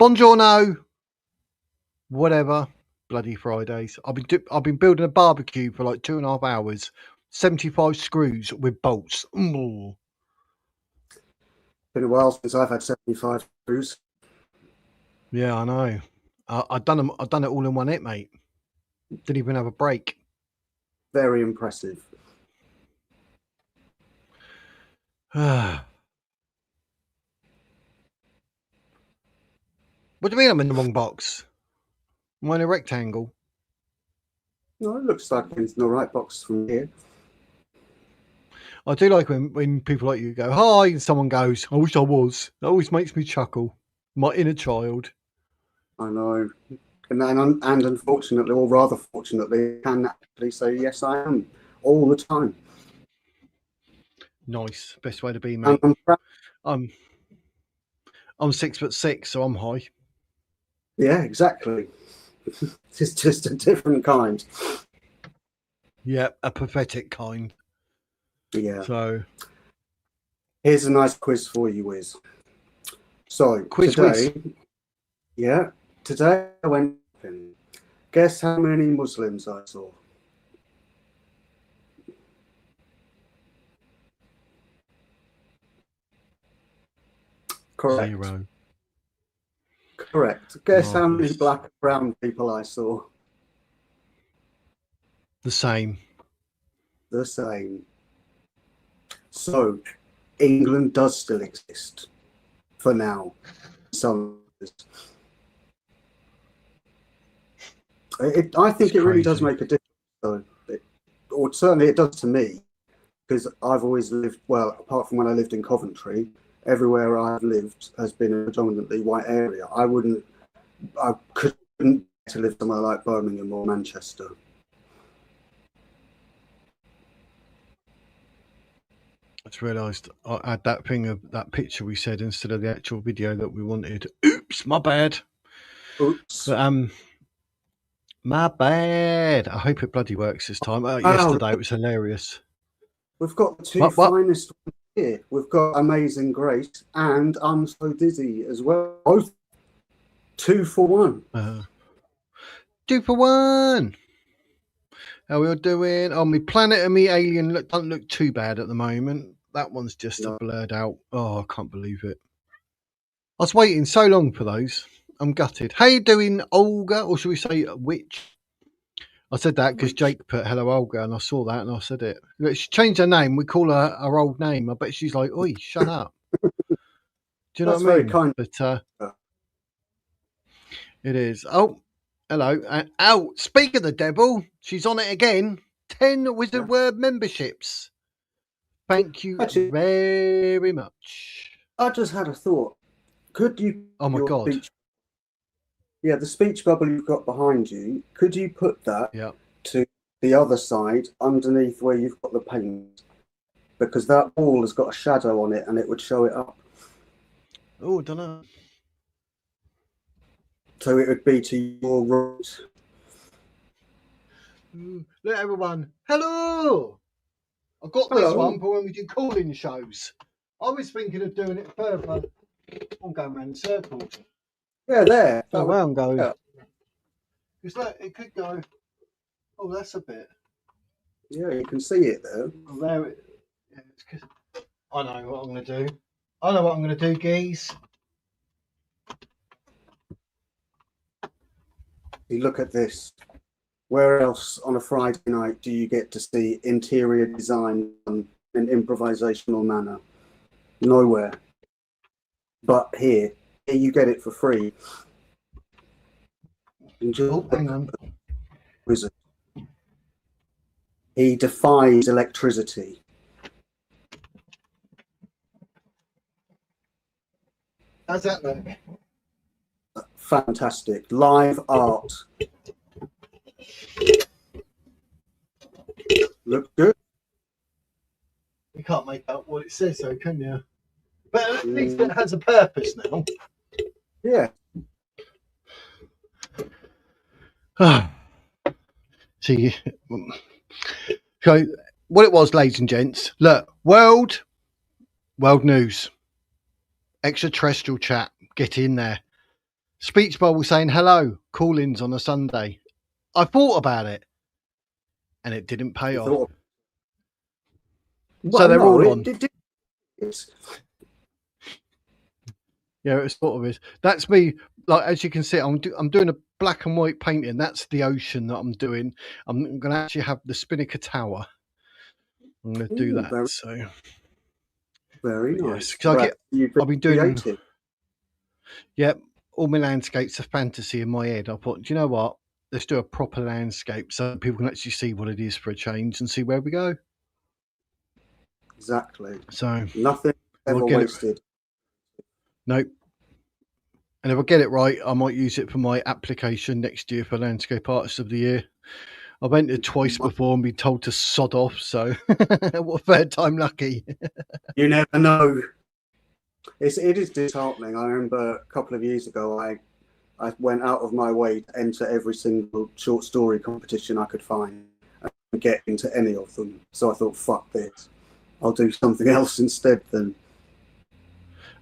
Buongiorno. Whatever. Bloody Fridays. I've been building a barbecue for like 2.5 hours. 75 screws with bolts. Ooh. Been a while since I've had 75 screws. Yeah, I know. I've done it all in one hit, mate. Didn't even have a break. Very impressive. What do you mean I'm in the wrong box? Am I in a rectangle? No, it looks like it's in the right box from here. I do like when people like you go, hi, and someone goes, I wish I was. That always makes me chuckle. My inner child. I know. And unfortunately, or rather fortunately, I can actually say, yes, I am, all the time. Nice. Best way to be, mate. I'm 6'6", so I'm high. Yeah, exactly. It's just a different kind. Yeah, a pathetic kind. Yeah. So here's a nice quiz for you, Wiz. So today I went shopping. Guess how many Muslims I saw? Correct. 0. Correct. Guess Marvelous. how many black and brown people I saw? The same. The same. So England does still exist for now. I think it really does make a difference, though. Or certainly it does to me, because I've always lived, well, apart from when I lived in Coventry, everywhere I've lived has been a predominantly white area. I couldn't to live somewhere like Birmingham or Manchester. I just realised I had that thing of that picture we said instead of the actual video that we wanted. Oops, my bad. Oops. But, my bad. I hope it bloody works this time. Yesterday it was hilarious. We've got the two finest ones here. We've got Amazing Grace and I'm So Dizzy as well. Both 2 for 1. 2 for 1. How we all doing? Oh, my Planet and me Alien don't look too bad at the moment. That one's just blurred out. Oh, I can't believe it. I was waiting so long for those. I'm gutted. How you doing, Olga? Or should we say Witch? I said that because Jake put hello, Olga, and I saw that and I said it. She changed her name. We call her her old name. I bet she's like, oi, shut up. Do you know what I mean? Kind. But it is. Oh, hello. Speak of the devil, she's on it again. 10 Wizard Word memberships. Thank you very much. I just had a thought. Could you... Oh, my God. The speech bubble you've got behind you, could you put that to the other side underneath where you've got the paint? Because that wall has got a shadow on it and it would show it up. Oh, I don't know. So it would be to your right. Look, everyone. Hello! I've got this one for when we do call-in shows. I was thinking of doing it further. I'm going around in circles. Yeah, there. Oh, where I'm going. Because look, it could go. Oh, that's a bit. Yeah, you can see it there. Oh, there it. Yeah, it's cause I know what I'm going to do. I know what I'm going to do, geez. You look at this. Where else on a Friday night do you get to see interior design in an improvisational manner? Nowhere. But here you get it for free. Oh, hang on. Wizard. He defies electricity. How's that look? Fantastic. Live art. Look good. You can't make out what it says though, can you? But at least it has a purpose now. Yeah. See, so what it was, ladies and gents, look, world news, extraterrestrial chat, get in there. Speech bubble saying hello, call-ins on a Sunday. I thought about it, and it didn't pay off. So they're all on. Yeah, it sort of is. That's me. Like, as you can see, I'm doing a black and white painting. That's the ocean that I'm doing. I'm going to actually have the Spinnaker Tower. I'm going to do that. Very, so very nice. Yes, I've been doing. Creative. Yep, all my landscapes are fantasy in my head. I thought, do you know what? Let's do a proper landscape so people can actually see what it is for a change and see where we go. Exactly. So nothing ever wasted. Nope. And if I get it right, I might use it for my application next year for Landscape Artist of the Year. I've entered twice before and been told to sod off, so what third time lucky. You never know. It is disheartening. I remember a couple of years ago, I went out of my way to enter every single short story competition I could find and get into any of them. So I thought, fuck this. I'll do something else instead then.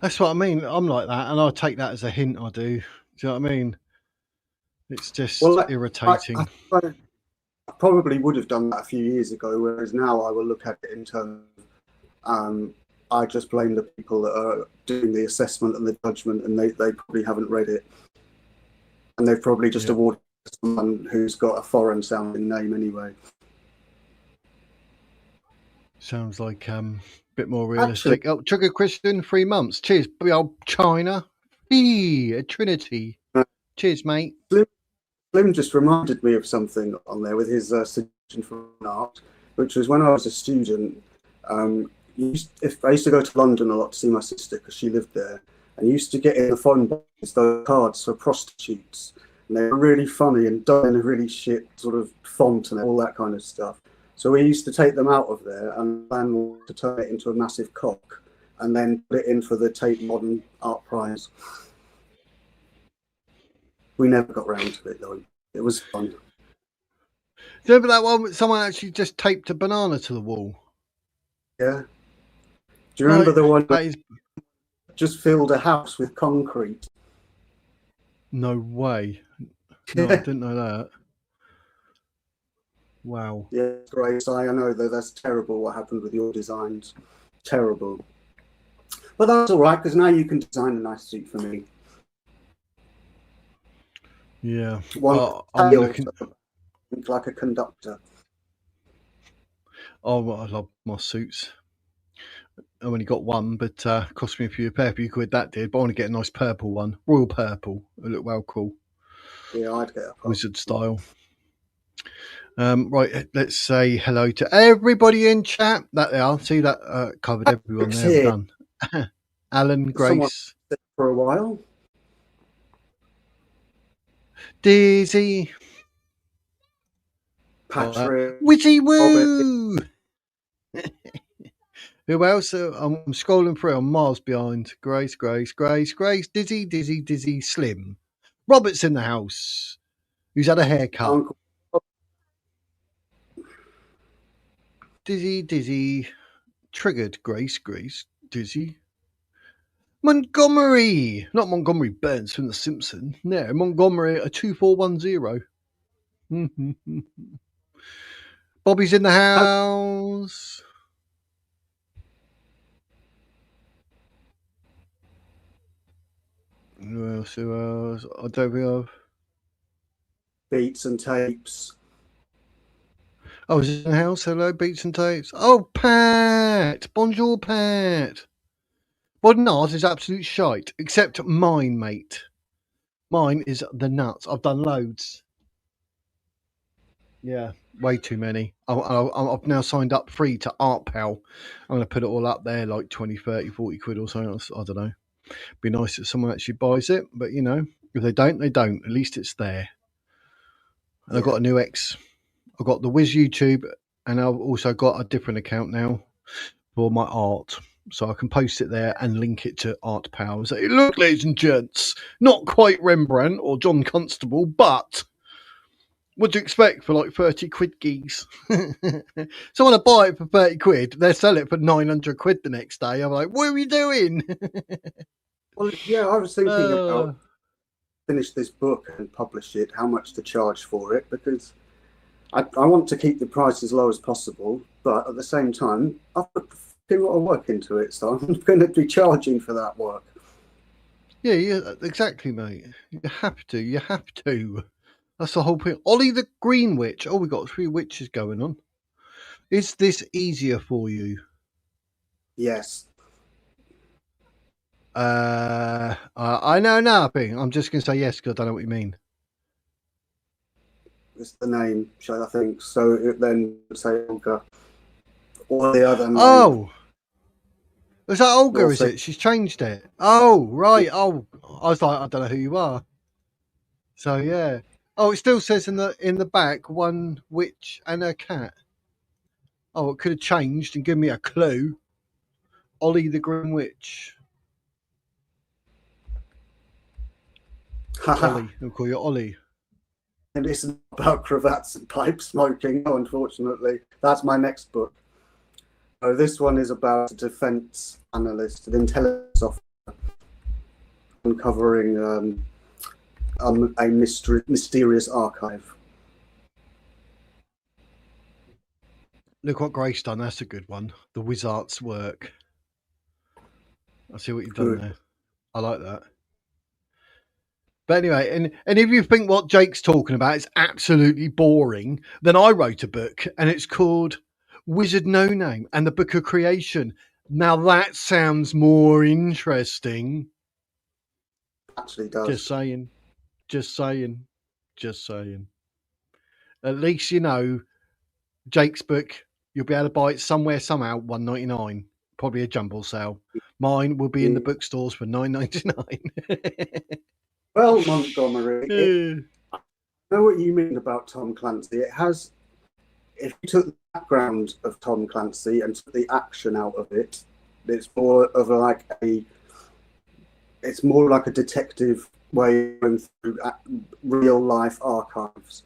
That's what I mean. I'm like that, and I take that as a hint. I do. Do you know what I mean? It's just irritating. I probably would have done that a few years ago, whereas now I will look at it in terms of, I just blame the people that are doing the assessment and the judgment, and they probably haven't read it. And they've probably just awarded someone who's got a foreign sounding name anyway. Sounds like bit more realistic. Actually, Trigger Christian, 3 months. Cheers, old China. Trinity. Cheers, mate. Slim just reminded me of something on there with his suggestion for art, which was when I was a student. If I used to go to London a lot to see my sister because she lived there, and used to get in the phone boxes those cards for prostitutes, and they were really funny and done in a really shit sort of font and all that kind of stuff. So we used to take them out of there and plan to turn it into a massive cock and then put it in for the Tate Modern Art Prize. We never got round to it though. It was fun. Do you remember that one? Someone actually just taped a banana to the wall. Yeah. Do you remember the one that just filled a house with concrete? No way. No, I didn't know that. Wow. Yeah, Grace, I know that's terrible what happened with your designs. Terrible. But that's all right, because now you can design a nice suit for me. Yeah. I'm looking like a conductor. Oh, I love my suits. I only got one, but cost me a few quid that did. But I want to get a nice purple one, royal purple. It look well cool. Yeah, I'd get a wizard style. Right, let's say hello to everybody in chat. That they are. See that covered everyone there. Done. Alan, Grace. For a while. Dizzy. Patrick. Witty Woo. Who else? I'm scrolling through. I'm miles behind. Grace, Dizzy, Slim. Robert's in the house. Who's had a haircut. Uncle. Dizzy. Triggered. Grace, Dizzy. Montgomery. Not Montgomery Burns from The Simpsons. No, Montgomery, a 2410. Bobby's in the house. Who else? I don't think I've... Beats and Tapes. Oh, is it in the house? Hello, Beats and Tapes. Oh, Pat. Bonjour, Pat. Modern art is absolute shite, except mine, mate. Mine is the nuts. I've done loads. Yeah, way too many. I've now signed up free to ArtPal. I'm going to put it all up there, like 20, 30, 40 quid or something. I don't know. Be nice if someone actually buys it, but you know, if they don't, they don't. At least it's there. And I've got a new I've got the Wiz YouTube, and I've also got a different account now for my art. So I can post it there and link it to ArtPal and say, look, ladies and gents, not quite Rembrandt or John Constable, but what do you expect for like 30 quid geese? So when I buy it for 30 quid, they sell it for 900 quid the next day. I'm like, what are we doing? Well, yeah, I was thinking about finish this book and publish it, how much to charge for it, because I want to keep the price as low as possible, but at the same time, I've put a lot of work into it, so I'm going to be charging for that work. Yeah, exactly, mate. You have to. You have to. That's the whole point. Ollie the Green Witch. Oh, we got 3 witches going on. Is this easier for you? Yes. I know nothing. I'm just going to say yes because I don't know what you mean. It's the name, I think. So it then say Olga or the other name. Oh, is that Olga? Is it? She's changed it. Oh, right. Oh, I was like, I don't know who you are. So yeah. Oh, it still says in the back 1 witch and a cat. Oh, it could have changed and given me a clue. Ollie the Green Witch. Ollie, we'll call you Ollie. And it's about cravats and pipe smoking, unfortunately. That's my next book. So this one is about a defense analyst, an intelligence officer, uncovering a mysterious archive. Look what Grace done. That's a good one. The Wizard's work. I see what you've done there. I like that. But anyway, and if you think what Jake's talking about is absolutely boring, then I wrote a book and it's called Wizard No Name and the Book of Creation. Now that sounds more interesting. Actually does. Just saying. Just saying. Just saying. At least you know Jake's book, you'll be able to buy it somewhere, somehow, $1.99. Probably a jumble sale. Mine will be in the bookstores for $9.99. Well, Montgomery, I know what you mean about Tom Clancy. It has, if you took the background of Tom Clancy and took the action out of it, it's more of it's more like a detective way going through real life archives.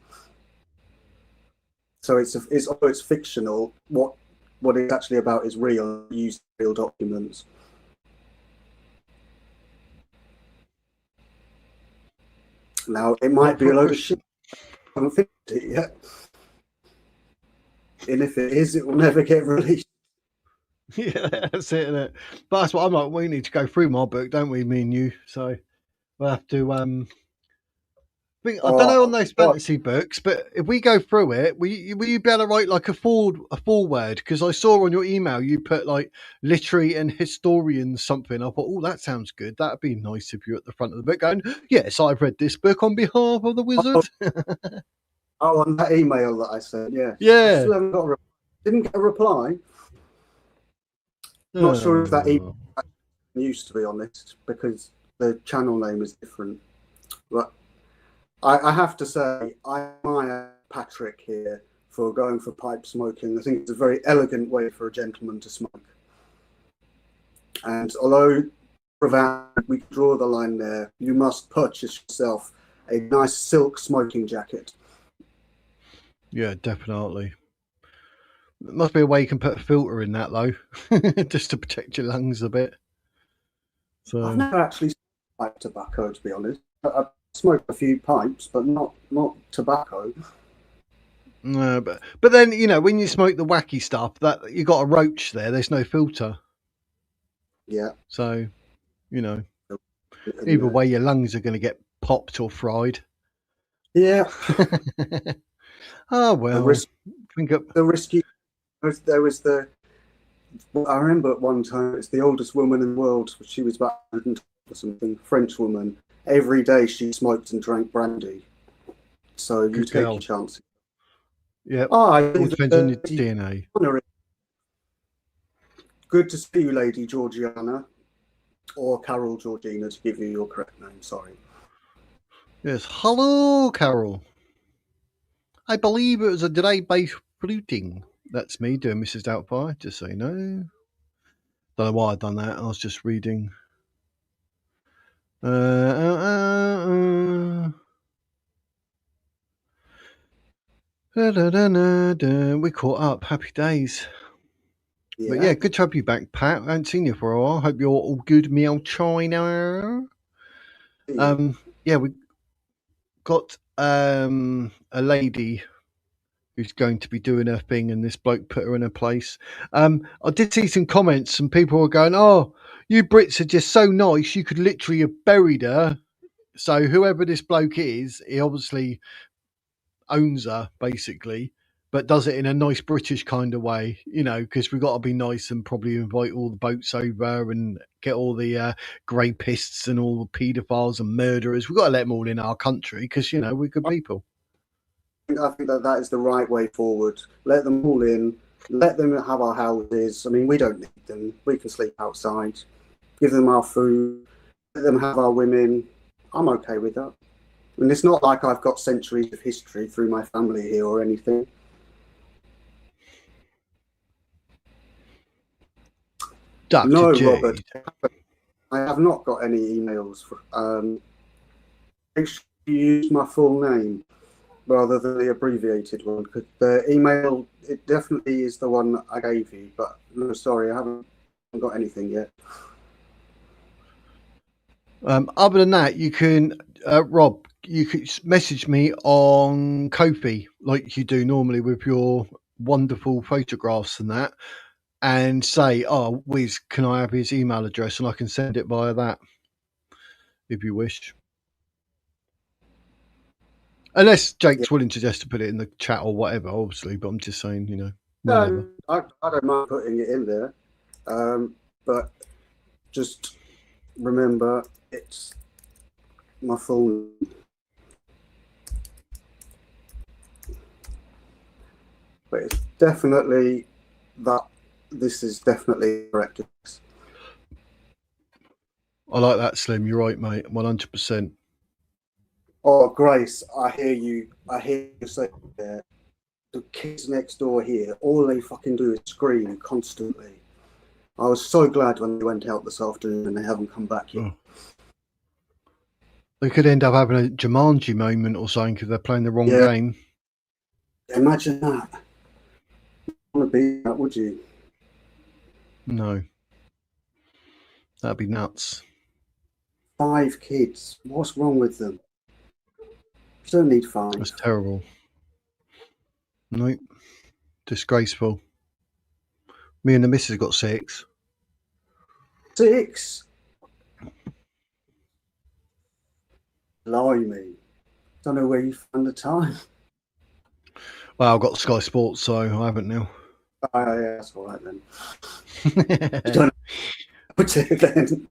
So it's fictional. What it's actually about is real, used real documents. Now, it might be a load of shit. I haven't finished it yet. And if it is, it will never get released. Yeah, that's it, isn't it? But that's what I'm like. We need to go through my book, don't we, me and you? So we'll have to. I don't know on those fantasy books, but if we go through it, will you be able to write like a foreword? Because I saw on your email you put like literary and historian something. I thought, oh, that sounds good. That'd be nice if you're at the front of the book going, yes, I've read this book on behalf of the wizard. Oh, on that email that I sent, yeah. Yeah. I still haven't didn't get a reply. Not sure if that email used, to be honest, because the channel name is different. But I have to say, I admire Patrick here for going for pipe smoking. I think it's a very elegant way for a gentleman to smoke. And although we draw the line there, you must purchase yourself a nice silk smoking jacket. Yeah, definitely. There must be a way you can put a filter in that, though, just to protect your lungs a bit. So I've never actually smoked tobacco, to be honest. I've smoked a few pipes, but not tobacco. No, but then, you know, when you smoke the wacky stuff, that you got a roach there. There's no filter. Yeah. So, you know, either way, your lungs are going to get popped or fried. Yeah. Oh well. The risky. There was the. I remember at one time, it's the oldest woman in the world. She was about 100 or something. French woman. Every day she smoked and drank brandy. So you take your chances. Yeah. It depends on your DNA. Good to see you, Lady Georgiana, or Carol Georgina, to give you your correct name. Sorry. Yes. Hello, Carol. I believe it was a delay-based fluting. That's me doing Mrs. Doubtfire, just so you know. Don't know why I've done that. I was just reading. We caught up. Happy days. Yeah. But yeah, good to have you back, Pat. I haven't seen you for a while. Hope you're all good, meow China. Yeah, got a lady who's going to be doing her thing, and this bloke put her in her place. I did see some comments, and people were going, "Oh, you Brits are just so nice. You could literally have buried her." So whoever this bloke is, he obviously owns her, basically, but does it in a nice British kind of way, you know, because we've got to be nice and probably invite all the boats over and get all the rapists and all the paedophiles and murderers. We've got to let them all in our country because, you know, we're good people. I think that is the right way forward. Let them all in. Let them have our houses. I mean, we don't need them. We can sleep outside. Give them our food. Let them have our women. I'm okay with that. And it's not like I've got centuries of history through my family here or anything. Dr. No, Jade. Robert, I have not got any emails. Make sure you use my full name rather than the abbreviated one, because the email, it definitely is the one that I gave you, but no, sorry, I haven't got anything yet. Other than that, you can, Rob, you could message me on Ko-fi like you do normally with your wonderful photographs and that, and say, "Oh, Wiz, can I have his email address?" And I can send it via that if you wish. Unless Jake's willing to just put it in the chat or whatever, obviously, but I'm just saying, you know. No, I don't mind putting it in there, but just remember it's my full name. But it's definitely that. This is definitely correct. I like that, Slim. You're right, mate. 100%. Oh, Grace, I hear you. I hear you say there. The kids next door here, all they fucking do is scream constantly. I was so glad when they went out this afternoon and they haven't come back yet. They could end up having a Jumanji moment or something because they're playing the wrong game. Imagine that. You want to be that, would you? No. That'd be nuts. 5 kids. What's wrong with them? You don't need 5. That's terrible. Nope. Disgraceful. Me and the missus got 6. 6? Blimey. Don't know where you found the time. Well, I've got Sky Sports, so I haven't now. Oh, yeah, that's all right then. You don't put it then.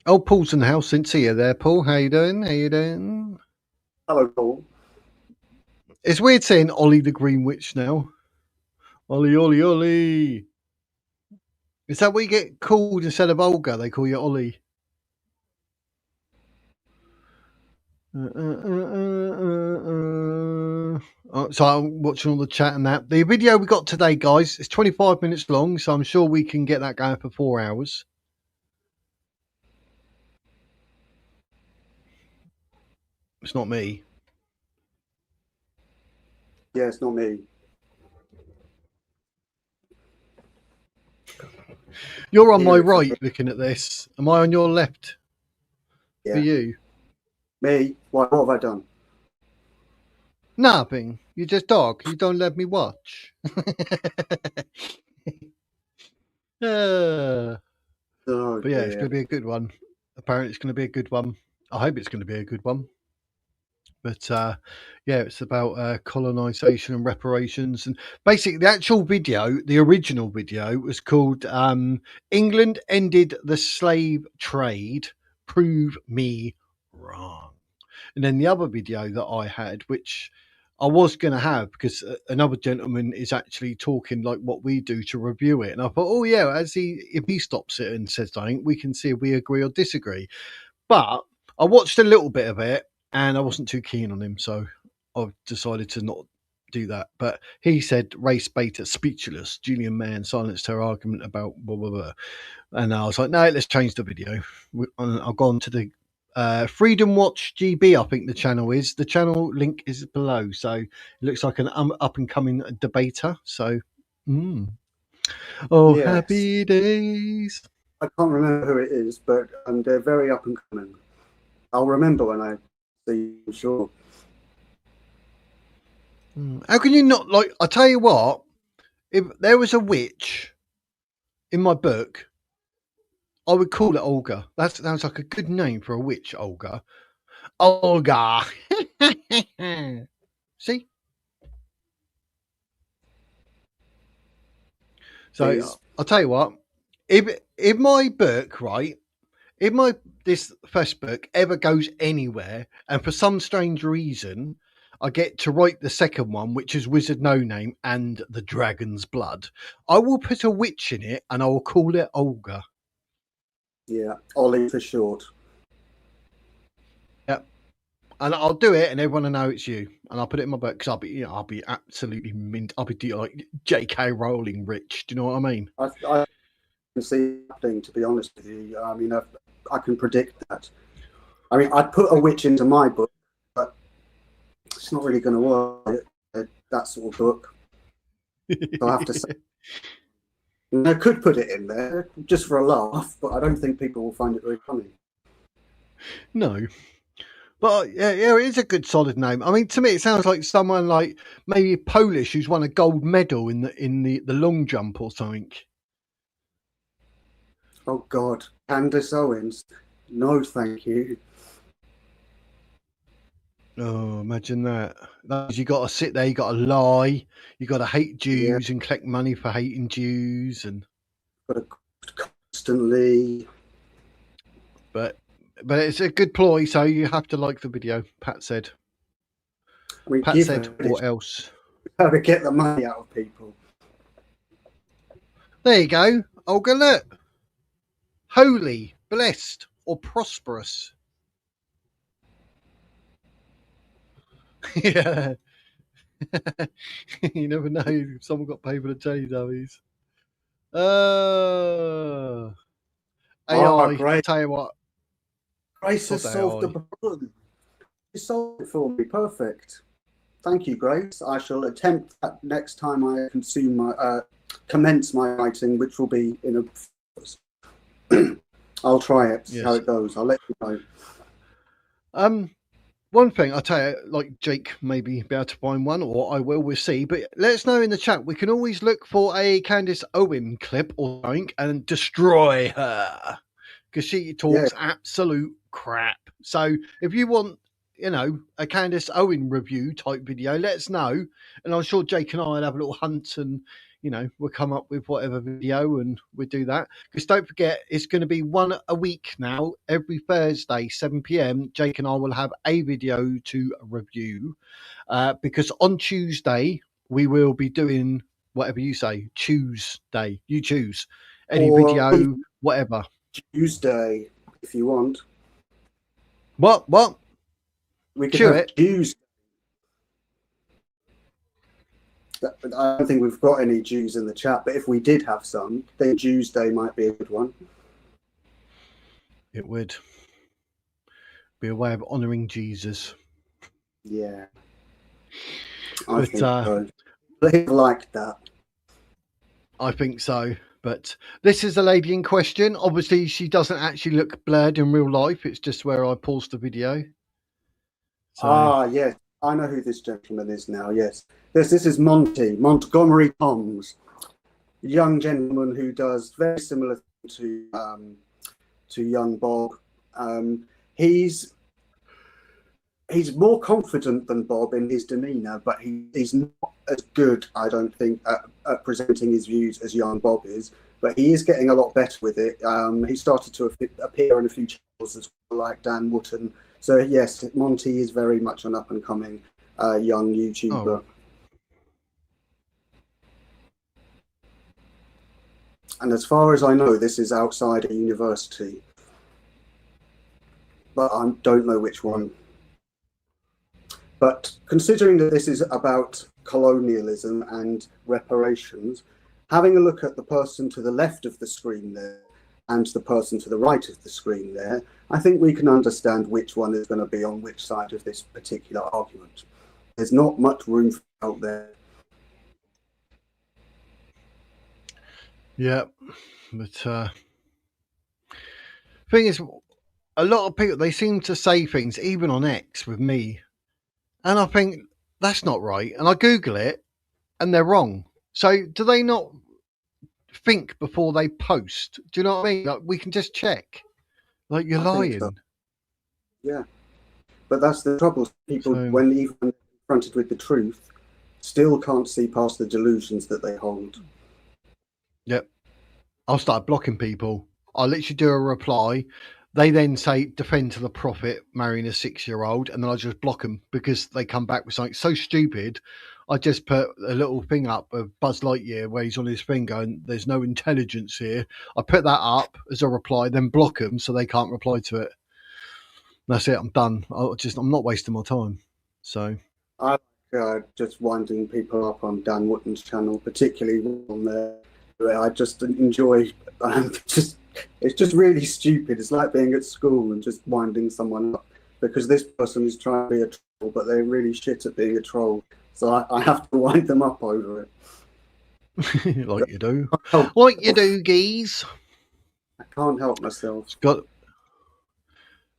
Oh, Paul's in the house. Since you there, Paul. How you doing? How you doing? Hello, Paul. It's weird saying Ollie the Green Witch now. Ollie, Ollie, Ollie. Is that what you get called instead of Olga? They call you Ollie. So I'm watching all the chat and that. The video we got today, guys, is 25 minutes long, so I'm sure we can get that going for 4 hours. It's not me. Yeah, it's not me. You're on my right looking at this. Am I on your left? Yeah. For you? Me? What have I done? Nothing. You just talk. You don't let me watch. But yeah, it's going to be a good one. Apparently, it's going to be a good one. I hope it's going to be a good one. But yeah, it's about colonization and reparations. And basically, the actual video, the original video, was called England Ended the Slave Trade. Prove me wrong. And then the other video that I had, which I was going to have because another gentleman is actually talking like what we do to review it. And I thought, oh, yeah, if he stops it and says something, we can see if we agree or disagree. But I watched a little bit of it and I wasn't too keen on him. So I've decided to not do that. But he said race beta speechless. Julian Mann silenced her argument about blah, blah, blah. And I was like, no, let's change the video. I've gone to the Freedom Watch GB, I think the channel is. The channel link is below. So it looks like an up and coming debater. So, oh, yes. Happy days. I can't remember who it is, but they're very up and coming. I'll remember when I see you, sure. How can you not like? I tell you what, if there was a witch in my book, I would call it Olga. That sounds like a good name for a witch, Olga. Olga. See? So I'll tell you what. If my book, right, if this first book ever goes anywhere, and for some strange reason I get to write the second one, which is Wizard No Name and the Dragon's Blood, I will put a witch in it and I will call it Olga. Yeah, Ollie for short. Yep. And I'll do it, and everyone will know it's you. And I'll put it in my book because I'll be absolutely mint. I'll be like J.K. Rowling rich. Do you know what I mean? I can see happening, to be honest with you. I mean, I can predict that. I mean, I'd put a witch into my book, but it's not really going to work. That sort of book. So I have to say, I could put it in there just for a laugh, but I don't think people will find it very funny. No. But yeah, it is a good solid name. I mean, to me, it sounds like someone like maybe Polish who's won a gold medal in the long jump or something. Oh God, Candace Owens. No, thank you. Oh, imagine that. You got to sit there, you got to lie, you got to hate Jews and collect money for hating Jews, and got to constantly. But it's a good ploy, so you have to like the video. Pat said. I mean, Pat said, what else? How to get the money out of people. There you go. Olga, look. Holy, blessed, or prosperous. Yeah. You never know if someone got paid for the Teletubbies. AI, great. Tell you what. Grace has solved the problem. She solved it for me. Perfect. Thank you, Grace. I shall attempt that next time I consume my commence my writing, which will be in a. I'll try it. See how it goes. I'll let you know. One thing I'll tell you, like Jake maybe be able to find one, or I will. We'll see. But let us know in the chat. We can always look for a Candace Owen clip or something and destroy her because she talks absolute crap. So if you want, a Candace Owen review type video, let us know, and I'm sure Jake and I will have a little hunt and. We'll come up with whatever video and we'll do that. Because don't forget, it's going to be one a week now. Every Thursday, 7 p.m, Jake and I will have a video to review. Because on Tuesday, we will be doing whatever you say. Tuesday. You choose. Any video, whatever. Tuesday, if you want. What? We could have Tuesday. I don't think we've got any Jews in the chat, but if we did have some, then Tuesday might be a good one. It would be a way of honouring Jesus. Yeah. I think so. They like that. I think so. But this is the lady in question. Obviously, she doesn't actually look blurred in real life. It's just where I paused the video. So. Yes. I know who this gentleman is now, yes. This is Montgomery Toms, a young gentleman who does very similar to young Bob. He's more confident than Bob in his demeanour, but he's not as good, I don't think, at presenting his views as young Bob is. But he is getting a lot better with it. He started to appear in a few channels as well, like Dan Wootton. So yes, Monty is very much an up-and-coming young YouTuber. Oh. And as far as I know, this is outside a university. But I don't know which one. But considering that this is about colonialism and reparations, having a look at the person to the left of the screen there and the person to the right of the screen there, I think we can understand which one is going to be on which side of this particular argument. There's not much room out there. Yeah, but Thing is, a lot of people, they seem to say things, even on X with me, and I think that's not right. And I Google it, and they're wrong. So do they not think before they post? Do you know what I mean? Like, we can just check. Like, you're I think so. lying. Yeah. But that's the trouble. People, So- when even confronted with the truth, still can't see past the delusions that they hold. Yep. I'll start blocking people. I'll literally do a reply. They then say, defend to the prophet, marrying a 6-year-old. And then I just block them because they come back with something so stupid. I just put a little thing up of Buzz Lightyear where he's on his finger and there's no intelligence here. I put that up as a reply, then block them so they can't reply to it. That's it. I'm done. I'm not wasting my time. So I just winding people up on Dan Wootton's channel, particularly on there. I just enjoy. It's just really stupid. It's like being at school and just winding someone up because this person is trying to be a troll, but they're really shit at being a troll. So I have to wind them up over it. like you do. Like you do, geez. I can't help myself.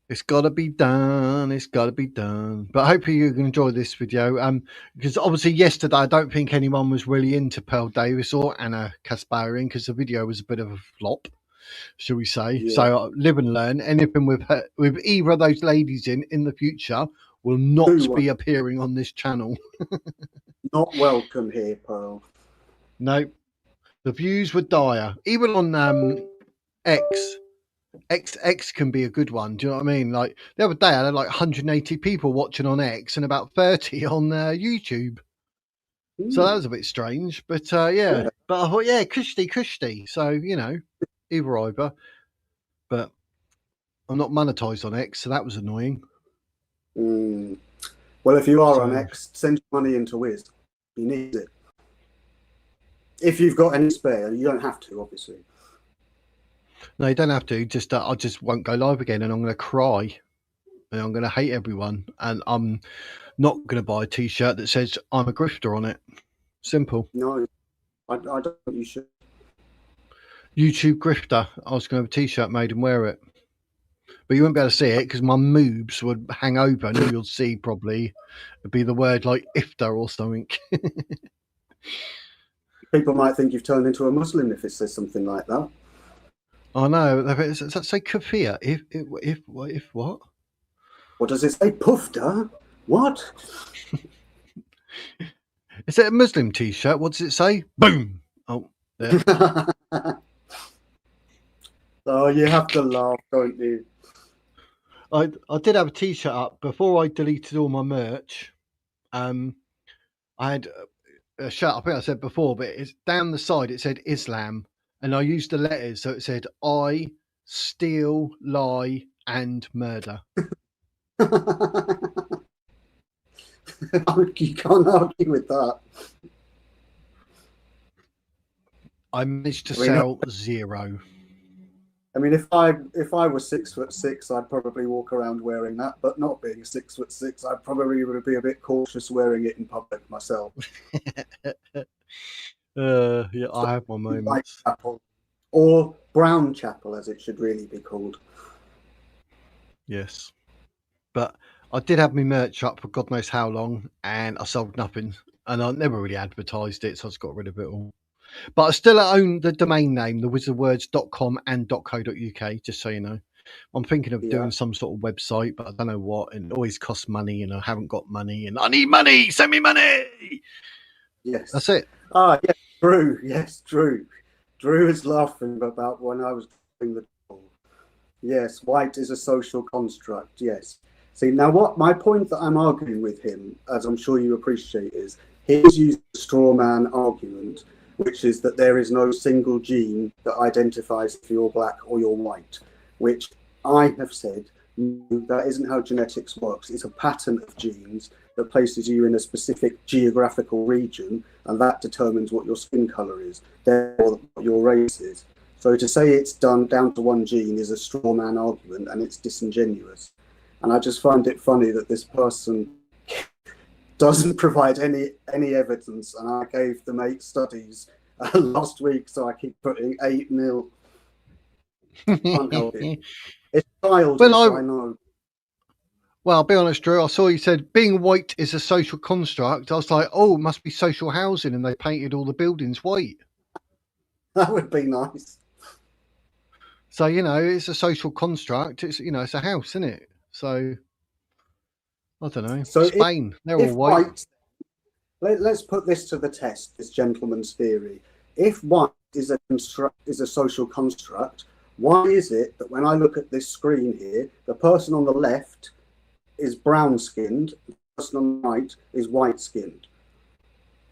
It's got to be done. It's got to be done. But hopefully you can enjoy this video. Because obviously yesterday I don't think anyone was really into Pearl Davis or Anna Kasparian because the video was a bit of a flop, shall we say? Yeah. So live and learn. Anything with either of those ladies in the future will not be appearing on this channel. Not welcome here, Pearl. No, the views were dire. Even on X can be a good one. Do you know what I mean? Like the other day, I had like 180 people watching on X and about 30 on YouTube. So that was a bit strange, but yeah. But I thought, yeah, cushy. So either. But I'm not monetized on X, so that was annoying. Well, if you are on X, send money into Wiz. He needs it. If you've got any spare, you don't have to, obviously. No, you don't have to. Just I just won't go live again, and I'm going to cry, and I'm going to hate everyone, and I'm not going to buy a T-shirt that says I'm a grifter on it. Simple. No, I don't think you should. YouTube grifter. I was going to have a T-shirt made and wear it, but you won't be able to see it because my moobs would hang over, and all you'll see probably would be the word like iftar or something. People might think you've turned into a Muslim if it says something like that. I know. Does that say kafir? If what? What does it say? Pufta? What? Is it a Muslim T-shirt? What does it say? Boom! Oh, there. Oh, you have to laugh, don't you? I did have a T-shirt up before I deleted all my merch. I had a shirt. I think I said before, but it's down the side. It said Islam, and I used the letters, so it said I steal, lie, and murder. You can't argue with that. I managed to sell 0. I mean, if I was 6'6", I'd probably walk around wearing that. But not being 6'6", I probably would be a bit cautious wearing it in public myself. Yeah, I have my moments. White Chapel, or Brown Chapel, as it should really be called. Yes, but I did have my merch up for God knows how long, and I sold nothing, and I never really advertised it, so I just got rid of it all. But I still own the domain name, thewizardwords.com and .co.uk, just so you know. I'm thinking of doing some sort of website, but I don't know what, and it always costs money, and I haven't got money, and I need money! Send me money! Yes. That's it. Ah, yes, Drew. Yes, Drew. Drew is laughing about when I was doing the poll. Yes, white is a social construct, yes. See, now what my point that I'm arguing with him, as I'm sure you appreciate, is he's used the straw man argument, which is that there is no single gene that identifies if you're black or you're white, which I have said, no, that isn't how genetics works. It's a pattern of genes that places you in a specific geographical region, and that determines what your skin color is, therefore what your race is. So to say it's done down to one gene is a straw man argument, and it's disingenuous. And I just find it funny that this person doesn't provide any evidence, and I gave them 8 studies last week, so I keep putting 8 mil. Can't help it. It's childish, Well, I know. Well, I'll be honest, Drew. I saw you said being white is a social construct. I was like, oh, it must be social housing, and they painted all the buildings white. That would be nice. So it's a social construct. It's it's a house, isn't it? So I don't know. So Spain, they're all if white. let's put this to the test. This gentleman's theory: if white is a social construct, why is it that when I look at this screen here, the person on the left is brown skinned, the person on the right is white skinned?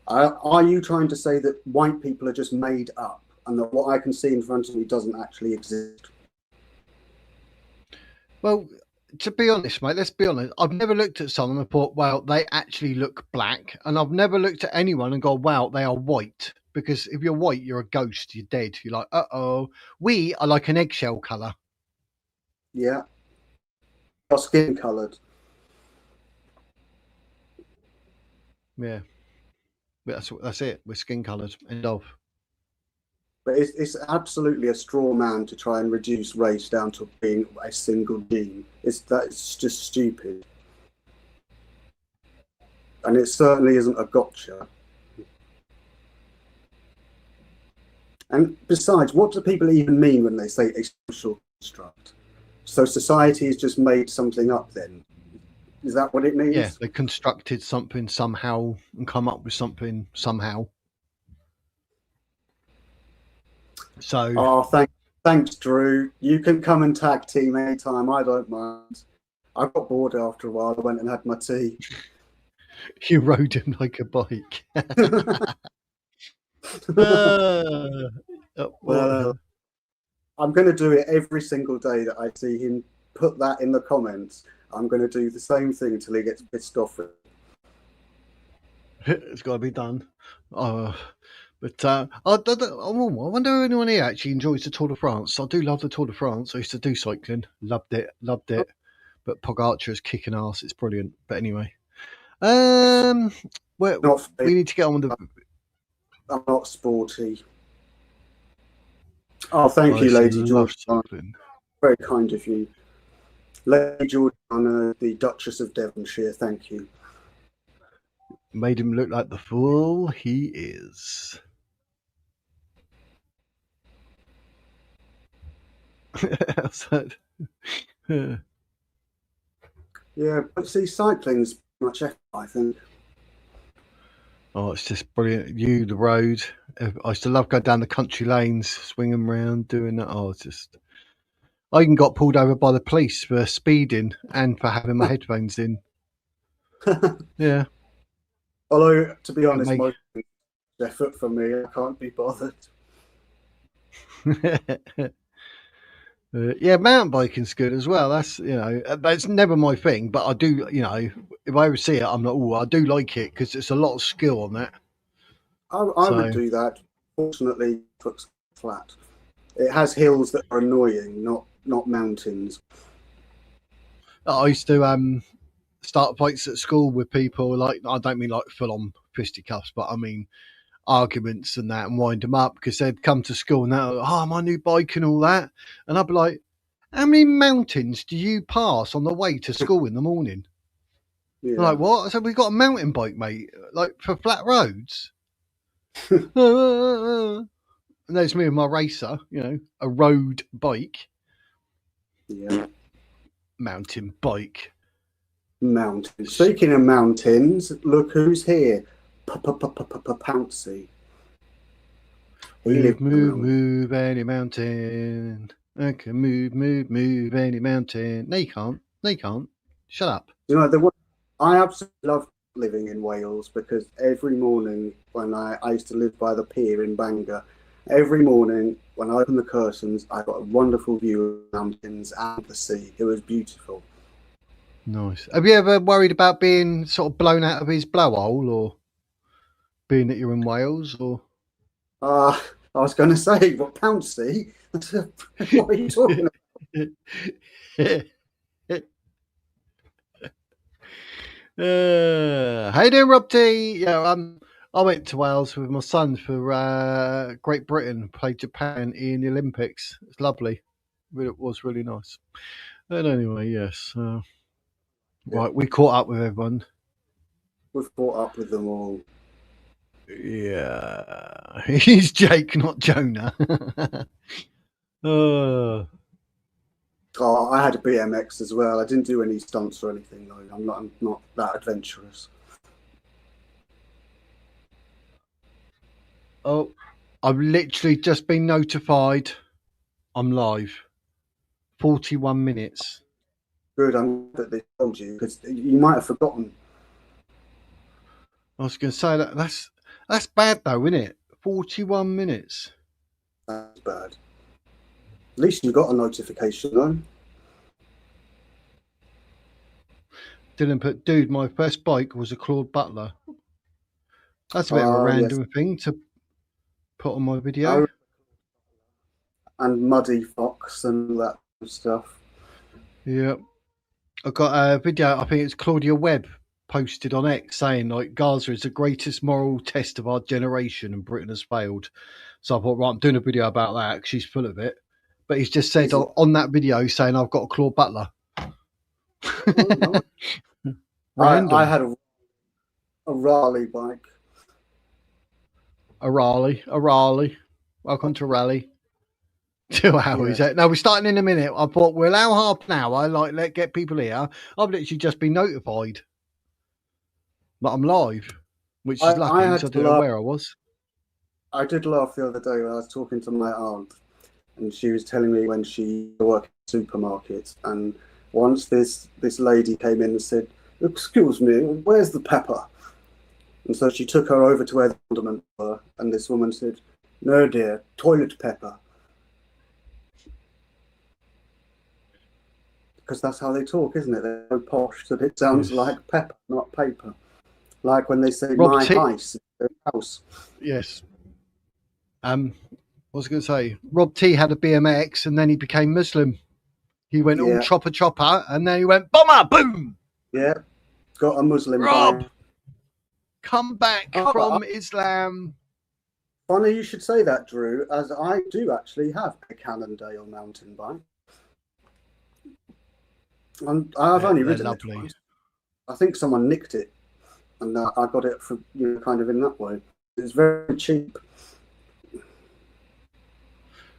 Are you trying to say that white people are just made up and that what I can see in front of me doesn't actually exist? Well, to be honest, mate, let's be honest. I've never looked at someone and thought, wow, they actually look black. And I've never looked at anyone and gone, wow, they are white. Because if you're white, you're a ghost. You're dead. You're like, uh-oh. We are like an eggshell colour. Yeah. Or skin coloured. Yeah. That's it. We're skin coloured. End of. But it's absolutely a straw man to try and reduce race down to being a single gene. It's just stupid. And it certainly isn't a gotcha. And besides, what do people even mean when they say a social construct? So society has just made something up then? Is that what it means? Yeah, they constructed something somehow and come up with something somehow. So. Oh, thanks, Drew. You can come and tag team anytime. I don't mind. I got bored after a while. I went and had my tea. You rode him like a bike. Well, I'm going to do it every single day that I see him put that in the comments. I'm going to do the same thing till he gets pissed off. It's got to be done. But I wonder if anyone here actually enjoys the Tour de France. I do love the Tour de France. I used to do cycling. Loved it. But Pogacar is kicking ass. It's brilliant. But anyway. We need to get on with the... I'm not sporty. Oh, thank you, Lady Georgiana. Very kind of you. Lady Georgiana, the Duchess of Devonshire, thank you. Made him look like the fool he is. Yeah, but see, cycling's much effort, I think. Oh, it's just brilliant. The road. I used to love going down the country lanes, swinging around, doing that. Oh, it's just... I even got pulled over by the police for speeding and for having my headphones in. Yeah. Although, to be honest, most effort for me, I can't be bothered. Yeah, mountain biking's good as well. That's never my thing, but I do, if I ever see it, I'm like, oh, I do like it because it's a lot of skill on that. I would do that. Fortunately, it's flat. It has hills that are annoying, not mountains. I used to start fights at school with people. Like, I don't mean like full on fisticuffs, but I mean arguments and that, and wind them up because they'd come to school and they're like, oh, my new bike and all that, and I'd be like, how many mountains do you pass on the way to school in the morning? Yeah. Like, what? I said, we've got a mountain bike, mate, like for flat roads. And there's me with my racer, a road bike. Yeah. Mountain bike. Mountains. Speaking of mountains, look who's here. Pouncy. Move any mountain. I can move any mountain. No, you can't. Shut up. I absolutely love living in Wales because every morning when I used to live by the pier in Bangor, every morning when I opened the curtains, I got a wonderful view of the mountains and the sea. It was beautiful. Nice. Have you ever worried about being sort of blown out of his blowhole, or being that you're in Wales, or? I was going to say, what, Pouncy? What are you talking about? How you doing, Rob T? Yeah, I went to Wales with my son for Great Britain, played Japan in the Olympics. It's lovely. It was really nice. But anyway, yes. Yeah. Right, we caught up with everyone. We've caught up with them all. Yeah, he's Jake, not Jonah. Oh, I had a BMX as well. I didn't do any stunts or anything though. I'm not that adventurous. Oh, I've literally just been notified. I'm live. 41 minutes. Good, I'm glad that they told you because you might have forgotten. I was going to say that's bad though, isn't it? 41 minutes. That's bad. At least you got a notification though. Dylan put, dude, my first bike was a Claude Butler. That's a bit of a random thing to put on my video. And Muddy Fox and that stuff. Yeah. I got a video, I think it's Claudia Webb posted on X saying like Gaza is the greatest moral test of our generation and Britain has failed. So I thought, right, I'm doing a video about that because she's full of it. But he's just said on that video saying I've got a Claude Butler. Oh, no. I had a Raleigh bike. A Raleigh. Welcome to Raleigh. 2 hours. Yeah. Now we're starting in a minute. I thought we'll allow half an hour. Let get people here. I've literally just been notified that I'm live, which is lucky because I didn't know where I was. I did laugh the other day when I was talking to my aunt, and she was telling me when she worked in supermarkets, and once this lady came in and said, "Excuse me, where's the pepper?" And so she took her over to where the condiments were, and this woman said, "No, dear, toilet pepper." Because that's how they talk, isn't it? They're so posh that it sounds like pepper, not paper. Like when they say my house, house. Yes. I was going to say, Rob T had a BMX and then he became Muslim. He went all chopper, and then he went bomber, boom. Yeah, got a Muslim. Rob, come back from Islam. Funny you should say that, Drew, as I do actually have a Cannondale mountain bike. I've only ridden it once. I think someone nicked it, and I got it for kind of in that way. It's very cheap.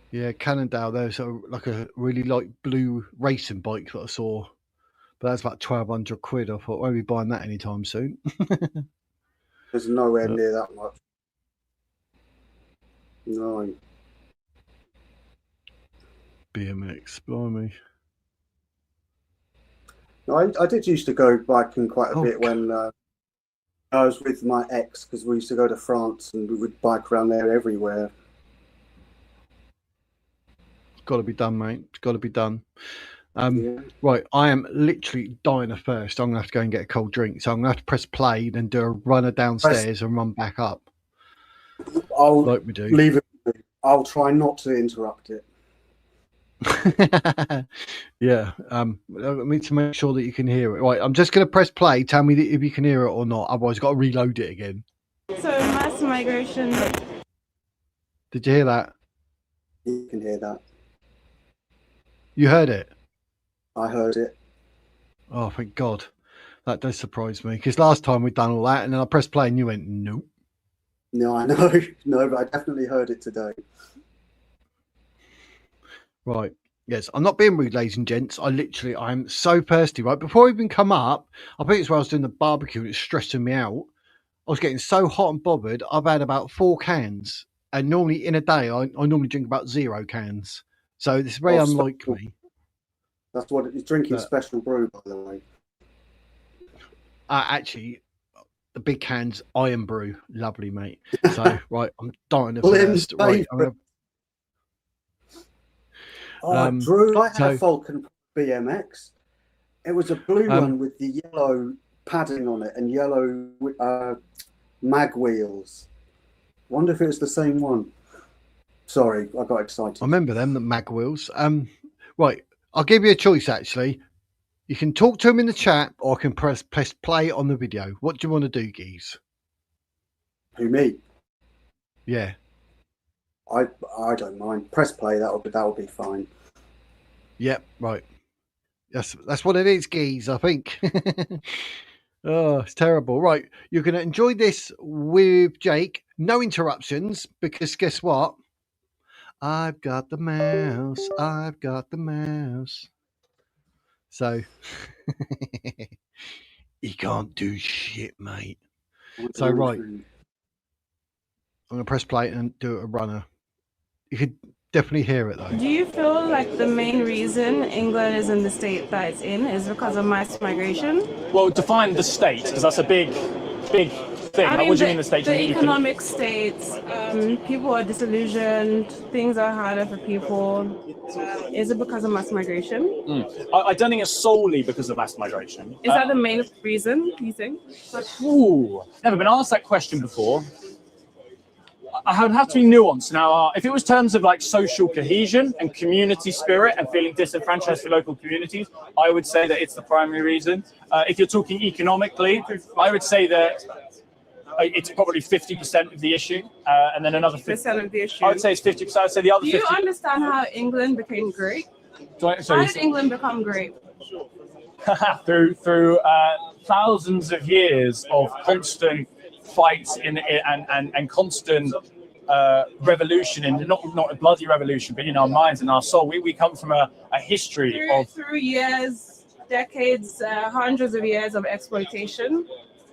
Yeah, Cannondale. There's like a really light blue racing bike that I saw, but that's about 1,200 quid. I thought, won't be buying that anytime soon. There's nowhere near that much. No. BMX, blimey. I did used to go biking quite a bit when I was with my ex, because we used to go to France and we would bike around there everywhere. It's got to be done, mate. It's got to be done. Right, I am literally dying of thirst. I'm going to have to go and get a cold drink. So I'm going to have to press play, then do a runner downstairs and run back up. I'll like we do. Leave it. I'll try not to interrupt it. Yeah, I need to make sure that you can hear it. Right, I'm just going to press play. Tell me if you can hear it or not. Otherwise, I've got to reload it again. So mass migration. Did you hear that? You can hear that. You heard it? I heard it. Oh, thank God. That does surprise me, because last time we'd done all that and then I pressed play and you went, nope. No, I know. No, but I definitely heard it today. Right. Yes, I'm not being rude, ladies and gents. I'm so thirsty. Right before I even come up, I think it's where I was doing the barbecue and it's stressing me out. I was getting so hot and bothered. I've had about 4 cans, and normally in a day, I normally drink about 0 cans. So it's very unlike me. That's what it's drinking. Special brew, by the way. Actually, the big cans, Iron Brew, lovely, mate. So right, I'm dying of thirst. Right, I'm gonna... Drew, I had a Falcon BMX. It was a blue one with the yellow padding on it and yellow mag wheels. Wonder if it was the same one. Sorry, I got excited. I remember them, the mag wheels. Right, I'll give you a choice. Actually, you can talk to him in the chat, or I can press play on the video. What do you want to do, Geese? Who, me? Yeah. I don't mind. Press play. That'll be fine. Yep, right. That's what it is, geez, I think. Oh, it's terrible. Right, you're going to enjoy this with Jake. No interruptions, because guess what? I've got the mouse. I've got the mouse. So he can't do shit, mate. So right, I'm gonna press play and do a runner. You could definitely hear it though. Do you feel like the main reason England is in the state that it's in is because of mass migration? Well, define the state, because that's a big thing. Like, what do you mean the state? The economic states, people are disillusioned, things are harder for people. Is it because of mass migration? I don't think it's solely because of mass migration. Is that the main reason, you think? Ooh, never been asked that question before. I would have to be nuanced. Now, if it was terms of like social cohesion and community spirit and feeling disenfranchised for local communities, I would say that it's the primary reason. If you're talking economically, I would say that it's probably 50% of the issue, and then another 50% of the issue. I would say it's 50%. I'd say the other 50%. Do you understand how England became great? How did England become great? through thousands of years of constant fights and constant revolution, and not a bloody revolution, but in our minds and our soul. We come from a history through years, decades, hundreds of years of exploitation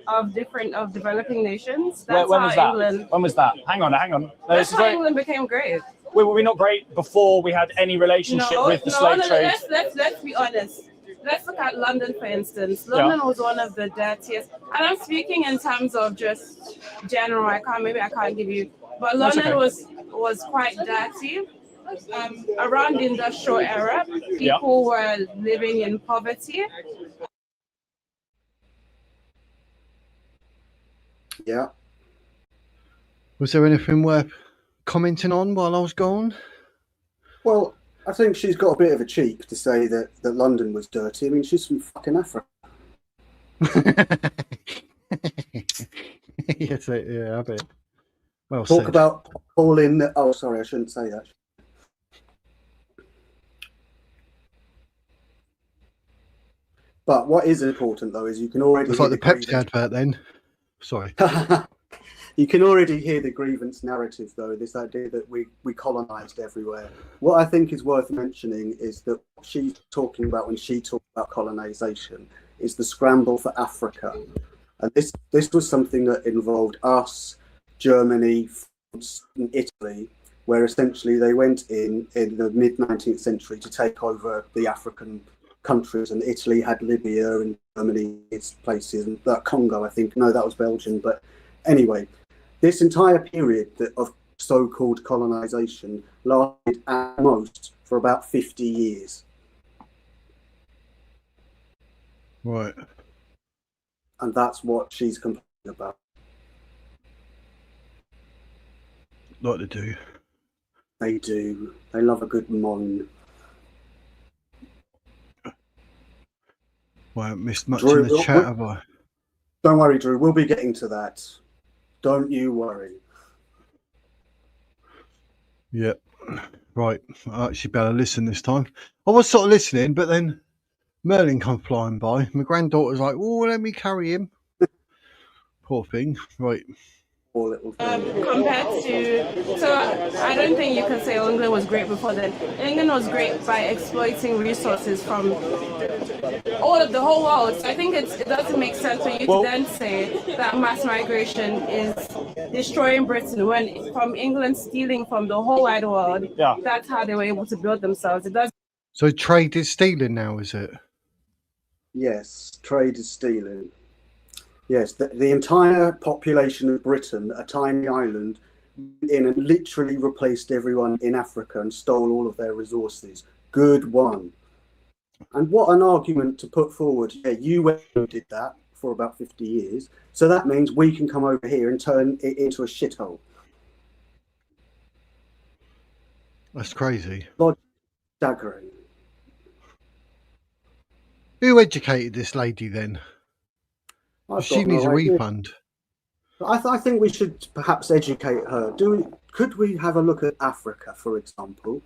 of developing nations. That's when was how that? England. When was that? Hang on. That's how England became great. Were we not great before we had any relationship with the slave trade? Let's be honest. Let's look at London, for instance. London was one of the dirtiest, and I'm speaking in terms of just general. I can't give you, but London was quite dirty. Around the industrial era, people were living in poverty. Yeah. Was there anything worth commenting on while I was gone? Well, I think she's got a bit of a cheek to say that London was dirty. I mean, she's from fucking Africa. Yes, yeah, I bet. Well Talk said. about calling. Oh, sorry, I shouldn't say that. But what is important, though, is you can already... It's like the Pepsi advert then. Sorry. You can already hear the grievance narrative, though, this idea that we colonised everywhere. What I think is worth mentioning is that what she's talking about when she talks about colonisation is the scramble for Africa. And this was something that involved us, Germany, France, and Italy, where essentially they went in the mid-19th century to take over the African countries, and Italy had Libya and Germany its places, and that Congo, I think. No, that was Belgium. But anyway, this entire period of so-called colonisation lasted at most for about 50 years. Right. And that's what she's complaining about. Like they do. They do. They love a good moan. Well, I haven't missed much Drew, in the chat, have I? Don't worry, Drew. We'll be getting to that. Don't you worry. Yep. Right. I actually better listen this time. I was sort of listening, but then Merlin come flying by. My granddaughter's like, "Oh, let me carry him." Poor thing. Right. Poor little Compared to, so I don't think you can say England was great before then. England was great by exploiting resources from all of the whole world. So I think it doesn't make sense for you to then say that mass migration is destroying Britain when from England stealing from the whole wide world. Yeah. That's how they were able to build themselves. It does. So trade is stealing now, is it? Yes, trade is stealing. Yes, the entire population of Britain, a tiny island, in and literally replaced everyone in Africa and stole all of their resources. Good one. And what an argument to put forward. Yeah, you did that for about 50 years. So that means we can come over here and turn it into a shithole. That's crazy. Staggering. Who educated this lady then? She needs a refund. I think we should perhaps educate her. Could we have a look at Africa, for example?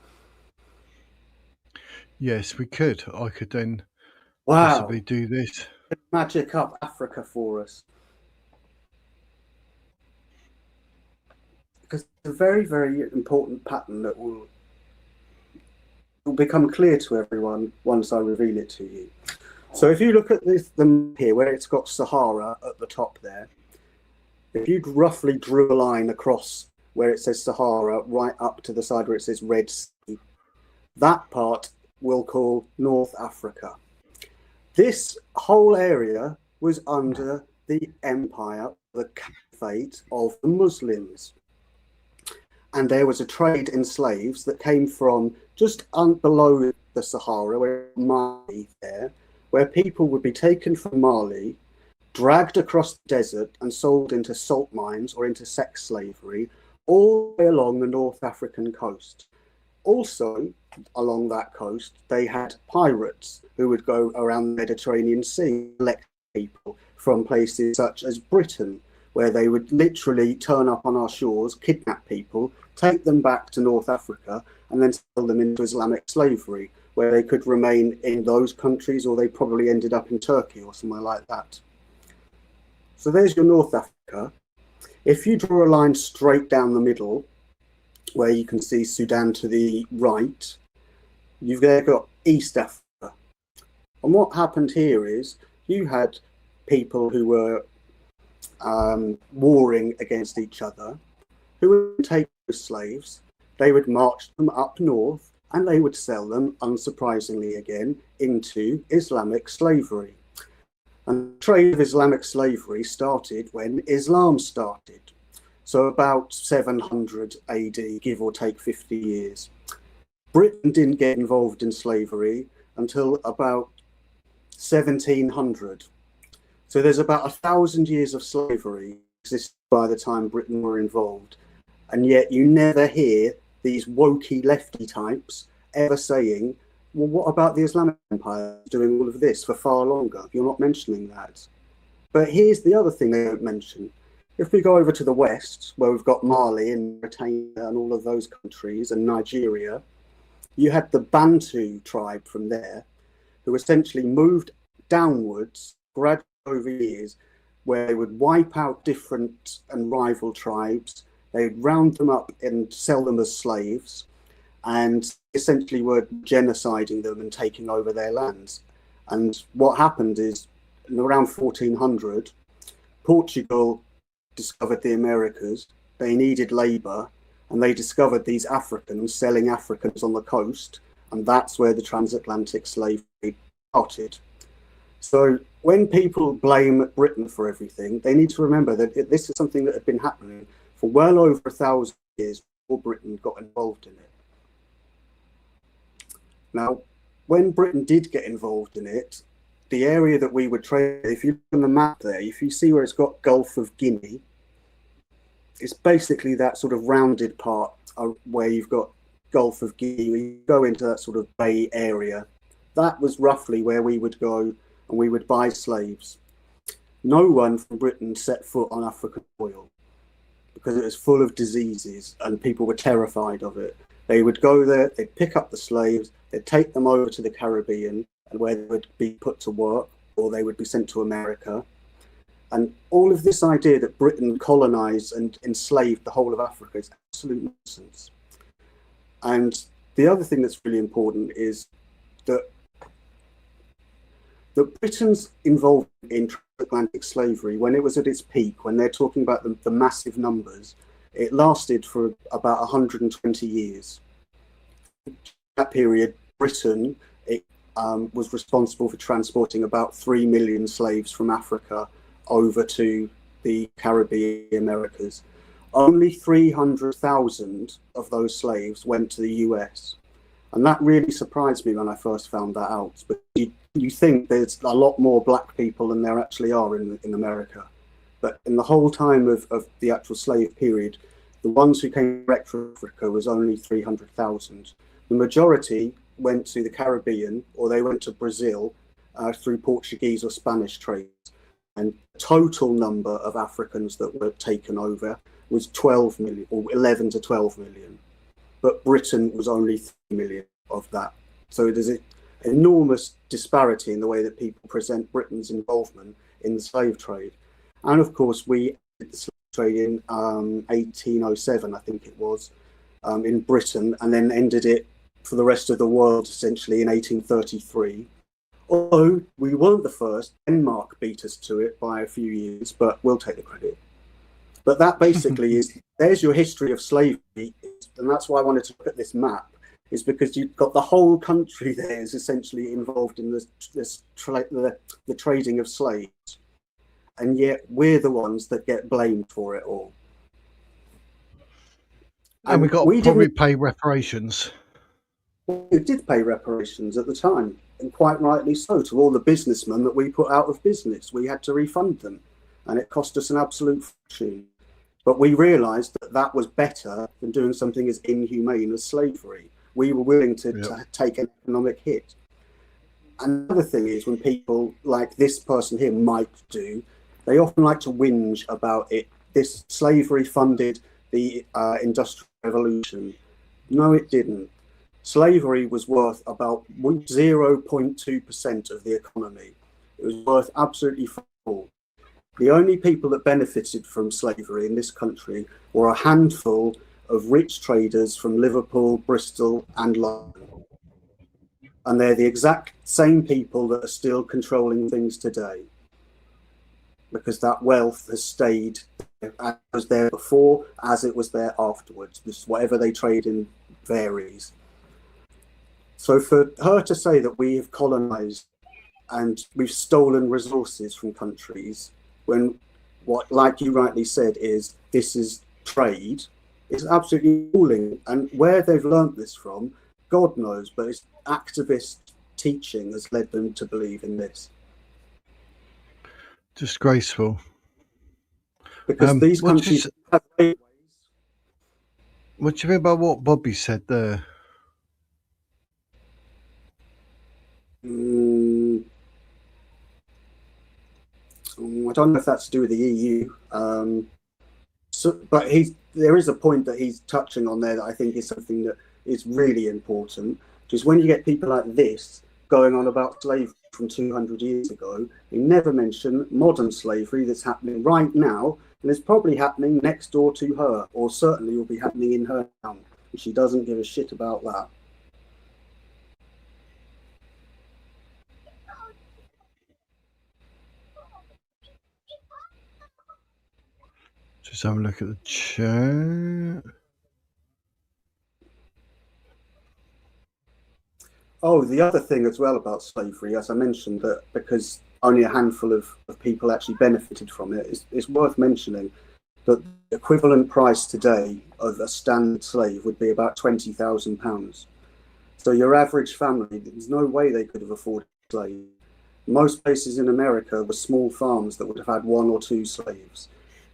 Yes, we could. I could then Wow. possibly do this. Magic up Africa for us. Because it's a very, very important pattern that will become clear to everyone once I reveal it to you. So if you look at this them here, where it's got Sahara at the top there, if you roughly drew a line across where it says Sahara right up to the side where it says Red Sea, that part we'll call North Africa. This whole area was under the empire, the caliphate of the Muslims. And there was a trade in slaves that came from just below the Sahara, where Mali there, where people would be taken from Mali, dragged across the desert and sold into salt mines or into sex slavery all the way along the North African coast. Also, along that coast, they had pirates who would go around the Mediterranean Sea, collect people from places such as Britain, where they would literally turn up on our shores, kidnap people, take them back to North Africa, and then sell them into Islamic slavery, where they could remain in those countries, or they probably ended up in Turkey or somewhere like that. So there's your North Africa. If you draw a line straight down the middle, where you can see Sudan to the right, you've there got East Africa. And what happened here is you had people who were warring against each other, who would take the slaves, they would march them up north, and they would sell them, unsurprisingly again, into Islamic slavery. And the trade of Islamic slavery started when Islam started. So about 700 AD, give or take 50 years. Britain didn't get involved in slavery until about 1700. So there's about 1,000 years of slavery existed by the time Britain were involved. And yet you never hear these wokey lefty types ever saying, well, what about the Islamic Empire doing all of this for far longer? You're not mentioning that. But here's the other thing they don't mention. If we go over to the west, where we've got Mali and Mauritania and all of those countries and Nigeria, you had the Bantu tribe from there, who essentially moved downwards gradually over years, where they would wipe out different and rival tribes. They would round them up and sell them as slaves, and essentially were genociding them and taking over their lands. And what happened is, in around 1400, Portugal discovered the Americas. They needed labour, and they discovered these Africans selling Africans on the coast, and that's where the transatlantic slave trade started. So when people blame Britain for everything, they need to remember that this is something that had been happening for well over 1,000 years before Britain got involved in it. Now, when Britain did get involved in it, the area that we would trade, if you look on the map there, if you see where it's got Gulf of Guinea, it's basically that sort of rounded part where you've got Gulf of Guinea, you go into that sort of bay area. That was roughly where we would go, and we would buy slaves. No one from Britain set foot on African soil because it was full of diseases and people were terrified of it. They would go there, they'd pick up the slaves, they'd take them over to the Caribbean, and where they would be put to work, or they would be sent to America. And all of this idea that Britain colonized and enslaved the whole of Africa is absolute nonsense. And the other thing that's really important is that Britain's involvement in transatlantic slavery, when it was at its peak, when they're talking about the massive numbers, it lasted for about 120 years. In that period, Britain was responsible for transporting about 3 million slaves from Africa over to the Caribbean Americas. Only 300,000 of those slaves went to the US. And that really surprised me when I first found that out. But you think there's a lot more black people than there actually are in America. But in the whole time of the actual slave period, the ones who came direct from Africa was only 300,000. The majority went to the Caribbean, or they went to Brazil through Portuguese or Spanish trades. And the total number of Africans that were taken over was 12 million, or 11 to 12 million. But Britain was only 3 million of that So there's an enormous disparity in the way that people present Britain's involvement in the slave trade. And of course, we ended the slave trade in 1807, I think it was, in Britain, and then ended it for the rest of the world essentially in 1833. Although we weren't the first, Denmark beat us to it by a few years, but we'll take the credit. But that basically there's your history of slavery, and that's why I wanted to put this map, is because you've got the whole country there is essentially involved in the trading of slaves, and yet we're the ones that get blamed for it all. And we got to probably pay reparations. We did pay reparations at the time, and quite rightly so, to all the businessmen that we put out of business. We had to refund them, and it cost us an absolute fortune. But we realised that that was better than doing something as inhumane as slavery. We were willing to take an economic hit. Another thing is, when people like this person here might do, they often like to whinge about it. This slavery funded the Industrial Revolution. No, it didn't. Slavery was worth about 0.2% of the economy. It was worth absolutely full. The only people that benefited from slavery in this country were a handful of rich traders from Liverpool, Bristol, and London. And they're the exact same people that are still controlling things today, because that wealth has stayed as it was there before, as it was there afterwards. This, whatever they trade in varies. So for her to say that we have colonized and we've stolen resources from countries, when what, like you rightly said, is this is trade, is absolutely appalling. And where they've learnt this from, God knows, but it's activist teaching has led them to believe in this. Disgraceful. Because these countries have ways. What do you think about what Bobby said there? I don't know if that's to do with the EU, but there is a point that he's touching on there that I think is something that is really important, which is when you get people like this going on about slavery from 200 years ago, they never mention modern slavery that's happening right now, and it's probably happening next door to her, or certainly will be happening in her town, and she doesn't give a shit about that. Just have a look at the chat. Oh, the other thing as well about slavery, as I mentioned, that because only a handful of people actually benefited from it, it's worth mentioning that the equivalent price today of a standard slave would be about £20,000. So your average family, there's no way they could have afforded a slave. Most places in America were small farms that would have had 1 or 2 slaves.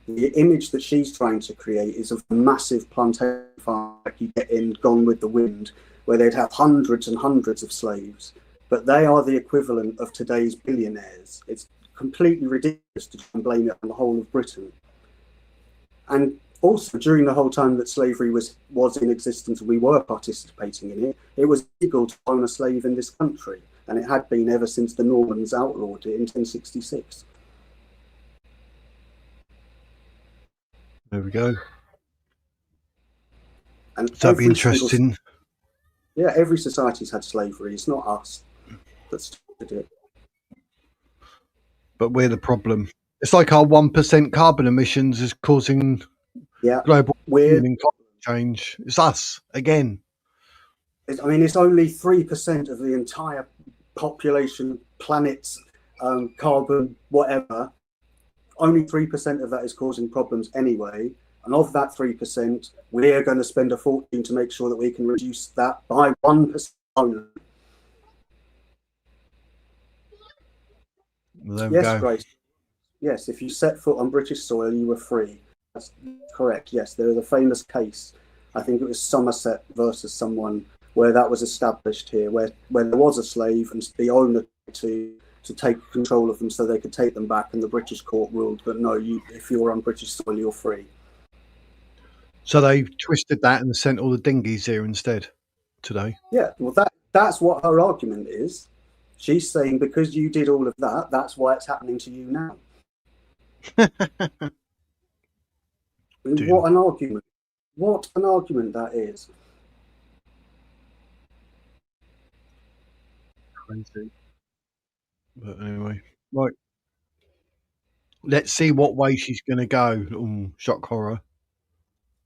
The image that she's trying to create is of a massive plantation farm like you get in Gone with the Wind, where they'd have hundreds and hundreds of slaves. But they are the equivalent of today's billionaires. It's completely ridiculous to try and blame it on the whole of Britain. And also, during the whole time that slavery was in existence and we were participating in it, it was legal to own a slave in this country. And it had been ever since the Normans outlawed it in 1066. There we go. And that'd be interesting. Yeah, every society's had slavery. It's not us that started it. But we're the problem. It's like our 1% carbon emissions is causing global warming, climate change. It's us again. I mean, it's only 3% of the entire population, planet's carbon, whatever. Only 3% of that is causing problems anyway. And of that 3%, we're going to spend a fortune to make sure that we can reduce that by 1% only. Well, yes, Grace. Yes, if you set foot on British soil, you were free. That's correct. Yes, there is a famous case. I think it was Somerset versus someone where that was established here, where there was a slave and the owner to take control of them so they could take them back, and the British court ruled that no, if you're on British soil, you're free. So they twisted that and sent all the dinghies here instead today. Yeah, well, That's what her argument is. She's saying because you did all of that, that's why it's happening to you now. What an argument. What an argument that is. Crazy. But anyway, right. Let's see what way she's going to go. Shock horror.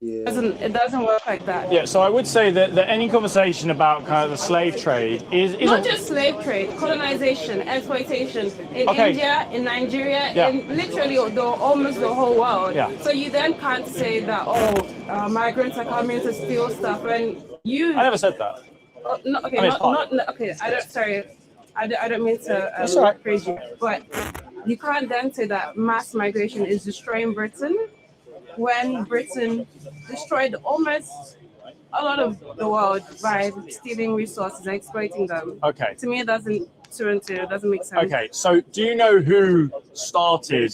Yeah. It doesn't work like that. Yeah, so I would say that any conversation about kind of the slave trade is not just slave trade, colonization, exploitation in India, in Nigeria, in literally almost the whole world. Yeah. So you then can't say that migrants are coming to steal stuff when you. I never said that. No, okay, I mean, okay. I don't mean to praise you, but you can't then say that mass migration is destroying Britain when Britain destroyed almost a lot of the world by stealing resources and exploiting them. Okay. To me, it doesn't make sense. Okay, so do you know who started?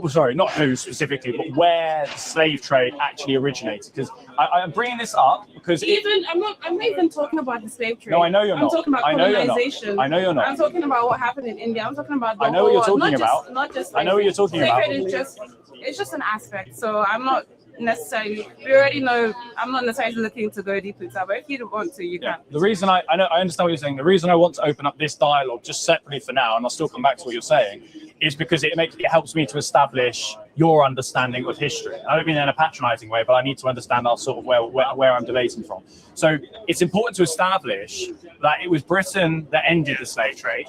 Sorry, not who specifically, but where the slave trade actually originated? Because I'm bringing this up because I'm not even talking about the slave trade. No, I know you're not. I'm talking about colonization. I know you're not. I'm talking about what happened in India. I'm talking about the I know what you're talking about. Not just I know what you're talking slave about. Trade is it's just an aspect. So I'm not necessarily. We already know. I'm not necessarily looking to go deep into that. But if you don't want to, you can. The reason I understand what you're saying. The reason I want to open up this dialogue just separately for now, and I'll still come back to what you're saying, is because it helps me to establish your understanding of history. I don't mean in a patronizing way, but I need to understand our sort of where I'm debating from. So it's important to establish that it was Britain that ended the slave trade,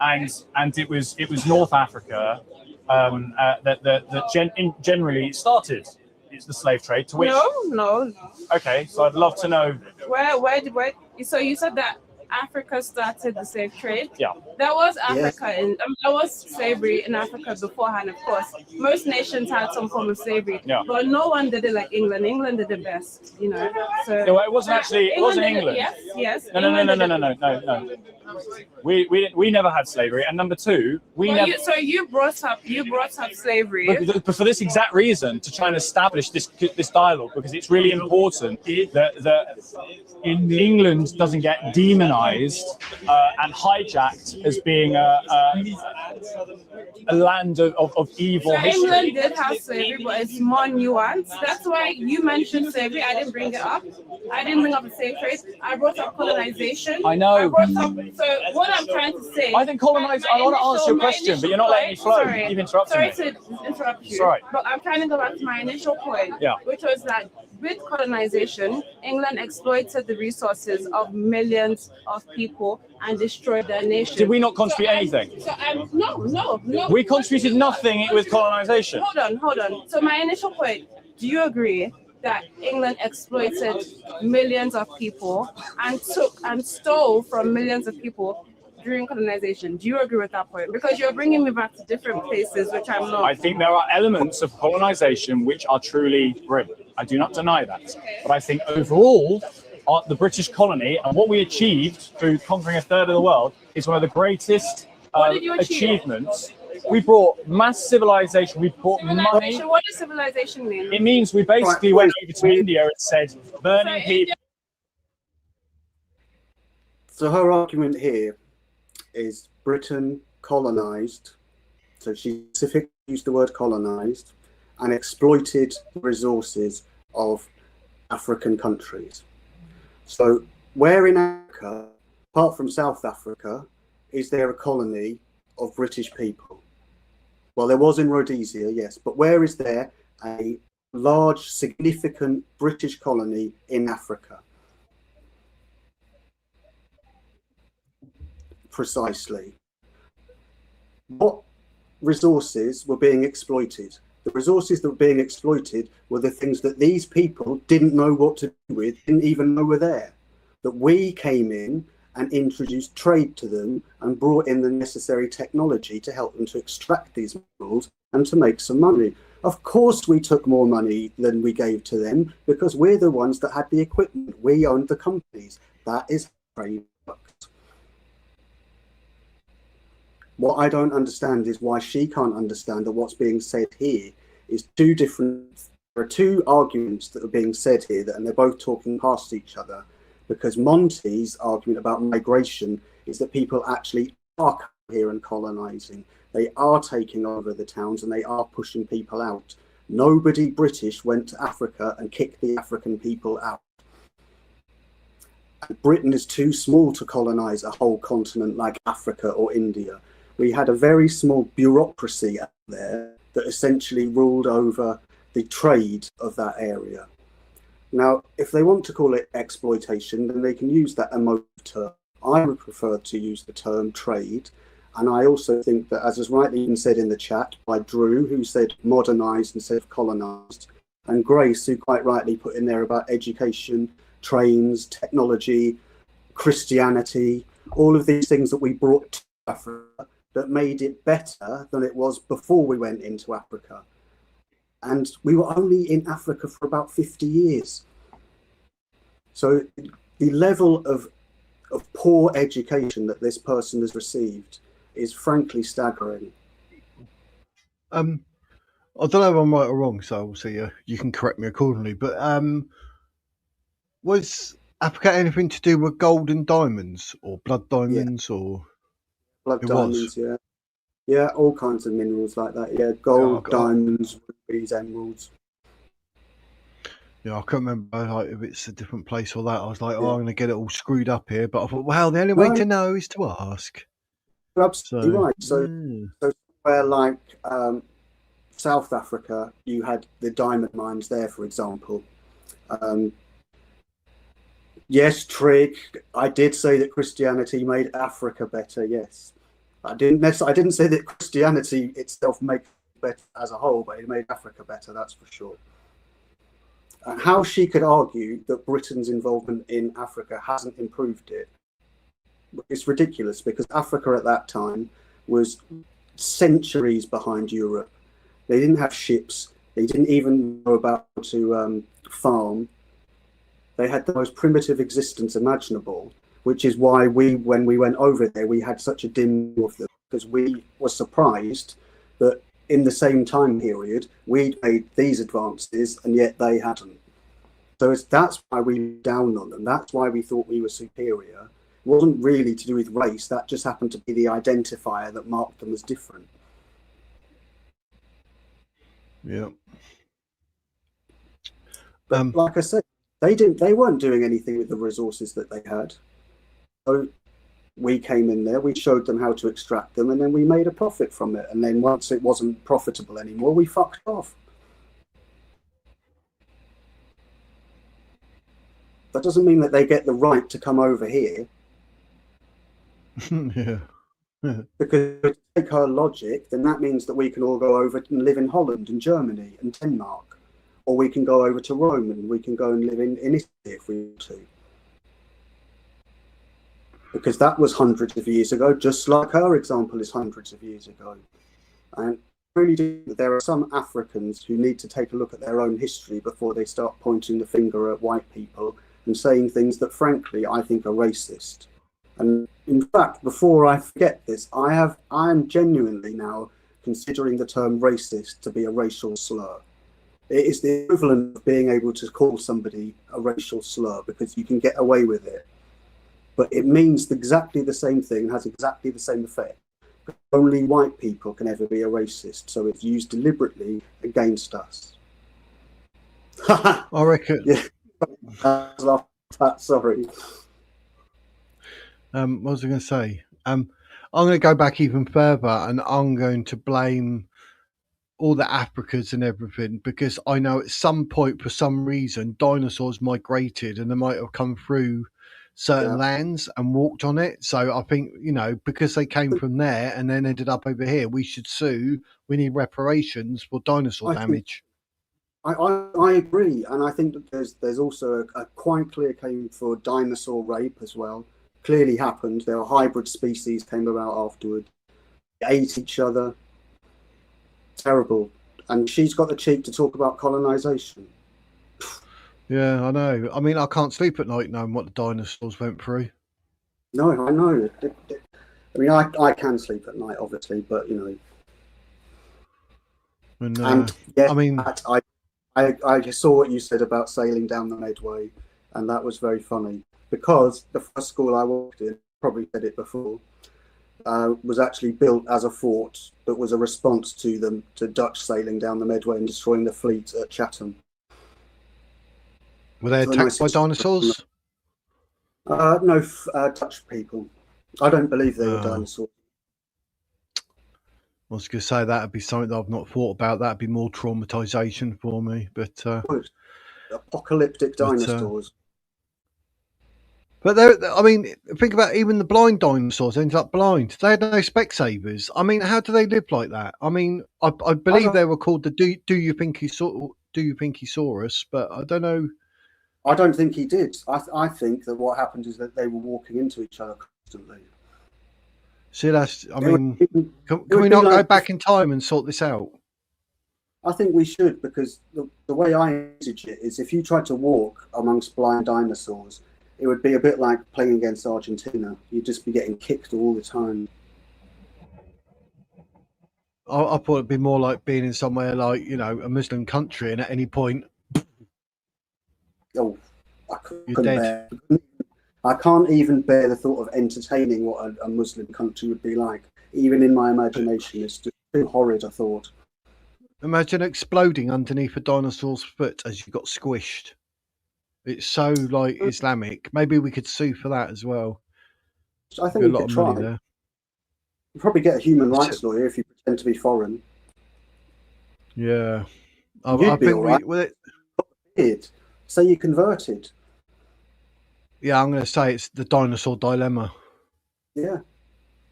and it was North Africa that generally started the slave trade. To which no. Okay, so I'd love to know where. So you said that Africa started the slave trade. Yeah. That was Africa, and there was slavery in Africa beforehand. Of course, most nations had some form of slavery, but no one did it like England. England did it best, you know. So no, it wasn't actually. It wasn't England. Yes. No. We never had slavery, and number two, So you brought up slavery. But for this exact reason, to try and establish this dialogue, because it's really important that England doesn't get demonized and hijacked as being a land of evil history. England did have slavery, but it's more nuanced. That's why you mentioned slavery. I didn't bring it up. I didn't bring up the slave trade. I brought up colonization. I know. So what I'm trying to say. I think colonization. I want to answer your question, but you're not letting me flow. Sorry, You've interrupted me. Sorry to interrupt you. Sorry. But I'm trying to go back to my initial point, which was that with colonization, England exploited the resources of millions of people and destroyed their nation. Did we not contribute anything? No. We contributed nothing with colonization. Hold on. So my initial point, do you agree that England exploited millions of people and took and stole from millions of people during colonization? Do you agree with that point? Because you're bringing me back to different places, which I'm not. I think there are elements of colonization which are truly grim. I do not deny that. But I think overall, the British colony and what we achieved through conquering a third of the world is one of the greatest achievements. We brought mass civilization. We brought money. What does civilization mean? It means we basically went over to India and said, burning people. So her argument here is Britain colonized. So she specifically used the word colonized and exploited the resources of African countries. So where in Africa, apart from South Africa, is there a colony of British people? Well, there was in Rhodesia, yes, but where is there a large, significant British colony in Africa? Precisely. What resources were being exploited? The resources that were being exploited were the things that these people didn't know what to do with, didn't even know were there. That we came in and introduced trade to them and brought in the necessary technology to help them to extract these minerals and to make some money. Of course, we took more money than we gave to them because we're the ones that had the equipment. We owned the companies. That is how trade works. What I don't understand is why she can't understand that what's being said here is there are two arguments that are being said here, and they're both talking past each other. because Monty's argument about migration is that people actually are coming here and colonizing. They are taking over the towns and they are pushing people out. Nobody British went to Africa and kicked the African people out. Britain is too small to colonize a whole continent like Africa or India. We had a very small bureaucracy out there that essentially ruled over the trade of that area. Now, if they want to call it exploitation, then they can use that emotive term. I would prefer to use the term trade. And I also think that, as has rightly been said in the chat by Drew, who said modernized instead of colonized, and Grace, who quite rightly put in there about education, trains, technology, Christianity, all of these things that we brought to Africa that made it better than it was before we went into Africa. And we were only in Africa for about 50 years. So the level of poor education that this person has received is frankly staggering. I don't know if I'm right or wrong, so obviously you can correct me accordingly. But was Africa anything to do with gold and diamonds, or blood diamonds, or blood it diamonds? was? Yeah, all kinds of minerals like that. Yeah, gold, diamonds, rubies, emeralds. Yeah, I can't remember like if it's a different place or that. I was like, I'm going to get it all screwed up here. But I thought, well, the only way to know is to ask. You're absolutely right. So somewhere like South Africa, you had the diamond mines there, for example. Yes, Trig, I did say that Christianity made Africa better. Yes, I didn't say that Christianity itself made it better as a whole, but it made Africa better. That's for sure. How she could argue that Britain's involvement in Africa hasn't improved it, it's ridiculous, because Africa at that time was centuries behind Europe. They didn't have ships. They didn't even know about how to farm. They had the most primitive existence imaginable, which is why when we went over there, we had such a dim view of them, because we were surprised that in the same time period, we'd made these advances and yet they hadn't. So that's why we were down on them. That's why we thought we were superior. It wasn't really to do with race. That just happened to be the identifier that marked them as different. Yeah. But like I said, they weren't doing anything with the resources that they had. So we came in there, we showed them how to extract them, and then we made a profit from it. And then once it wasn't profitable anymore, we fucked off. That doesn't mean that they get the right to come over here. Yeah. Because if you take her logic, then that means that we can all go over and live in Holland and Germany and Denmark. Or we can go over to Rome and we can go and live in Italy if we want to. Because that was hundreds of years ago, just like her example is hundreds of years ago. And I really do think there are some Africans who need to take a look at their own history before they start pointing the finger at white people and saying things that, frankly, I think are racist. And in fact, before I forget this, I am genuinely now considering the term racist to be a racial slur. It is the equivalent of being able to call somebody a racial slur because you can get away with it. But it means exactly the same thing, has exactly the same effect. Only white people can ever be a racist, so it's used deliberately against us. I reckon. Yeah, sorry. What was I going to say? I'm going to go back even further, and I'm going to blame all the Africans and everything, because I know at some point, for some reason, dinosaurs migrated and they might have come through certain lands and walked on it. So I think, because they came from there and then ended up over here, we should sue. We need reparations for dinosaur damage. I agree, and I think that there's also a quite clear claim for dinosaur rape as well. Clearly happened. There were hybrid species came about afterward. They ate each other. Terrible. And she's got the cheek to talk about colonization. Yeah, I know. I mean, I can't sleep at night knowing what the dinosaurs went through. No, I know. I mean, I can sleep at night, obviously, but And yeah, I mean, I saw what you said about sailing down the Medway, and that was very funny. because the first school I worked in, probably said it before, was actually built as a fort that was a response to Dutch sailing down the Medway and destroying the fleet at Chatham. Were they So attacked by nice- dinosaurs? No, Dutch people. I don't believe they were Oh. dinosaurs. I was going to say that'd be something that I've not thought about. That'd be more traumatization for me. But Apocalyptic But, dinosaurs. I mean, think about even the blind dinosaurs ended up blind. They had no Specsavers. I mean, how do they live like that? I mean, I believe don't- they were called the Do You Pinkysaurus, but I don't know. I don't think he did. I think that what happened is that they were walking into each other constantly. See, that's. I It would mean, be- can would we be not go like- back in time and sort this out? I think we should, because the way I envisage it is if you tried to walk amongst blind dinosaurs, it would be a bit like playing against Argentina. You'd just be getting kicked all the time. I thought it'd be more like being in somewhere like a Muslim country, and at any point Oh, I You're couldn't dead. bear. I can't even bear the thought of entertaining what a Muslim country would be like. Even in my imagination, it's just too horrid a thought. imagine exploding underneath a dinosaur's foot as you got squished. It's so like Islamic. Maybe we could sue for that as well. So I Be think a we lot could of try. money there. You'd probably get a human rights lawyer if you pretend to be foreign. Yeah, I You'd be think all right. Weird. Say you converted. I'm going to say it's the dinosaur dilemma. Yeah.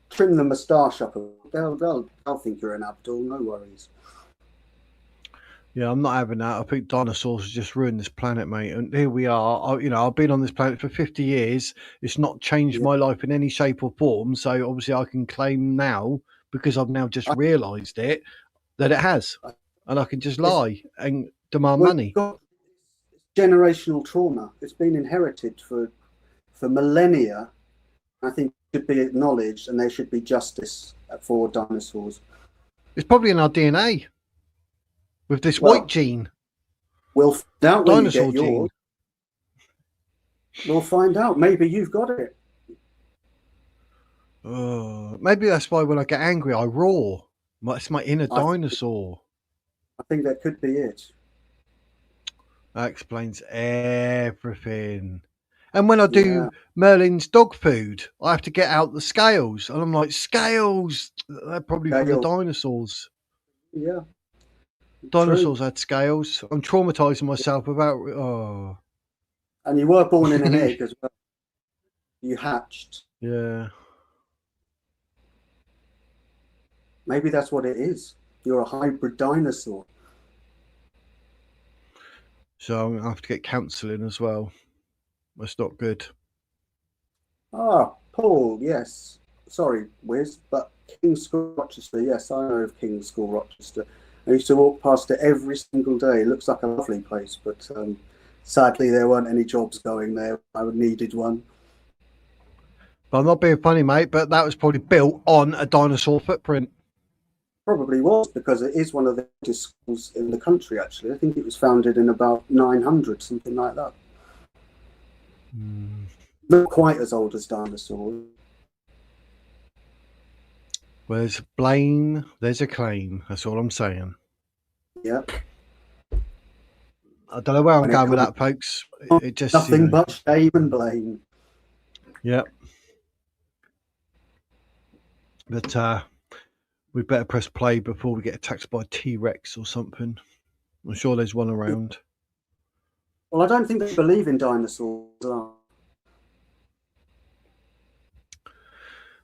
Trim the moustache up. They'll think you're an Abdul. No worries. Yeah, I'm not having that. I think dinosaurs have just ruined this planet, mate. And here we are. I've been on this planet for 50 years. It's not changed Yeah. my life in any shape or form. So obviously, I can claim now, because I've now just realised it, that it has, and I can just lie and demand Well, money. you've got generational trauma. It's been inherited for millennia. I think it should be acknowledged, and there should be justice for dinosaurs. It's probably in our DNA with this Well, white gene, We'll find out when you dinosaur get gene. yours. We'll find out. Maybe you've got it. Maybe that's why when I get angry, I roar. It's my inner I think- dinosaur. I think that could be it. That explains everything. And when I do Yeah. Merlin's dog food, I have to get out the scales. And I'm like, scales? They're probably from the Scales. dinosaurs. Yeah. Dinosaurs had scales. I'm traumatizing myself about. Oh, And you were born in an egg as well. You hatched. yeah. Maybe that's what it is. You're a hybrid dinosaur. So I'm going to have to get counselling as well. That's not good. Ah, Paul, yes. Sorry, Wiz, but King's School, Rochester. Yes, I know of King's School, Rochester. I used to walk past it every single day. It looks like a lovely place, but sadly there weren't any jobs going there. I needed one. But I'm not being funny, mate, but that was probably built on a dinosaur footprint. Probably was, because it is one of the oldest schools in the country, actually. I think it was founded in about 900, something like that. Not quite as old as dinosaurs. Where's blame? There's a claim. That's all I'm saying. Yeah. I don't know where I'm When it going with comes- that, folks. It just Nothing but shame and blame. Yeah. But we better press play before we get attacked by a T-Rex or something. I'm sure there's one around. Well, I don't think they believe in dinosaurs.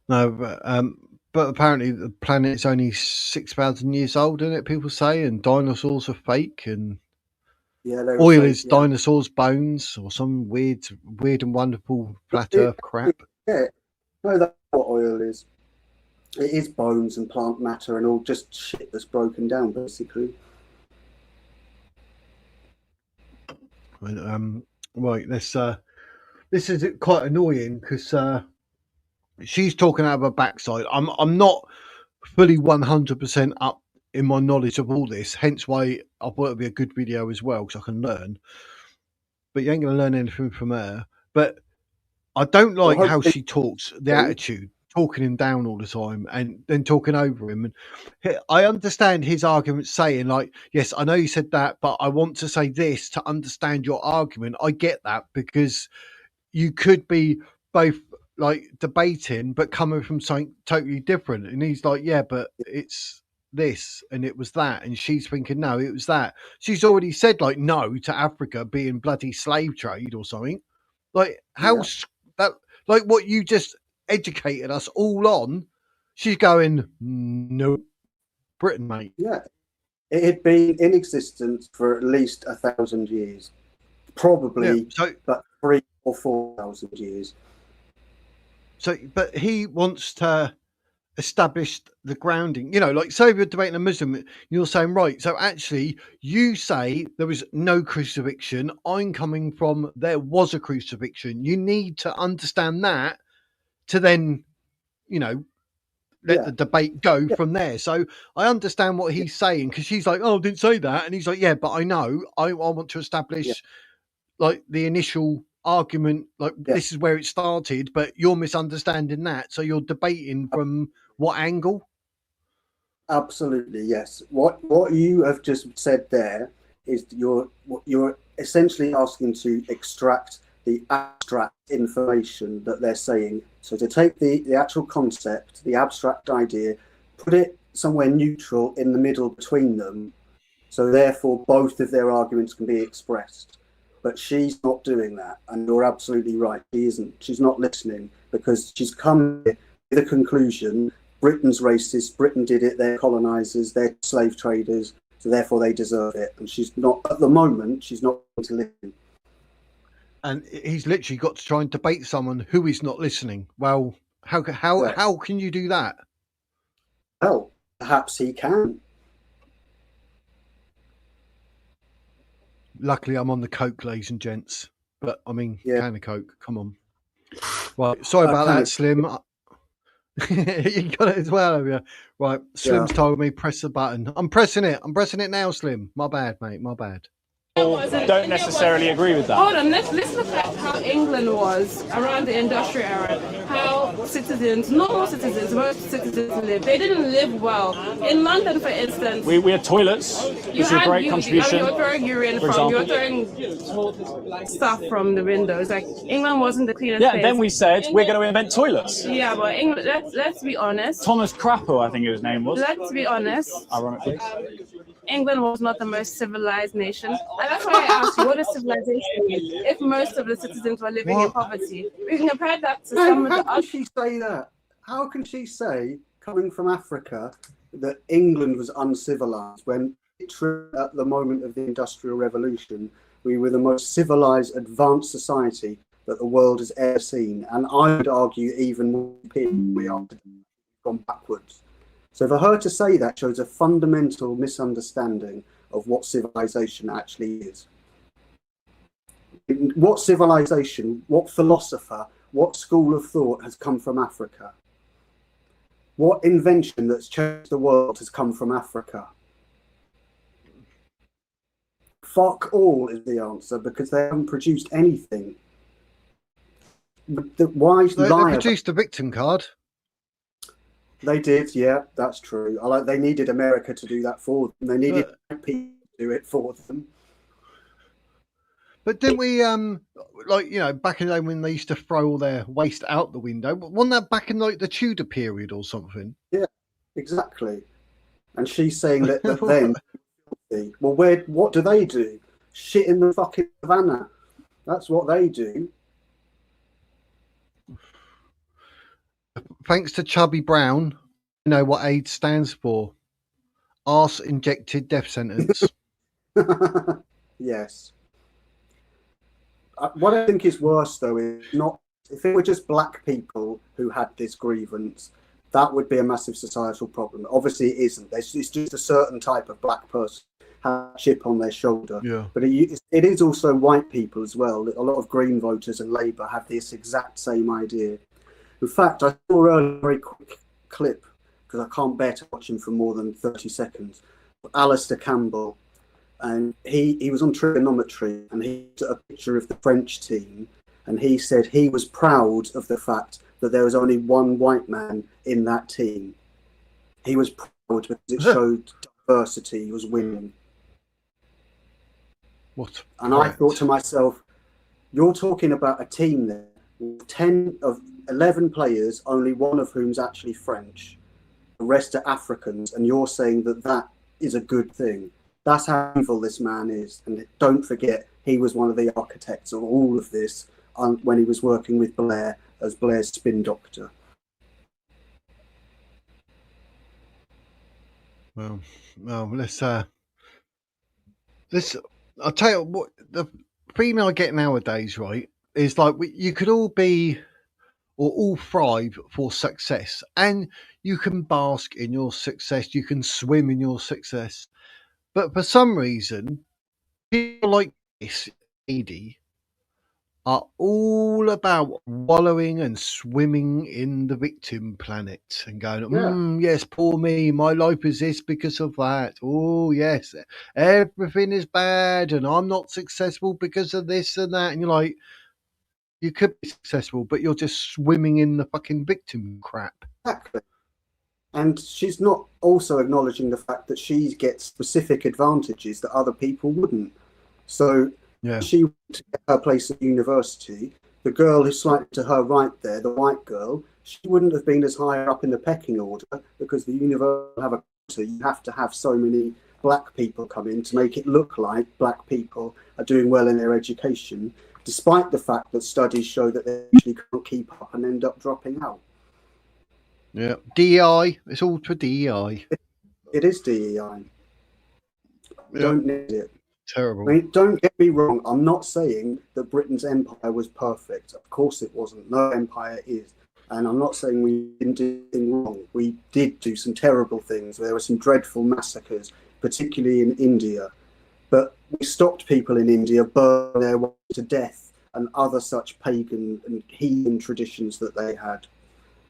No, but apparently the planet's only 6,000 years old, isn't it? People say, and dinosaurs are fake, and Yeah, they were oil saying- is dinosaurs' bones, or some weird and wonderful flat Yeah. Earth crap. Yeah, no, that's what oil is. It is bones and plant matter and all just shit that's broken down, basically. Right, this is quite annoying because she's talking out of her backside. I'm not fully 100% up in my knowledge of all this, hence why I thought it'd be a good video as well because I can learn. But you ain't going to learn anything from her. But I don't like Well, how hopefully- she talks, the attitude, talking him down all the time and then talking over him. And I understand his argument saying, like, yes, I know you said that, but I want to say this to understand your argument. I get that because you could be both like debating, but coming from something totally different. And he's like, yeah, but it's this and it was that. And she's thinking, no, it was that. She's already said, like, no to Africa being bloody slave trade or something. Like, how Yeah. that, like what you just educated us all on. She's going, no, Britain, mate. Yeah, it had been in existence for at least 1,000 years, probably Yeah, so about 3,000 or 4,000 years. but he wants to establish the grounding. You know, like say if you're debating a Muslim, you're saying, right, so actually you say there was no crucifixion. I'm coming from there was a crucifixion. You need to understand that to then, you know, let the debate go from there. So I understand what he's saying because she's like, oh, I didn't say that. And he's like, yeah, but I know I want to establish like the initial argument, like this is where it started, but you're misunderstanding that. So you're debating from what angle? Absolutely, yes. What you have just said there is you're essentially asking to extract the abstract information that they're saying. So to take the actual concept, the abstract idea, put it somewhere neutral in the middle between them, so therefore both of their arguments can be expressed. But she's not doing that, and you're absolutely right. She isn't. She's not listening because she's come here with a conclusion. Britain's racist. Britain did it. They're colonizers. They're slave traders. So therefore they deserve it. And she's not, at the moment, she's not going to listen. And he's literally got to try and debate someone who is not listening. Well, how can you do that? Well, perhaps he can. Luckily, I'm on the Coke, ladies and gents. But I mean, Yeah. can of Coke. Come on. Right. Sorry about that, Slim. You got it as well, have you? Right. Slim's told me press the button. I'm pressing it. I'm pressing it now, Slim. My bad, mate. My bad. Don't necessarily agree with that. Hold on, let's look at how England was around the industrial era. How citizens, not all citizens, most citizens lived. They didn't live well. In London, for instance, We had toilets. This is a great contribution. You were throwing urine for from, you were example. throwing stuff from the windows. Like England wasn't the cleanest Yeah, place. then we said we're going to invent toilets. Yeah, but England. Let's be honest. Thomas Crapo, I think his name was. Let's be honest. Ironically. England was not the most civilized nation. And that's why I asked you, what is civilization if most of the citizens were living in poverty? We can compare that to some of How the can she say that? How can she say, coming from Africa, that England was uncivilized when literally at the moment of the Industrial Revolution, we were the most civilized, advanced society that the world has ever seen? And I would argue even more we are gone backwards. So for her to say that shows a fundamental misunderstanding of what civilization actually is. What civilization, what philosopher, what school of thought has come from Africa? What invention that's changed the world has come from Africa? Fuck all is the answer, because they haven't produced anything. Why They lie? produced the victim card. They did, yeah, that's true. They needed America to do that for them. They needed people to do it for them. But didn't we, like, you know, back in the day when they used to throw all their waste out the window, wasn't that back in like the Tudor period or something? Yeah, exactly. And she's saying that then, well, what do they do? Shit in the fucking savannah. That's what they do. Thanks to Chubby Brown, you know what AIDS stands for. Arse injected death sentence. Yes. What I think is worse, though, is not if it were just black people who had this grievance, that would be a massive societal problem. Obviously, it isn't. It's just a certain type of black person have a chip on their shoulder. Yeah. But it is also white people as well. A lot of Green voters and Labour have this exact same idea. In fact, I saw a very quick clip, because I can't bear to watch him for more than 30 seconds. Alistair Campbell, and he was on trigonometry, and he took a picture of the French team, and he said he was proud of the fact that there was only one white man in that team. He was proud because it showed diversity was winning. What? And I thought to myself, you're talking about a team there with 10 of 11 players, only one of whom's actually French. The rest are Africans, and you're saying that that is a good thing. That's how evil this man is. And don't forget, he was one of the architects of all of this when he was working with Blair as Blair's spin doctor. Well, let's. I'll tell you what. The feeling I get nowadays, right, is like you could all be, or all thrive for success, and you can bask in your success. You can swim in your success, but for some reason, people like this lady are all about wallowing and swimming in the victim planet and going, yes, poor me, my life is this because of that. Oh, yes, everything is bad and I'm not successful because of this and that. And you're like, you could be successful, but you're just swimming in the fucking victim crap. Exactly. And she's not also acknowledging the fact that she gets specific advantages that other people wouldn't. So she went to get her place at university. The girl who's slightly to her right there, the white girl, she wouldn't have been as high up in the pecking order because the university have you have to have so many black people come in to make it look like black people are doing well in their education, despite the fact that studies show that they usually can't keep up and end up dropping out. Yeah, DEI. It's all for DEI. It is DEI. Don't need it. Terrible. I mean, don't get me wrong. I'm not saying that Britain's empire was perfect. Of course it wasn't. No empire is. And I'm not saying we didn't do anything wrong. We did do some terrible things. There were some dreadful massacres, particularly in India. But we stopped people in India burning their way to death and other such pagan and heathen traditions that they had.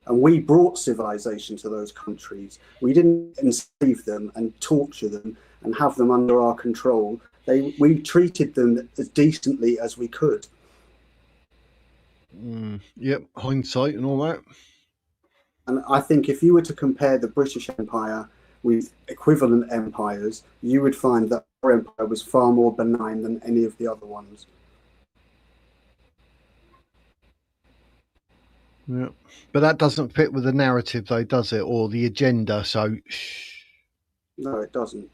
And we brought civilization to those countries. We didn't enslave them and torture them and have them under our control. We treated them as decently as we could. Yep, hindsight and all that. And I think if you were to compare the British Empire with equivalent empires, you would find that our empire was far more benign than any of the other ones. Yeah, but that doesn't fit with the narrative, though, does it? Or the agenda? So, no, it doesn't.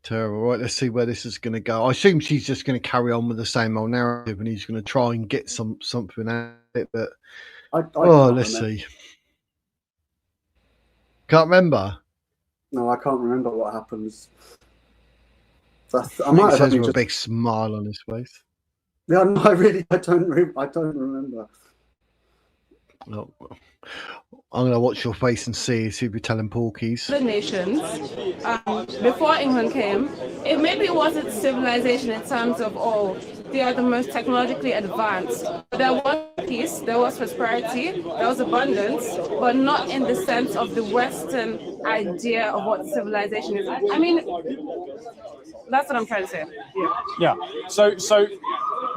Terrible. Right, let's see where this is going to go. I assume she's just going to carry on with the same old narrative, and he's going to try and get something out of it. But let's see. Can't remember. No, I can't remember what happens. I might have had a big smile on his face. Yeah, no, I don't remember. Oh, well. I'm going to watch your face and see if you're telling porkies. The nations, before England came, it maybe wasn't civilization in terms of, they are the most technologically advanced. There was peace, there was prosperity, there was abundance, but not in the sense of the Western idea of what civilization is. I mean, that's what I'm trying to say. Yeah. So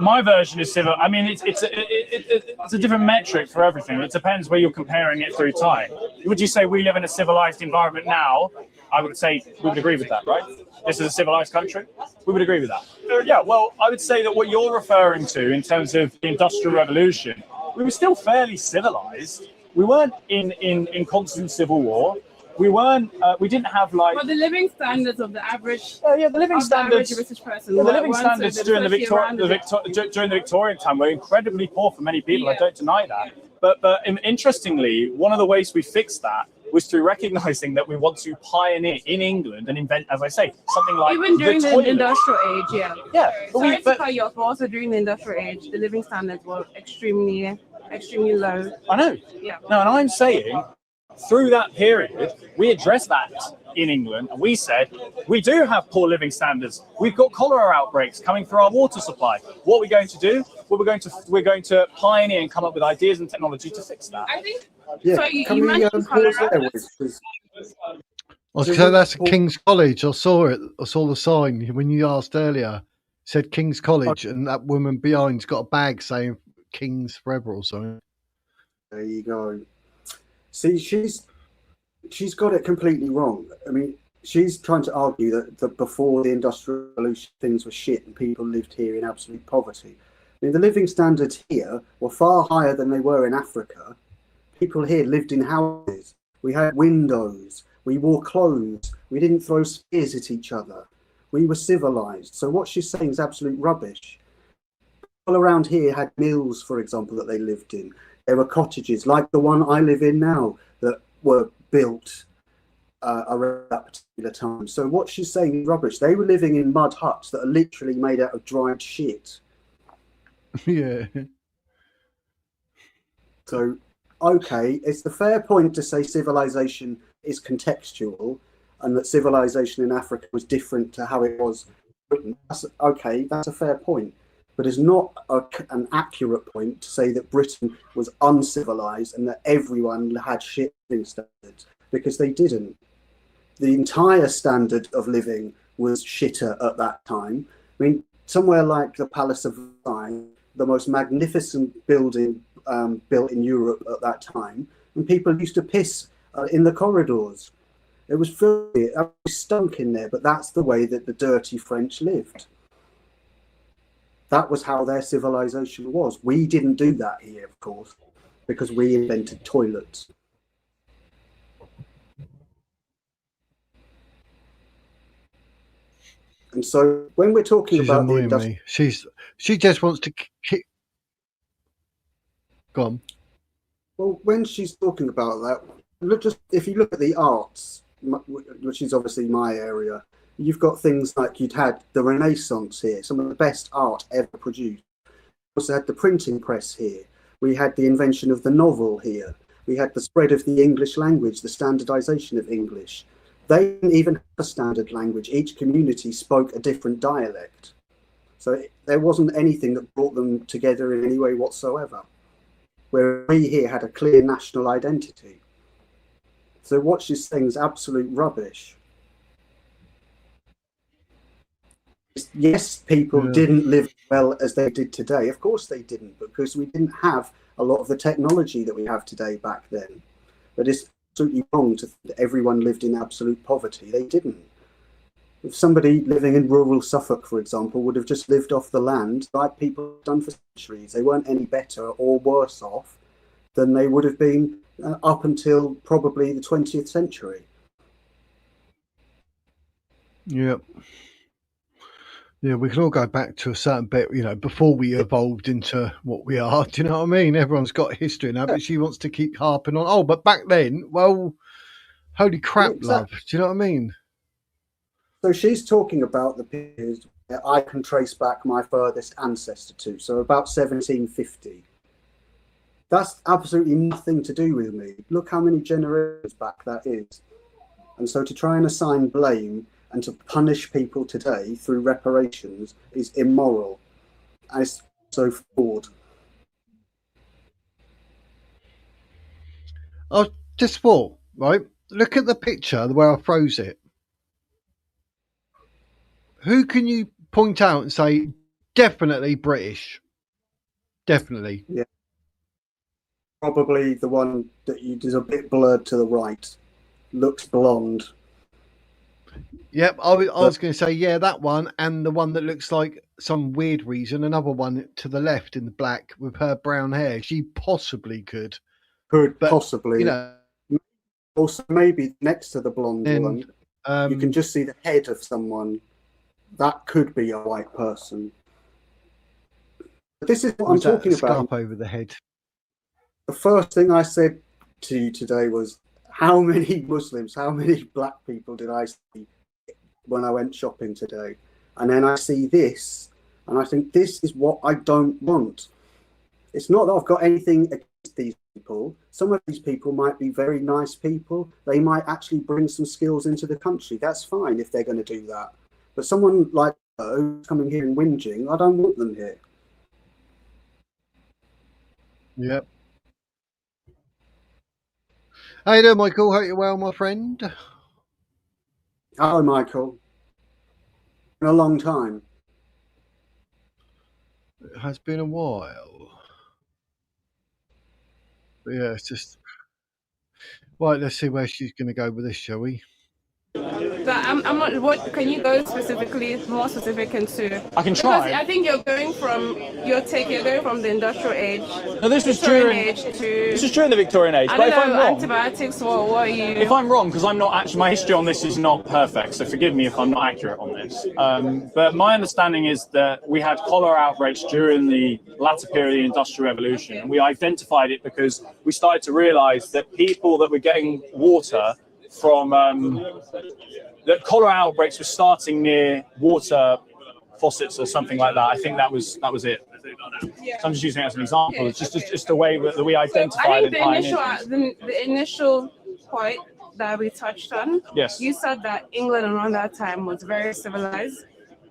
my version is civil. I mean, it's a different metric for everything. It depends where you're comparing it through time. Would you say we live in a civilized environment now? I would say we would agree with that, right? This is a civilized country. We would agree with that. Yeah. Well, I would say that what you're referring to in terms of the Industrial Revolution, we were still fairly civilized. We weren't in constant civil war. We weren't. We didn't have like. But the living standards of the average. The living standards. The British person. The living standards during the Victorian time were incredibly poor for many people. Yeah. I don't deny that. But interestingly, one of the ways we fixed that was through recognizing that we want to pioneer in England and invent, as I say, something like even during the industrial age. Yeah. Sorry to cut you off. Also during the industrial age, the living standards were extremely low. I know. Yeah. No, and I'm saying. Through that period, we addressed that in England, and we said we do have poor living standards. We've got cholera outbreaks coming through our water supply. What are we going to do? Well, we're going to pioneer and come up with ideas and technology to fix that. I think. Yeah. So you mentioned cholera. So that's King's College. I saw it. I saw the sign when you asked earlier. Said King's College, and that woman behind's got a bag saying King's Forever or something. There you go. See, she's got it completely wrong. I mean, she's trying to argue that before the Industrial Revolution, things were shit and people lived here in absolute poverty. I mean, the living standards here were far higher than they were in Africa. People here lived in houses. We had windows. We wore clothes. We didn't throw spears at each other. We were civilized. So what she's saying is absolute rubbish. People around here had mills, for example, that they lived in. There were cottages like the one I live in now that were built around that particular time. So what she's saying is rubbish. They were living in mud huts that are literally made out of dried shit. Yeah. So, okay, it's the fair point to say civilization is contextual and that civilization in Africa was different to how it was in Britain. Okay, that's a fair point. But it's not an accurate point to say that Britain was uncivilized and that everyone had shit living standards, because they didn't. The entire standard of living was shitter at that time. I mean, somewhere like the Palace of Versailles, the most magnificent building built in Europe at that time, and people used to piss in the corridors. It was filthy, it stunk in there, but that's the way that the dirty French lived. That was how their civilization was. We didn't do that here, of course, because we invented toilets. And so when we're talking She's about the annoying me. She just wants to kick. Go on. Well, when she's talking about that, if you look at the arts, which is obviously my area, you've got things like you'd had the Renaissance here, some of the best art ever produced. We also had the printing press here. We had the invention of the novel here. We had the spread of the English language, the standardization of English. They didn't even have a standard language. Each community spoke a different dialect. So there wasn't anything that brought them together in any way whatsoever. Where we here had a clear national identity. So what she's saying is absolute rubbish. Yes, people didn't live well as they did today. Of course they didn't, because we didn't have a lot of the technology that we have today back then. But it's absolutely wrong to think that everyone lived in absolute poverty. They didn't. If somebody living in rural Suffolk, for example, would have just lived off the land like people have done for centuries, they weren't any better or worse off than they would have been up until probably the 20th century. Yeah. Yeah, we can all go back to a certain bit, before we evolved into what we are. Do you know what I mean? Everyone's got history now, but she wants to keep harping on, but back then, well, holy crap, love. Do you know what I mean? So she's talking about the period that I can trace back my furthest ancestor to, so about 1750. That's absolutely nothing to do with me. Look how many generations back that is. And so to try and assign blame and to punish people today through reparations is immoral. And it's so flawed. Oh, just thought, right? Look at the picture where I froze it. Who can you point out and say, definitely British? Definitely. Yeah. Probably the one that is a bit blurred to the right. Looks blonde. Yep, I was going to say, yeah, that one, and the one that looks like some weird reason, another one to the left in the black with her brown hair. She possibly could. But, possibly. Also, maybe next to the blonde one, you can just see the head of someone. That could be a white person. But this is what I'm talking about. Scarf over the head. The first thing I said to you today was, how many Muslims, how many black people did I see when I went shopping today? And then I see this, and I think this is what I don't want. It's not that I've got anything against these people. Some of these people might be very nice people. They might actually bring some skills into the country. That's fine if they're going to do that. But someone like her who's coming here and whinging, I don't want them here. Yep. How you doing, Michael? Hope you're well, my friend. Hello, Michael. In a long time. It has been a while. But yeah, it's just right. Let's see where she's going to go with this, shall we? But I'm not. What can you go specifically, more specific into? I can Because try. I think you're going from you're going from the industrial age, No, this was Victorian during age to this was during the Victorian age. I But don't if I'm know wrong, antibiotics. What are you? if I'm wrong, because I'm not actually, my history on this is not perfect, so forgive me if I'm not accurate on this. But my understanding is that we had cholera outbreaks during the latter period of the Industrial Revolution, and we identified it because we started to realise that people that were getting water from that cholera outbreaks were starting near water faucets or something like that. I think that was it. So I'm just using it as an example. It's just a way that we So identified I it. think the initial point that we touched on. Yes. You said that England around that time was very civilized.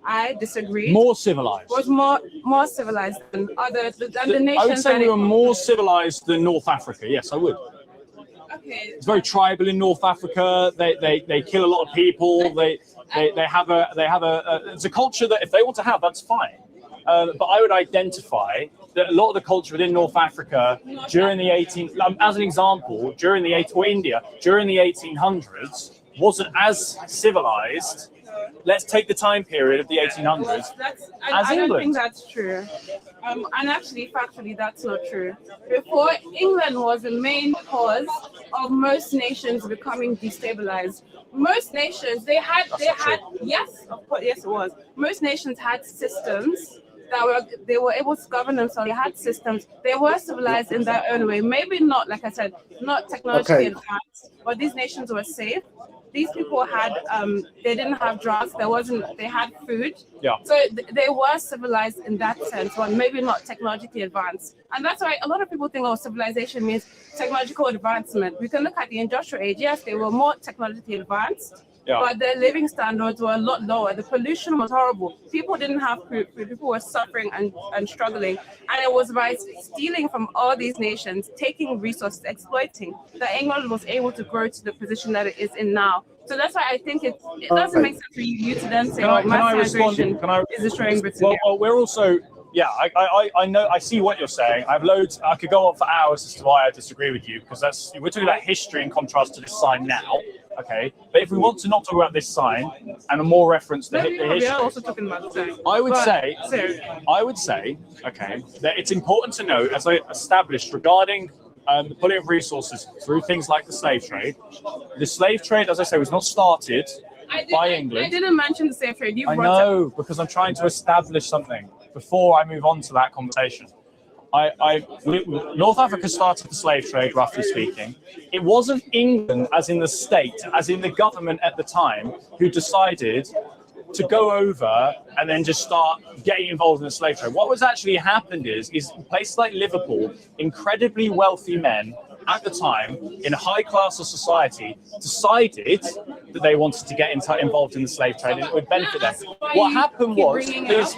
I disagree. More civilized. Was more civilized than the nations. I would say we were more civilized than North Africa. Yes, I would. Okay. It's very tribal in North Africa. They kill a lot of people. They have a it's a culture that if they want to have, that's fine. But I would identify that a lot of the culture within North Africa during the as an example, India during the 1800s wasn't as civilized. Let's take the time period of the 1800s. I don't think that's true. And actually, factually, that's not true. Before, England was the main cause of most nations becoming destabilized. Most nations, yes, of course, yes, it was. Most nations had systems they were able to govern themselves. They had systems. They were civilized in their own way. Maybe not, like I said, not technologically advanced, but these nations were safe. These people had they didn't have drugs. They had food. Yeah. So they were civilized in that sense, but maybe not technologically advanced. And that's why a lot of people think, oh, civilization means technological advancement. We can look at the industrial age. Yes, they were more technologically advanced. Yeah. But their living standards were a lot lower. The pollution was horrible. People didn't have food. People were suffering and struggling. And it was by stealing from all these nations, taking resources, exploiting, that England was able to grow to the position that it is in now. So that's why I think it doesn't make sense for you to then say, mass migration is destroying Britain. Well, we're also... Yeah, I know. I see what you're saying. I could go on for hours as to why I disagree with you, because we're talking about history in contrast to this sign now. Okay, but if we want to not talk about this sign and a more reference to the history, we are also talking about the sign. I would say, okay, that it's important to note, as I established regarding the pulling of resources through things like the slave trade. The slave trade, as I say, was not started by England. I didn't mention the slave trade. I know, because I'm trying to establish something before I move on to that conversation. North Africa started the slave trade, roughly speaking. It wasn't England, as in the state, as in the government at the time, who decided to go over and then just start getting involved in the slave trade. What was actually happened is places like Liverpool, incredibly wealthy men at the time in a high class of society decided that they wanted to get involved in the slave trade and it would benefit them. What happened was,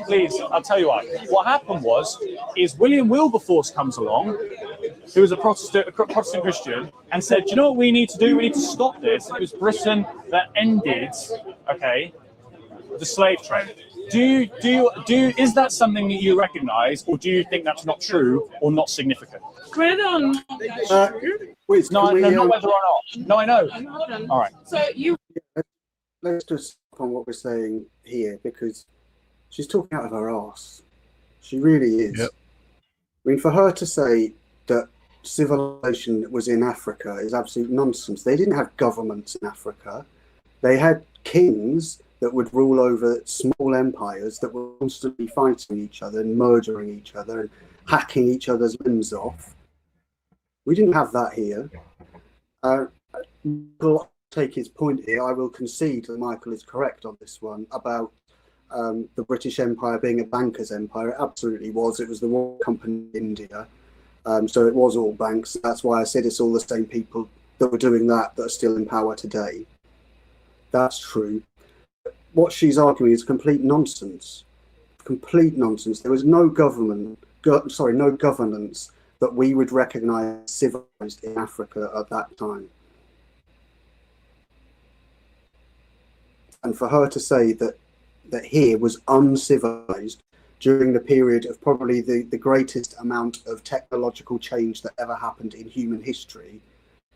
please, I'll tell you what happened is William Wilberforce comes along, who was a Protestant Christian, and said, do you know what we need to do? We need to stop this. It was Britain that ended, okay, the slave trade. Is that something that you recognise, or do you think that's not true or not significant? Whether or not that's true. Not whether or not. No, I know. Hold on. All right. So Let's just on what we're saying here, because she's talking out of her arse. She really is. Yep. I mean, for her to say that civilization was in Africa is absolute nonsense. They didn't have governments in Africa. They had kings that would rule over small empires that were constantly fighting each other and murdering each other and hacking each other's limbs off. We didn't have that here. I'll take his point here. I will concede that Michael is correct on this one about the British Empire being a banker's empire. It absolutely was. It was the one company in India. So it was all banks. That's why I said it's all the same people that were doing that are still in power today. That's true. What she's arguing is complete nonsense. Complete nonsense. There was no government, no governance that we would recognise civilized in Africa at that time. And for her to say that here was uncivilized during the period of probably the greatest amount of technological change that ever happened in human history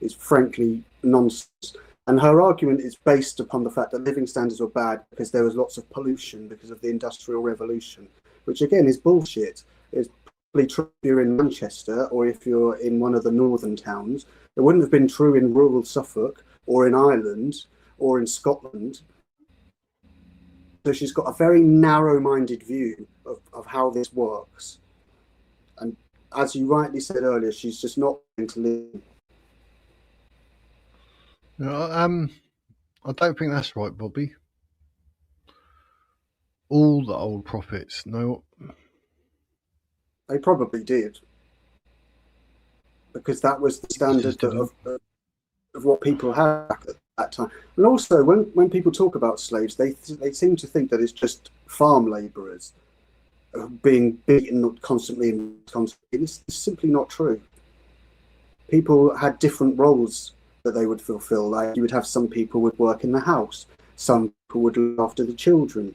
is frankly nonsense. And her argument is based upon the fact that living standards were bad because there was lots of pollution because of the Industrial Revolution, which again is bullshit. It's probably true if you're in Manchester or if you're in one of the northern towns. It wouldn't have been true in rural Suffolk or in Ireland or in Scotland. So she's got a very narrow-minded view of how this works. And as you rightly said earlier, she's just not going to live. I don't think that's right, Bobby. All the old prophets, no. They probably did. Because that was the standard of what people had at that time. And also, when people talk about slaves, they seem to think that it's just farm labourers being beaten constantly and constantly. It's simply not true. People had different roles that they would fulfill. Like you would have some people would work in the house, some people would look after the children,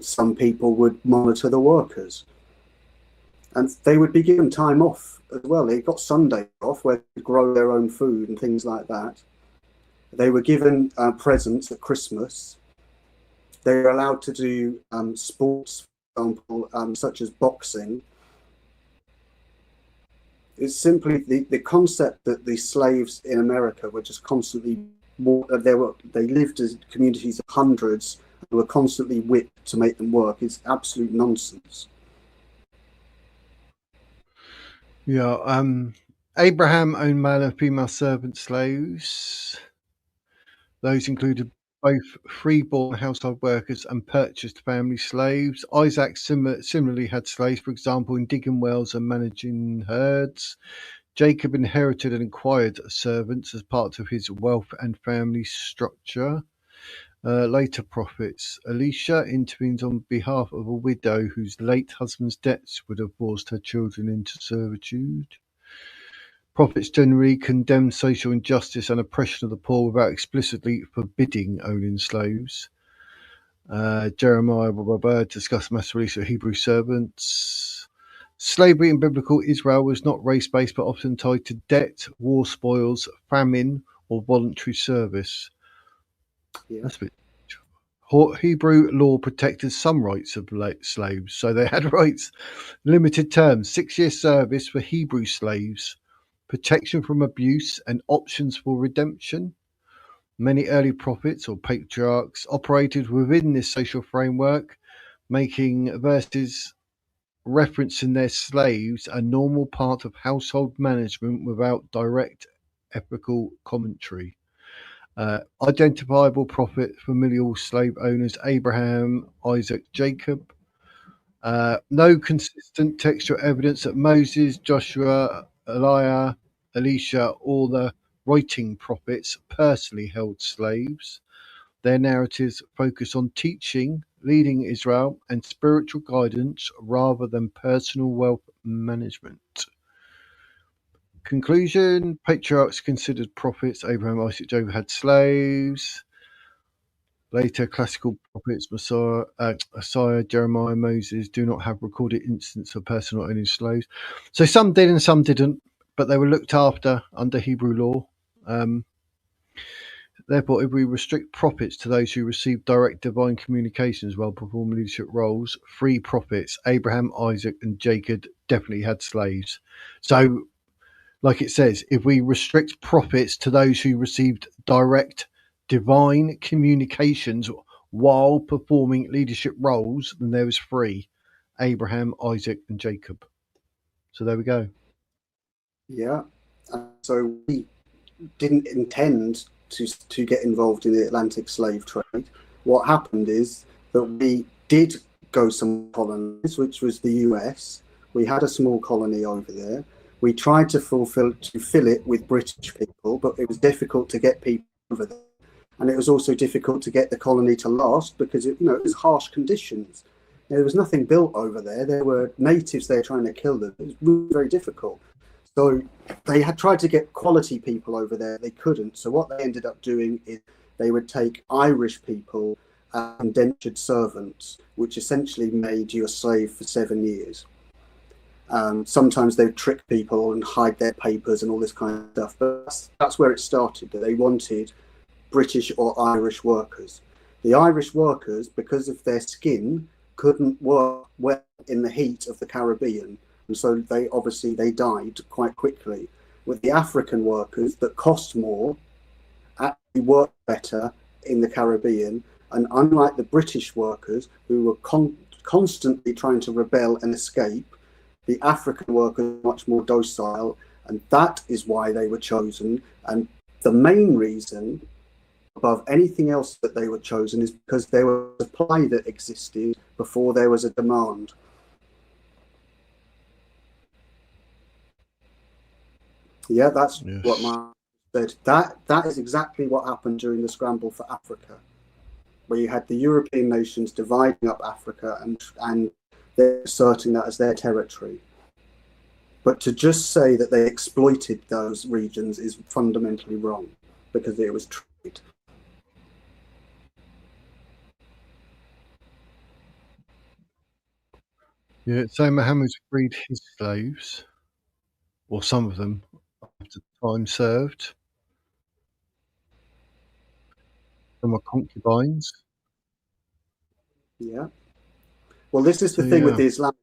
some people would monitor the workers, and they would be given time off as well. They got Sunday off where they could grow their own food and things like that. They were given presents at Christmas. They were allowed to do sports, for example, such as boxing. It's simply the concept that the slaves in America were just constantly they lived as communities of hundreds and were constantly whipped to make them work is absolute nonsense. Yeah, Abraham owned male and female servant slaves. Those included both freeborn household workers and purchased family slaves. Isaac similarly had slaves, for example, in digging wells and managing herds. Jacob inherited and acquired servants as part of his wealth and family structure. Later prophets. Elisha intervenes on behalf of a widow whose late husband's debts would have forced her children into servitude. Prophets generally condemn social injustice and oppression of the poor without explicitly forbidding owning slaves. Jeremiah discussed mass release of Hebrew servants. Slavery in biblical Israel was not race-based but often tied to debt, war spoils, famine, or voluntary service. Yeah. That's a bit. Hebrew law protected some rights of slaves, so they had rights. Limited terms, 6-year service for Hebrew slaves, protection from abuse, and options for redemption. Many early prophets or patriarchs operated within this social framework, making verses referencing their slaves a normal part of household management without direct ethical commentary. Identifiable prophet, familial slave owners, Abraham, Isaac, Jacob. No consistent textual evidence that Moses, Joshua, Elisha, or the writing prophets personally held slaves. Their narratives focus on teaching, leading Israel, and spiritual guidance rather than personal wealth management. Conclusion: patriarchs considered prophets. Abraham, Isaac, Jacob had slaves. Later classical prophets, Isaiah, Jeremiah, Moses, do not have recorded instances of personal owning slaves. So some did and some didn't, but they were looked after under Hebrew law. Therefore, if we restrict prophets to those who receive direct divine communications while performing leadership roles, 3 prophets, Abraham, Isaac, and Jacob, definitely had slaves. So, like it says, if we restrict prophets to those who received direct divine communications while performing leadership roles, then there was 3, Abraham, Isaac, and Jacob. So there we go. Yeah. So we didn't intend to get involved in the Atlantic slave trade. What happened is that we did go some colonies, which was the US. We had a small colony over there. We tried to fill it with British people, but it was difficult to get people over there. And it was also difficult to get the colony to last because it was harsh conditions. There was nothing built over there. There were natives there trying to kill them. It was really very difficult. So they had tried to get quality people over there. They couldn't. So what they ended up doing is they would take Irish people indentured servants, which essentially made you a slave for 7 years. Sometimes they would trick people and hide their papers and all this kind of stuff, but that's where it started. That they wanted British or Irish workers. The Irish workers, because of their skin, couldn't work well in the heat of the Caribbean, and so they died quite quickly. With the African workers that cost more, actually worked better in the Caribbean, and unlike the British workers who were constantly trying to rebel and escape, the African workers were much more docile, and that is why they were chosen. And the main reason, above anything else, that they were chosen is because there was a supply that existed before there was a demand. Yeah, that's what Mark said. That is exactly what happened during the scramble for Africa, where you had the European nations dividing up Africa and they're asserting that as their territory. But to just say that they exploited those regions is fundamentally wrong, because it was trade. Yeah, so Muhammad freed his slaves, or some of them, after time served. Some were concubines. Yeah. Well, this is the thing with the Islamic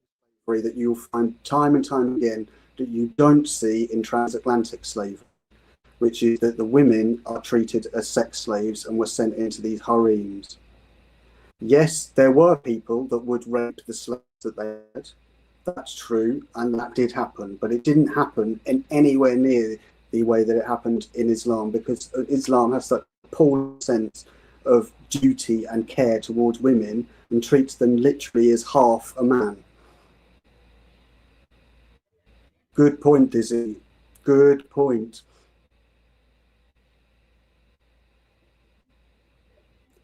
slavery that you'll find time and time again that you don't see in transatlantic slavery, which is that the women are treated as sex slaves and were sent into these harems. Yes, there were people that would rape the slaves that they had. That's true, and that did happen, but it didn't happen in anywhere near the way that it happened in Islam, because Islam has such a poor sense of duty and care towards women and treats them literally as half a man. Good point, Dizzy. Good point.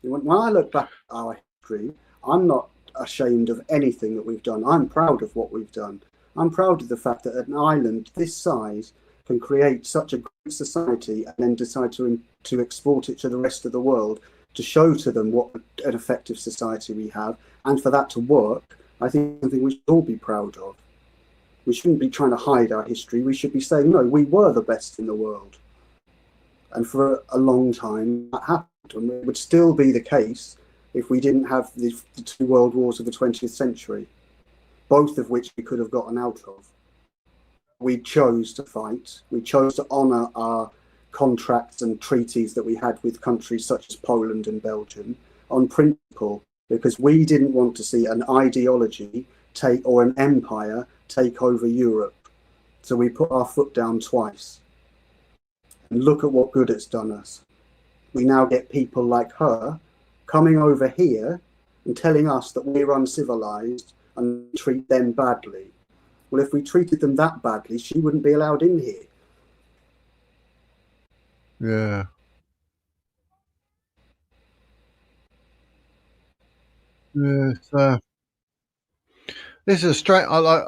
When I look back at our history, I'm not ashamed of anything that we've done. I'm proud of what we've done. I'm proud of the fact that an island this size can create such a great society and then decide to export it to the rest of the world, to show to them what an effective society we have, and for that to work. I think something we should all be proud of. We shouldn't be trying to hide our history. We should be saying, no, we were the best in the world. And for a long time, that happened. And it would still be the case if we didn't have the two world wars of the 20th century, both of which we could have gotten out of. We chose to fight. We chose to honour our contracts and treaties that we had with countries such as Poland and Belgium on principle, because we didn't want to see an ideology or an empire take over Europe. So we put our foot down twice. And look at what good it's done us. We now get people like her coming over here and telling us that we're uncivilized and treat them badly. Well, if we treated them that badly, she wouldn't be allowed in here. Yeah. This is a straight. I like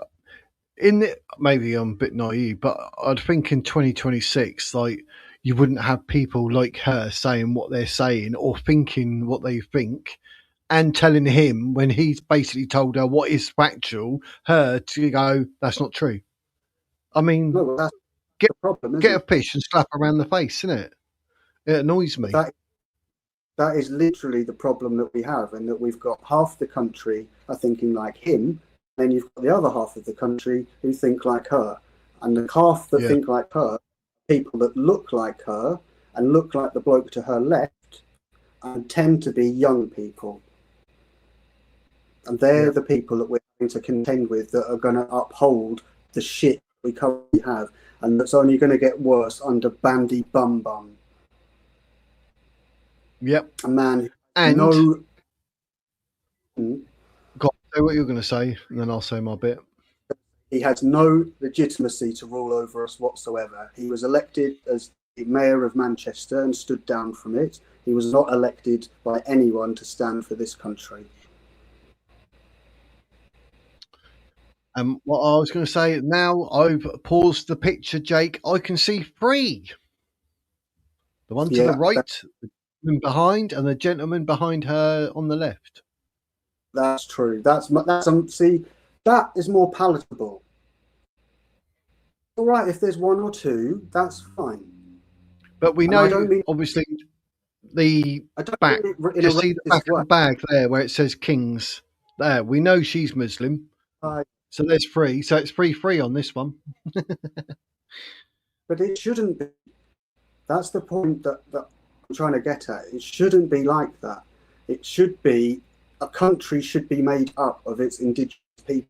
maybe I'm a bit naive, but I'd think in 2026, like, you wouldn't have people like her saying what they're saying or thinking what they think, and telling him, when he's basically told her what is factual, her to go, that's not true. I mean, no, that's get the problem, get a fish and slap her around the face, isn't it? It annoys me. That is literally the problem that we have, and that we've got half the country are thinking like him, and then you've got the other half of the country who think like her. And the half that think like her, people that look like her and look like the bloke to her left, and tend to be young people. And they're the people that we're going to contend with, that are going to uphold the shit we currently have, and that's only going to get worse under Bandy Bum Bum. Yep. A man and no. God, say what you're going to say, and then I'll say my bit. He has no legitimacy to rule over us whatsoever. He was elected as the mayor of Manchester and stood down from it. He was not elected by anyone to stand for this country. What I was going to say, now I've paused the picture, Jake, I can see three. The one to the right, behind and the gentleman behind her on the left. That's true. See, that is more palatable. All right, if there's one or two, that's fine. But we And know, I don't mean- obviously, the I don't back. mean it in Just a see the racist back of way. the bag there where it says Kings. There, we know she's Muslim. Right. So there's 3. So it's 3-3 on this one. But it shouldn't be. That's the point that I'm trying to get at. It shouldn't be like that. It should be, a country should be made up of its indigenous people,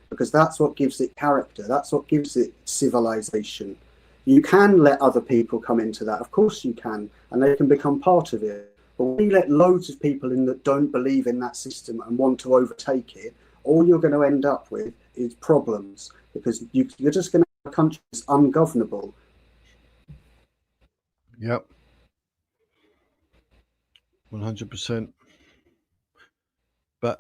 because that's what gives it character. That's what gives it civilization. You can let other people come into that. Of course you can, and they can become part of it. But when you let loads of people in that don't believe in that system and want to overtake it, all you're going to end up with is problems, because you're just going to have a country that's ungovernable. Yep. 100%. But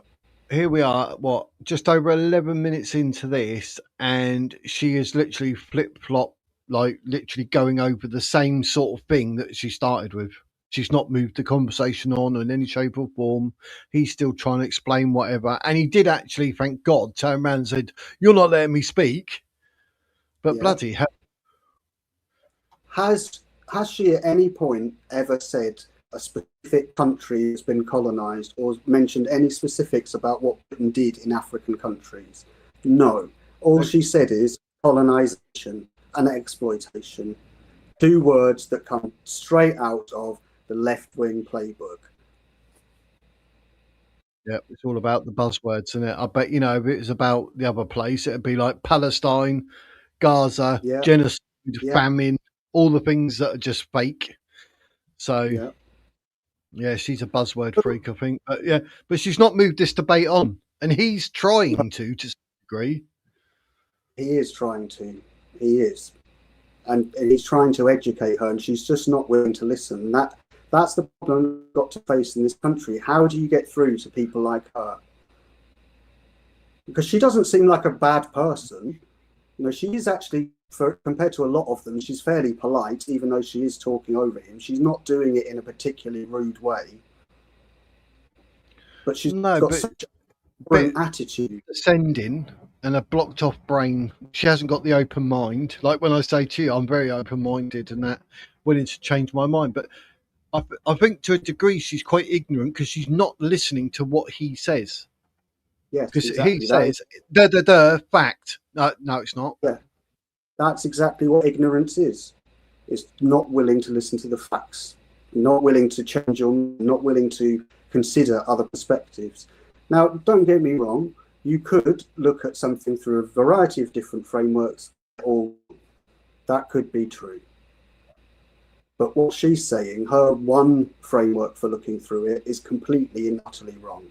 here we are, just over 11 minutes into this, and she is literally flip-flop, like literally going over the same sort of thing that she started with. She's not moved the conversation on in any shape or form. He's still trying to explain whatever. And he did actually, thank God, turn around and said, "You're not letting me speak." But Yeah. bloody hell. Has she at any point ever said a specific country has been colonized, or mentioned any specifics about what Britain did in African countries? No. All she said is colonization and exploitation. 2 words that come straight out of the left-wing playbook. Yeah, it's all about the buzzwords, isn't it? I bet, if it was about the other place, it'd be like Palestine, Gaza, Yeah. genocide, Yeah. famine, all the things that are just fake. So, Yeah. she's a buzzword freak, I think. But she's not moved this debate on, and he's trying to some degree. He is trying to. He is. And he's trying to educate her, and she's just not willing to listen. That's the problem we've got to face in this country. How do you get through to people like her? Because she doesn't seem like a bad person. She is actually, compared to a lot of them, she's fairly polite, even though she is talking over him. She's not doing it in a particularly rude way. But she's got such a brilliant attitude. Ascending and a blocked off brain. She hasn't got the open mind. Like when I say to you, I'm very open-minded and that, willing to change my mind. But I think to a degree she's quite ignorant, because she's not listening to what he says. Yes, because exactly. he says, fact. No, it's not. Yeah, that's exactly what ignorance is. It's not willing to listen to the facts, not willing to change your, not willing to consider other perspectives. Now, don't get me wrong. You could look at something through a variety of different frameworks, or that could be true. But what she's saying, her one framework for looking through it, is completely and utterly wrong.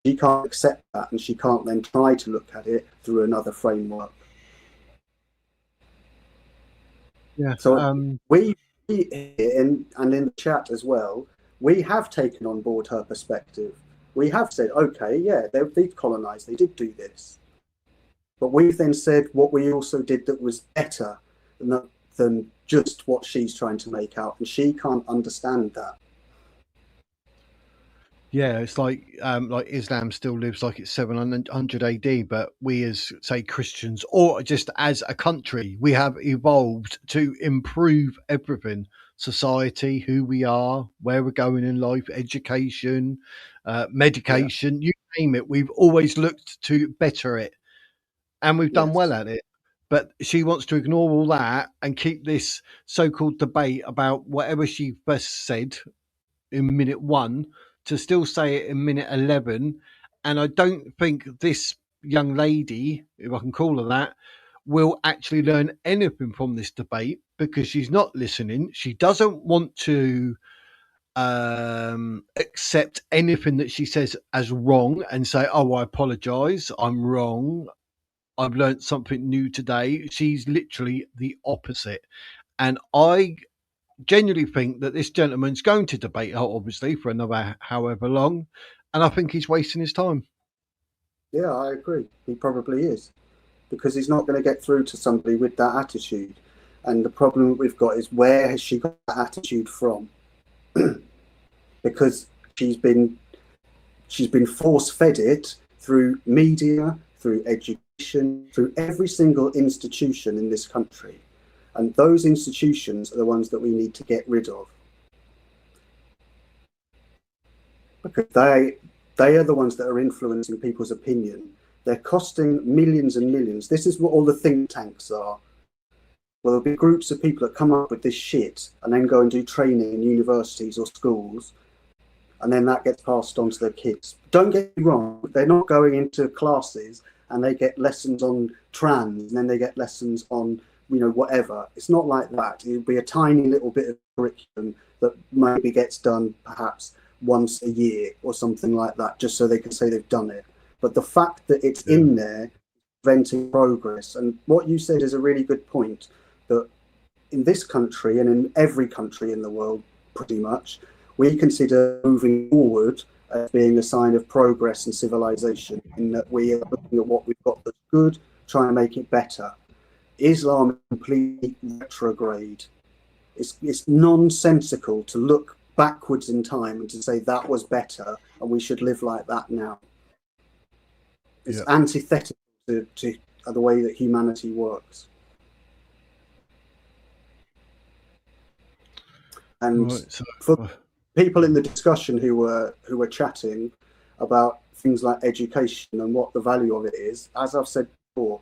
She can't accept that, and she can't then try to look at it through another framework. Yeah. So we and in the chat as well, we have taken on board her perspective. We have said, okay, yeah, they've colonized, they did do this. But we've then said what we also did that was better than just what she's trying to make out, and she can't understand that. Yeah, it's like Islam still lives like it's 700 AD, but we as, say, Christians, or just as a country, we have evolved to improve everything. Society, who we are, where we're going in life, education, medication, you name it. We've always looked to better it, and we've done well at it. But she wants to ignore all that and keep this so-called debate about whatever she first said in minute 1 to still say it in minute 11. And I don't think this young lady, if I can call her that, will actually learn anything from this debate, because she's not listening. She doesn't want to accept anything that she says as wrong and say, oh, I apologize, I'm wrong, I've learned something new today. She's literally the opposite. And I genuinely think that this gentleman's going to debate her, obviously, for another however long, and I think he's wasting his time. Yeah, I agree. He probably is, because he's not going to get through to somebody with that attitude. And the problem we've got is, where has she got that attitude from? because she's been force-fed it through media, through education, through every single institution in this country. And those institutions are the ones that we need to get rid of. Because they are the ones that are influencing people's opinion. They're costing millions and millions. This is what all the think tanks are. Well, there'll be groups of people that come up with this shit and then go and do training in universities or schools, and then that gets passed on to their kids. Don't get me wrong, they're not going into classes and they get lessons on trans and then they get lessons on, you know, whatever. It's not like that. It'll be a tiny little bit of curriculum that maybe gets done perhaps once a year or something like that, just so they can say they've done it. But the fact that it's in there, preventing progress. And what you said is a really good point, that in this country and in every country in the world, pretty much, we consider moving forward as being a sign of progress and civilization, in that we are looking at what we've got that's good, try and make it better. Islam is completely retrograde. It's nonsensical to look backwards in time and to say that was better and we should live like that now. It's antithetical to the way that humanity works. And for people in the discussion who were chatting about things like education and what the value of it is, as I've said before,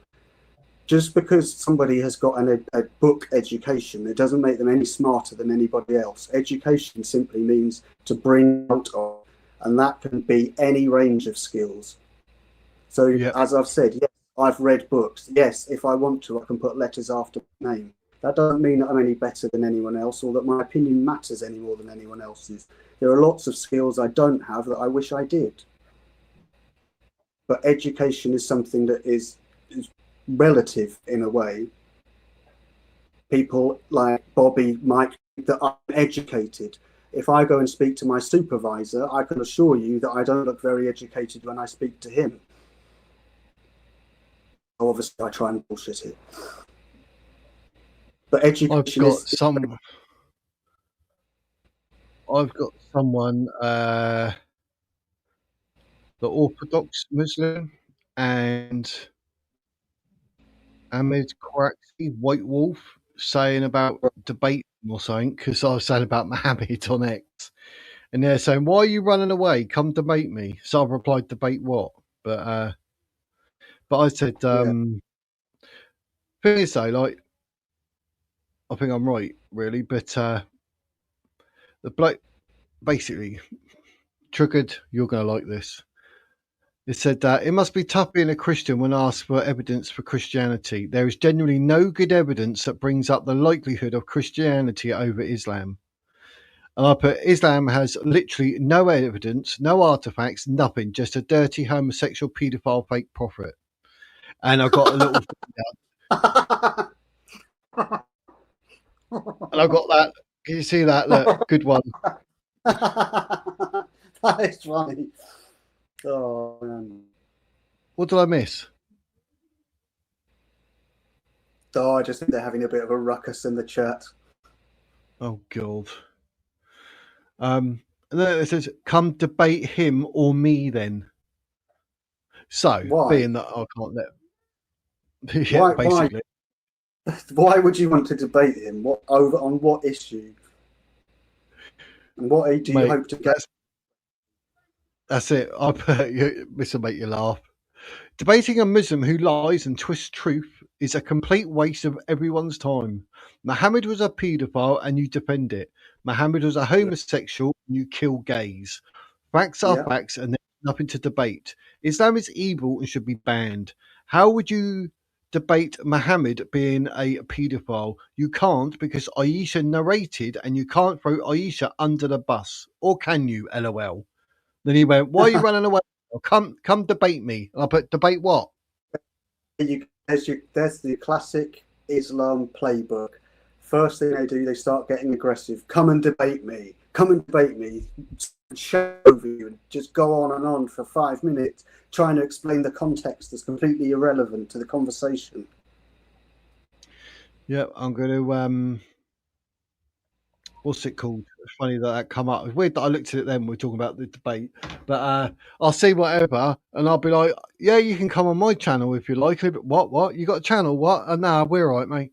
just because somebody has got a book education, it doesn't make them any smarter than anybody else. Education simply means to bring out of, and that can be any range of skills. So as I've said, yes, I've read books. Yes, if I want to, I can put letters after my name. That doesn't mean that I'm any better than anyone else or that my opinion matters any more than anyone else's. There are lots of skills I don't have that I wish I did. But education is something that is relative in a way. People like Bobby might think that I'm educated. If I go and speak to my supervisor, I can assure you that I don't look very educated when I speak to him. Obviously, I try and bullshit it. But education I've got someone, the Orthodox Muslim, and Ahmed Karachi, White Wolf, saying about debating or something, because I was saying about Mohammed on X, and they're saying, "Why are you running away? Come debate me." So I've replied, "Debate what?" But I said, thing is though, like, I think I'm right, really, but the bloke basically triggered. You're going to like this. It said that it must be tough being a Christian when asked for evidence for Christianity. There is genuinely no good evidence that brings up the likelihood of Christianity over Islam. And I put, Islam has literally no evidence, no artifacts, nothing, just a dirty homosexual paedophile fake prophet. And I got a little and I got that. Can you see that? Look, good one. That is funny. Oh man. What did I miss? Oh, I just think they're having a bit of a ruckus in the chat. Oh God. And then it says, "Come debate him or me then." So, being that I can't let, yeah, basically. Why would you want to debate him? On what issue? And what do you hope to get? That's it. I put, this will make you laugh. Debating a Muslim who lies and twists truth is a complete waste of everyone's time. Muhammad was a paedophile and you defend it. Muhammad was a homosexual and you kill gays. Facts are facts and there's nothing to debate. Islam is evil and should be banned. How would you debate Muhammad being a paedophile? You can't, because Aisha narrated and you can't throw Aisha under the bus. Or can you, LOL? Then he went, "Why are you running away? Come debate me." And I put, "Debate what?" There's the classic Islam playbook. First thing they do, they start getting aggressive. Come and debate me. Come and debate me. Show over you and just go on for 5 minutes trying to explain the context that's completely irrelevant to the conversation. Yeah, I'm going to what's it called? It's funny that come up. It's weird that I looked at it then. We're talking about the debate, but I'll see whatever, and I'll be like, yeah, you can come on my channel if you like. But what? You got a channel? What? And nah, we're all right, mate.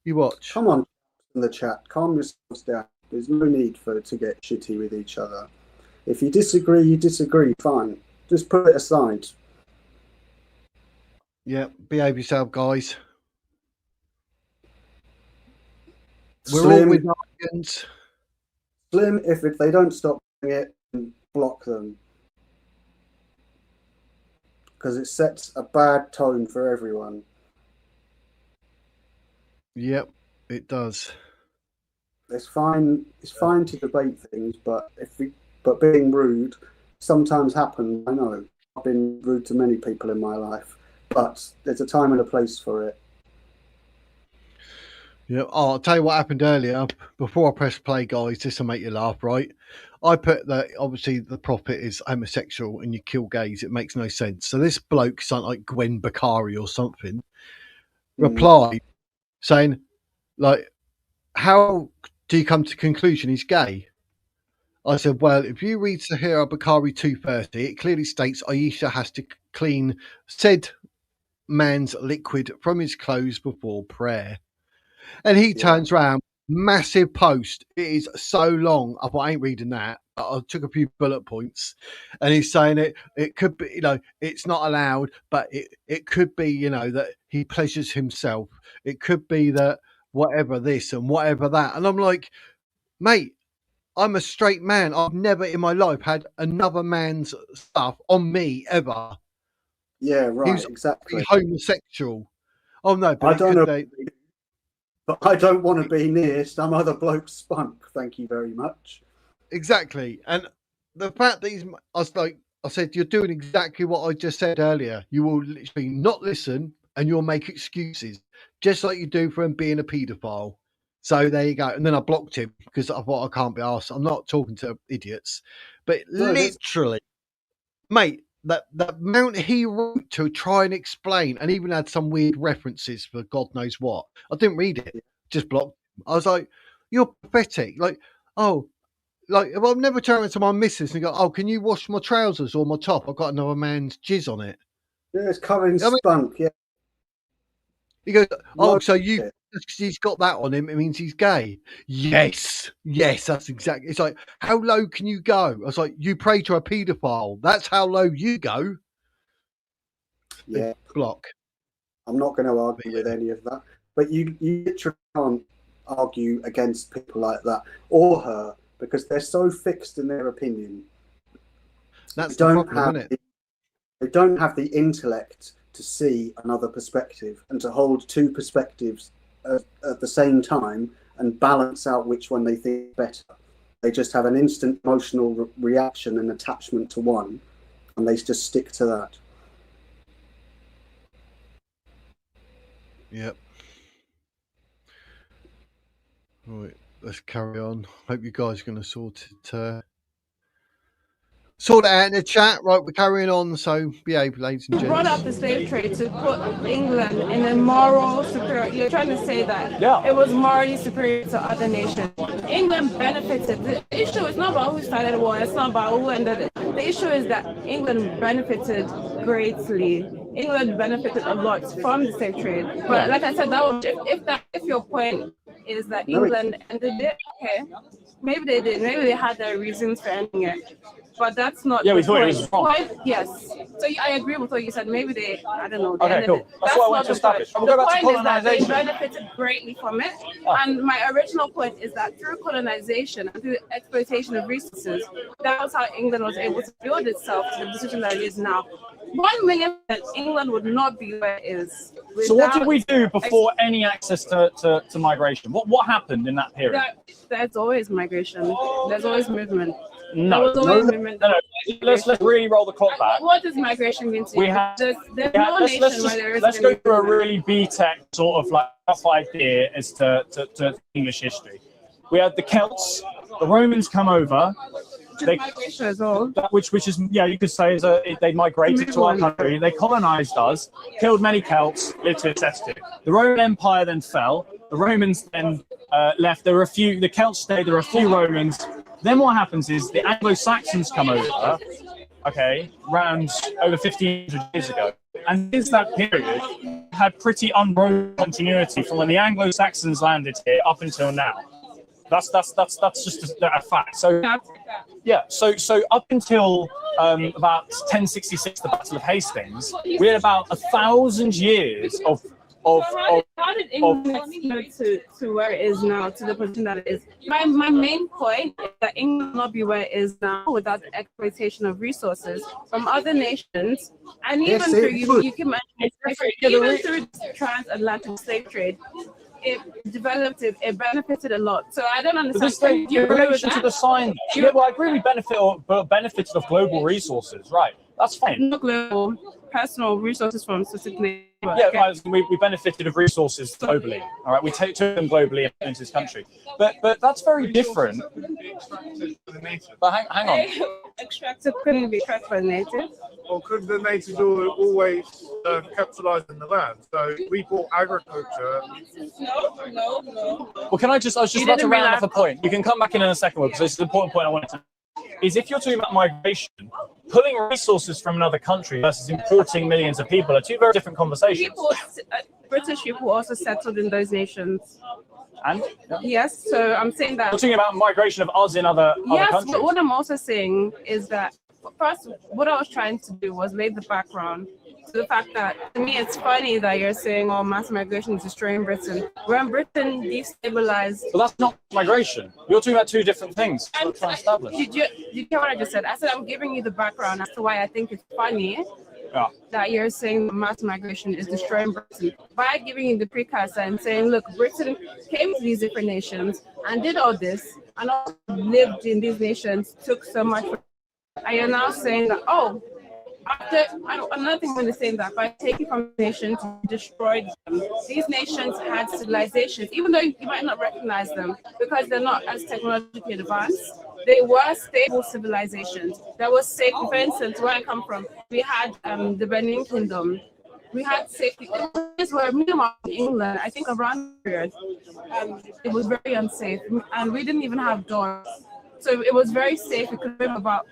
You watch. Come on, in the chat, calm yourselves down. There's no need to get shitty with each other. If you disagree, you disagree. Fine, just put it aside. Yeah, behave yourself, guys. We're Slim, all with audience. Slim, if they don't stop doing it, block them. Because it sets a bad tone for everyone. Yep, it does. It's fine to debate things, but being rude sometimes happens. I know. I've been rude to many people in my life, but there's a time and a place for it. Yeah, I'll tell you what happened earlier. Before I press play, guys, just to make you laugh, right? I put that obviously the prophet is homosexual and you kill gays. It makes no sense. So this bloke, something like Gwen Bakari or something, replied saying, like, how do you come to the conclusion he's gay? I said, well, if you read Sahira Bakari 230, it clearly states Aisha has to clean said man's liquid from his clothes before prayer. And he turns around, massive post. It is so long. I thought, I ain't reading that. I took a few bullet points, and he's saying it could be, it's not allowed, but it could be, that he pleasures himself. It could be that whatever this and whatever that. And I'm like, mate, I'm a straight man. I've never in my life had another man's stuff on me ever. Yeah, right, He's exactly. Homosexual. Oh no, but I don't know. But I don't want to be near some other bloke's spunk. Thank you very much. Exactly. And the fact that I said, you're doing exactly what I just said earlier. You will literally not listen and you'll make excuses, just like you do for him being a paedophile. So there you go. And then I blocked him because I thought I can't be asked. I'm not talking to idiots. But literally, mate, that amount he wrote to try and explain and even had some weird references for God knows what. I didn't read it, just blocked him. I was like, you're pathetic. Like, if I've never turned to my missus and go, oh, can you wash my trousers or my top? I've got another man's jizz on it. Yeah, it's covered in spunk, yeah. He goes, oh, so you, because he's got that on him, it means he's gay. Yes, that's exactly. It's like, how low can you go? I was like, you pray to a paedophile. That's how low you go. Yeah. Block. I'm not going to argue with any of that. But you literally can't argue against people like that or her because they're so fixed in their opinion. That's the problem, isn't it? They don't have the intellect to see another perspective and to hold two perspectives at the same time and balance out which one they think is better. They just have an instant emotional reaction and attachment to one, and they just stick to that. Yep. Right, let's carry on. Hope you guys are going to sort it out in the chat. Right, we're carrying on, so behave, ladies and gents. You brought up the slave trade to put England in a moral superior. You're trying to say that it was morally superior to other nations. England benefited. The issue is not about who started the war. It's not about who ended it. The issue is that England benefited greatly. England benefited a lot from the slave trade. But like I said, that was, if your point is that England ended it, okay, maybe they did. Maybe they had their reasons for ending it. But that's not. Yeah, we thought it was wrong. Yes. So I agree with what you said. Maybe they, I don't know. Okay, cool. That's what I want to establish. The point is that they benefited greatly from it. And my original point is that through colonization and through exploitation of resources, that was how England was able to build itself to the position that it is now. 1 million England would not be where it is. So what did we do before any access to migration? What happened in that period? There's always migration. There's always movement. No. Let's really roll the clock back. What does migration mean to you? Let's go through a really B-Tech sort of like rough idea as to English history. We had the Celts, the Romans come over. Migration as well. Which is, you could say they migrated to our country. They colonized us, killed many Celts, lived to necessity. The Roman Empire then fell. The Romans then left. There were a few. The Celts stayed. There were a few Romans. Then what happens is the Anglo-Saxons come over. Okay, around over 1,500 years ago, and since that period, had pretty unbroken continuity from when the Anglo-Saxons landed here up until now. That's just a fact. So yeah, so up until about 1066, the Battle of Hastings, we had about 1,000 years of. How did England get to where it is now, to the position that it is? My main point is that England will not be where it is now without the exploitation of resources from other nations, and even through you can mention even through the transatlantic slave trade. It developed it benefited a lot. So I don't understand. In relation to the sign, yeah, well, I agree we benefited of global resources, right? That's fine. No global personal resources from specific nations. Yeah, we benefited of resources globally. All right, we took them globally into this country, but that's very different. But hang on. Extracted couldn't be extracted by the natives. Or could the natives always capitalize in the land? So we bought agriculture. No. Well, I was just about to round off a point. You can come back in a second, because this is an important point I wanted to. Is if you're talking about migration, pulling resources from another country versus importing millions of people are two very different conversations. British people also settled in those nations. And? Yeah. Yes, so I'm saying that. You're talking about migration of us in other countries. But what I'm also saying is that, first, what I was trying to do was lay the background to the fact that, to me, it's funny that you're saying, mass migration is destroying Britain. When Britain destabilized. But that's not migration. You're talking about two different things. Did you hear what I just said? I said I'm giving you the background as to why I think it's funny that you're saying mass migration is destroying Britain by giving you the precursor and saying, look, Britain came to these different nations and did all this and also lived in these nations, took so much. And you're now saying that, I'm not thinking the same that by taking from nations, destroyed them. These nations had civilizations, even though you might not recognize them because they're not as technologically advanced. They were stable civilizations. That was safe. For instance, where I come from, we had the Benin Kingdom. We had safety. These were minimum in England. I think around the period, it was very unsafe, and we didn't even have doors, so it was very safe. We could live about.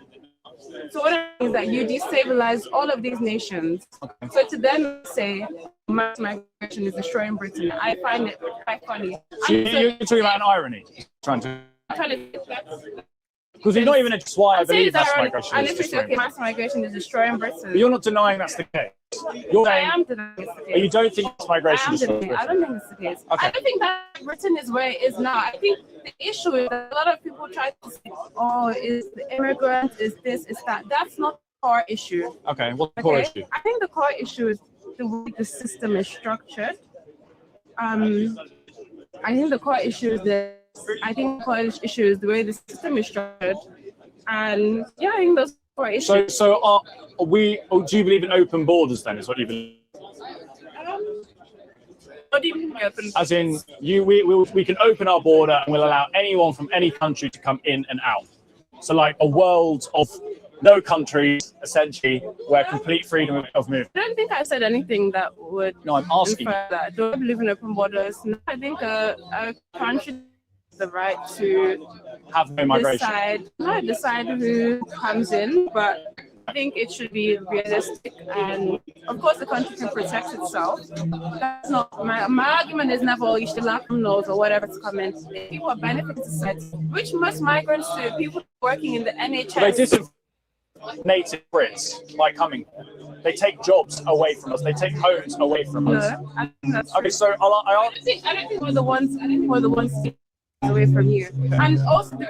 So what I mean is that you destabilize all of these nations. So to then say mass migration is destroying Britain, I find it quite funny. So you're talking about an irony. Because you're not even why I believe mass migration is destroying Britain. Mass migration is destroying Britain. But you're not denying that's the case. You're saying, I am denying it's the case. But you don't think mass migration is destroying Britain? I don't think it's the case. Okay. I don't think that Britain is where it is now. I think the issue is that a lot of people try to say, is the immigrants, is this, is that. That's not the core issue. Okay, what's the core issue? I think the core issue is the way the system is structured. I think the core issue is the way the system is structured. And yeah, I think those core issues. So do you believe in open borders then, is what you believe? What do you mean by open? As in, we can open our border and we'll allow anyone from any country to come in and out. So like a world of no countries, essentially, where complete freedom of movement. I don't think I said anything that would. No, I'm asking. That. Do I believe in open borders? No, I think a country has the right to have no migration. Decide who comes in, but I think it should be realistic, and of course the country can protect itself. That's not my argument. Is never you should allow criminals or whatever to come in. People are benefiting society, which most migrants do. People working in the NHS. They disinfect native Brits by coming. They take jobs away from us. They take homes away from us. No, I think that's okay. True. So I don't think we're the ones. I think we're the ones away from you. And also the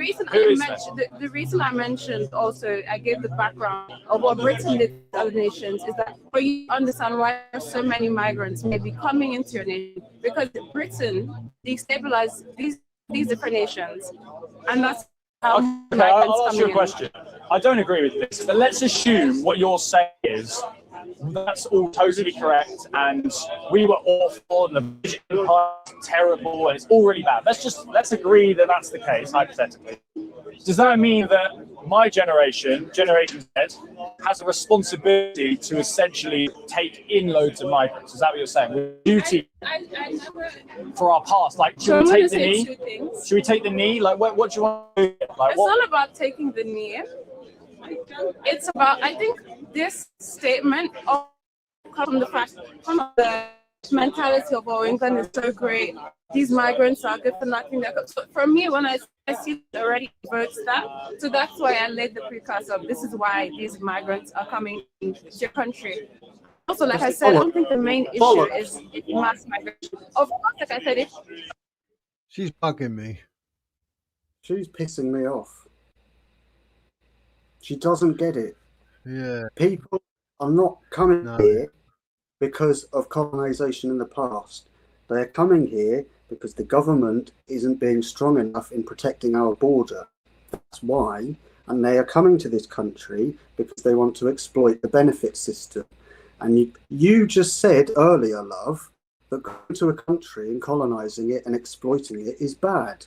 reason I mentioned also I gave the background of what Britain did to other nations is that for you to understand why there's so many migrants maybe coming into your nation, because Britain destabilized these different nations, and that's how I'll ask you a question. I don't agree with this, but let's assume what you're saying is that's all totally correct, and we were awful, and the British Empire was terrible, and it's all really bad. Let's agree that that's the case, hypothetically. Does that mean that my generation, Generation Z, has a responsibility to essentially take in loads of migrants. Is that what you're saying? With duty I never. for our past. Like, So should I'm we going take to the say knee? two things. Should we take the knee? Like, what do you want to do? Like, It's what? not about taking the knee. It's about, I think, this statement of from the fact, from the mentality of, oh, England is so great. These migrants are good for nothing. So for me, when I see it already votes that, so that's why I laid the precursor of this is why these migrants are coming to your country. Also, like I said, I don't think the main issue is mass migration. Of course, like I said, if She's bugging me. She's pissing me off. She doesn't get it. Yeah. People are not coming No. here because of colonization in the past. They're coming here because the government isn't being strong enough in protecting our border. That's why. And they are coming to this country because they want to exploit the benefit system. And you just said earlier, love, that going to a country and colonizing it and exploiting it is bad.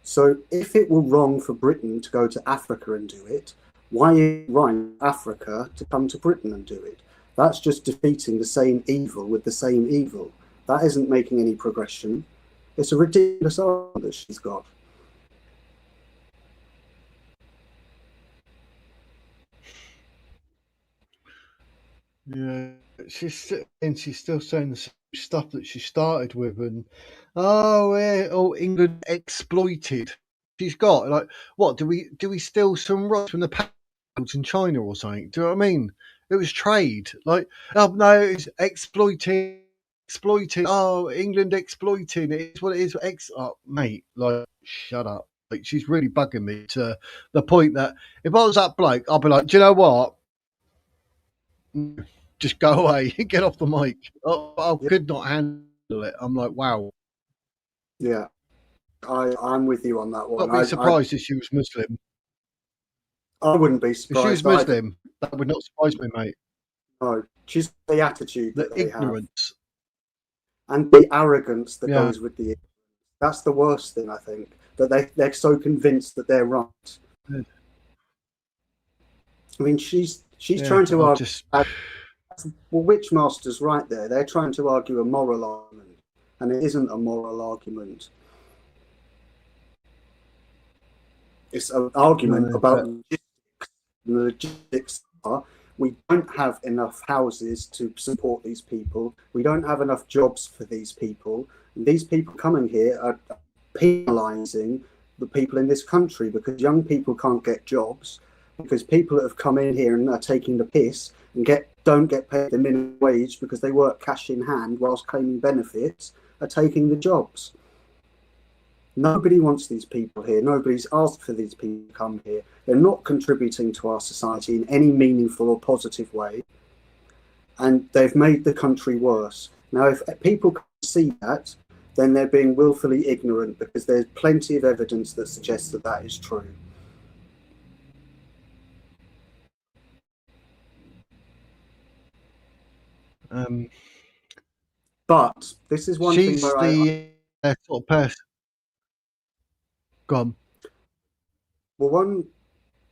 So if it were wrong for Britain to go to Africa and do it, why is it right for Africa to come to Britain and do it? That's just defeating the same evil with the same evil. That isn't making any progression. It's a ridiculous argument that she's got. Yeah, she's still saying the same stuff that she started with, and oh, England exploited. She's got like, what do we steal some rocks from the fields in China or something? Do you know what I mean? It was trade. Like, oh no, it's exploiting. Oh, England exploiting. It's what it is. Oh, mate, like, shut up. Like, she's really bugging me to the point that if I was that bloke, I'd be like, do you know what? Just go away, get off the mic. I could not handle it. I'm like, wow. Yeah, I'm with you on that one. I'd be surprised if she was Muslim. I wouldn't be If she surprised. was Muslim, that would not surprise me, mate. No, she's the attitude The that they have. ignorance. And the arrogance that Yeah. goes with the. That's the worst thing, I think. That they're so convinced that they're right. Good. I mean, she's Yeah, trying to I argue. just Well, Witchmaster's right there. They're trying to argue a moral argument, and it isn't a moral argument. It's an argument No, about but- logistics. The logistics are we don't have enough houses to support these people. We don't have enough jobs for these people. And these people coming here are penalising the people in this country because young people can't get jobs, because people that have come in here and are taking the piss and don't get paid the minimum wage because they work cash in hand whilst claiming benefits are taking the jobs. Nobody wants these people here. Nobody's asked for these people to come here. They're not contributing to our society in any meaningful or positive way. And they've made the country worse. Now, if people can see that, then they're being willfully ignorant because there's plenty of evidence that suggests that that is true. But this is one thing she's where the sort of person. Go on. Well,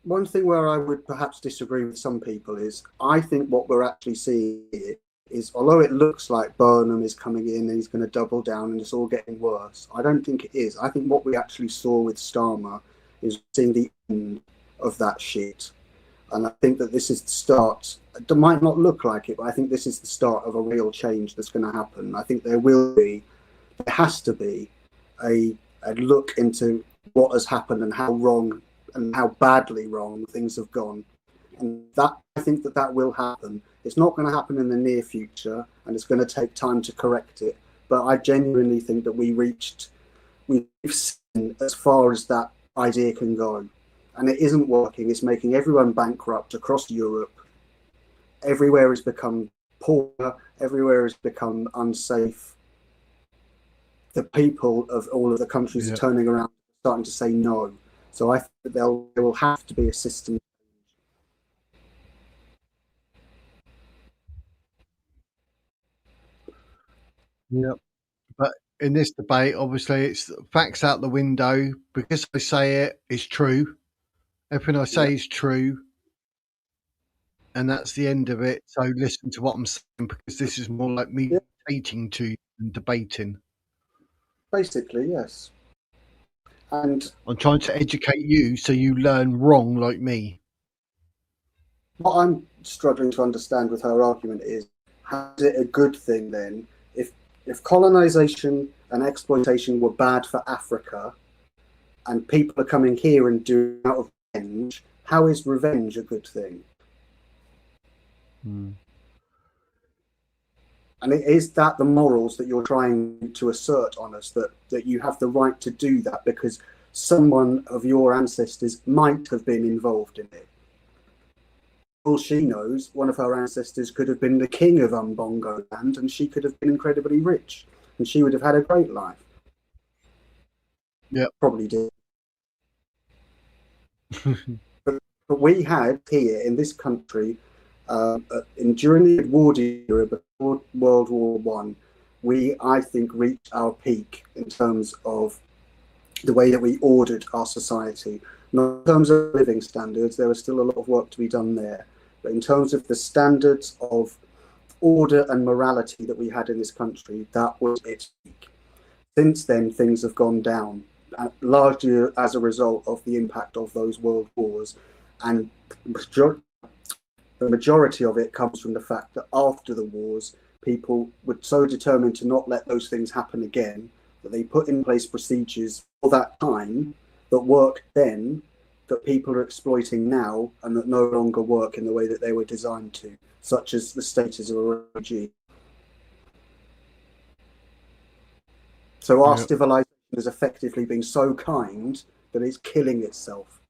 one thing where I would perhaps disagree with some people is I think what we're actually seeing here is, although it looks like Burnham is coming in and he's going to double down and it's all getting worse, I don't think it is. I think what we actually saw with Starmer is seeing the end of that shit. And I think that this is the start. It might not look like it, but I think this is the start of a real change that's going to happen. I think there has to be a look into what has happened and how wrong and how badly wrong things have gone. And that I think that will happen. It's not going to happen in the near future, and it's going to take time to correct it. But I genuinely think that we've seen as far as that idea can go. And it isn't working. It's making everyone bankrupt across Europe. Everywhere has become poorer. Everywhere has become unsafe. The people of all of the countries are turning around, starting to say no. So I think that there will have to be a system. Yep. But in this debate, obviously, it's facts out the window. Because I say it's true. Everything I say is true, and that's the end of it. So listen to what I'm saying, because this is more like me Yeah. teaching to you and debating. Basically, yes. And I'm trying to educate you so you learn wrong like me. what I'm struggling to understand with her argument is, how is it a good thing then if colonization and exploitation were bad for Africa and people are coming here and doing out of revenge, how is revenge a good thing? And is that the morals that you're trying to assert on us, that you have the right to do that because someone of your ancestors might have been involved in it? All she knows, one of her ancestors could have been the king of Umbongo land, and she could have been incredibly rich, and she would have had a great life. Yep. Probably did. But we had here in this country, during the Edwardian era, before World War One, we, I think, reached our peak in terms of the way that we ordered our society. Not in terms of living standards, there was still a lot of work to be done there. But in terms of the standards of order and morality that we had in this country, that was its peak. Since then, things have gone down, largely as a result of the impact of those world wars. And the majority of it comes from the fact that after the wars, people were so determined to not let those things happen again that they put in place procedures for that time that worked then, that people are exploiting now, and that no longer work in the way that they were designed to, such as the status of a refugee. So our civilization has effectively been so kind that it's killing itself.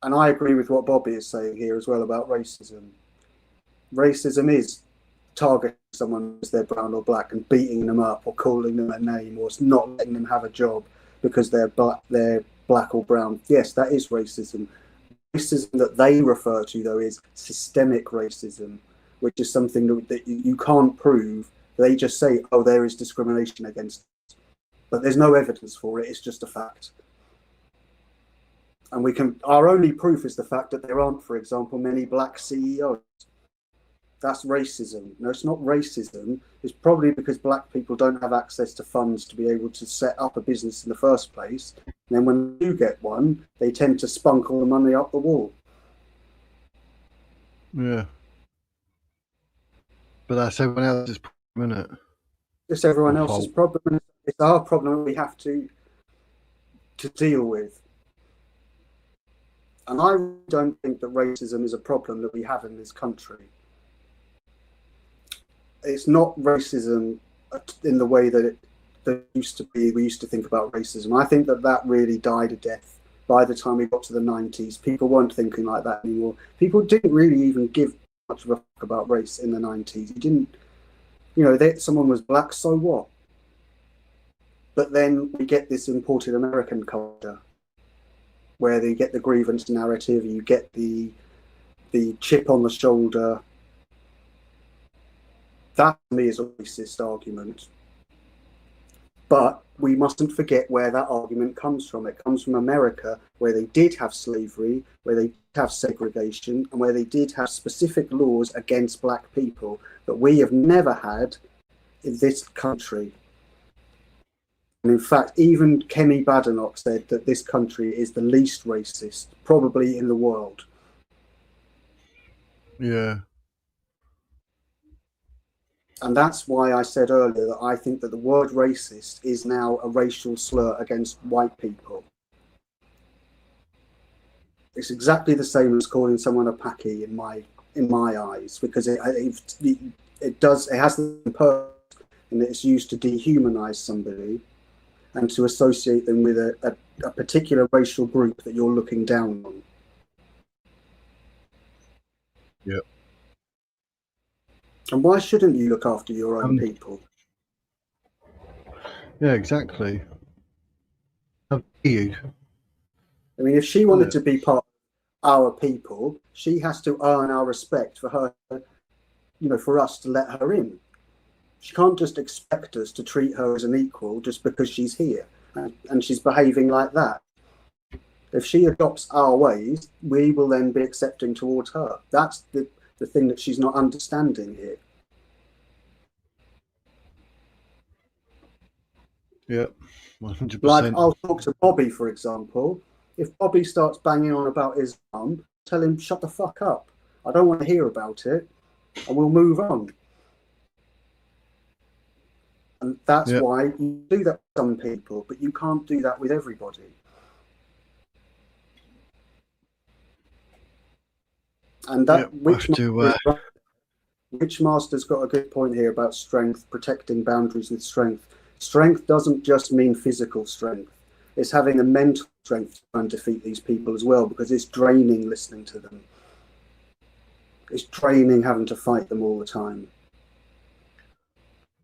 And I agree with what Bobby is saying here as well about racism. Racism is targeting someone as they're brown or black and beating them up or calling them a name or not letting them have a job because they're black or brown. Yes, that is racism. Racism that they refer to, though, is systemic racism, which is something that you can't prove. They just say, oh, there is discrimination against us. But there's no evidence for it. It's just a fact. And our only proof is the fact that there aren't, for example, many black CEOs. That's racism. No, it's not racism. It's probably because black people don't have access to funds to be able to set up a business in the first place. And then when they do get one, they tend to spunk all the money up the wall. Yeah. But that's everyone else's problem, isn't it? It's everyone else's problem. It's our problem we have to deal with. And I don't think that racism is a problem that we have in this country. It's not racism in the way that it used to be. We used to think about racism. I think that really died a death by the time we got to the 90s. People weren't thinking like that anymore. People didn't really even give much of a fuck about race in the 90s. You didn't, someone was black, so what? But then we get this imported American culture where they get the grievance narrative, you get the chip on the shoulder. That to me is a racist argument. But we mustn't forget where that argument comes from. It comes from America, where they did have slavery, where they did have segregation, and where they did have specific laws against black people that we have never had in this country. And in fact, even Kemi Badenoch said that this country is the least racist, probably in the world. Yeah. And that's why I said earlier that I think that the word racist is now a racial slur against white people. It's exactly the same as calling someone a Paki in my eyes, because it has the purpose, and it's used to dehumanize somebody and to associate them with a particular racial group that you're looking down on. Yep. And why shouldn't you look after your own people? Yeah, exactly. How do you? I mean, if she wanted to be part our people, she has to earn our respect for her, for us to let her in. She can't just expect us to treat her as an equal just because she's here and she's behaving like that. If she adopts our ways, we will then be accepting towards her. That's the thing that she's not understanding here. Yeah, 100%. Like, I'll talk to Bobby, for example. If Bobby starts banging on about Islam, tell him, shut the fuck up. I don't want to hear about it, and we'll move on. And that's why you do that with some people, but you can't do that with everybody. And that Witchmaster's got a good point here about strength, protecting boundaries with strength. Strength doesn't just mean physical strength. It's having a mental strength to try and defeat these people as well, because it's draining listening to them. It's draining having to fight them all the time.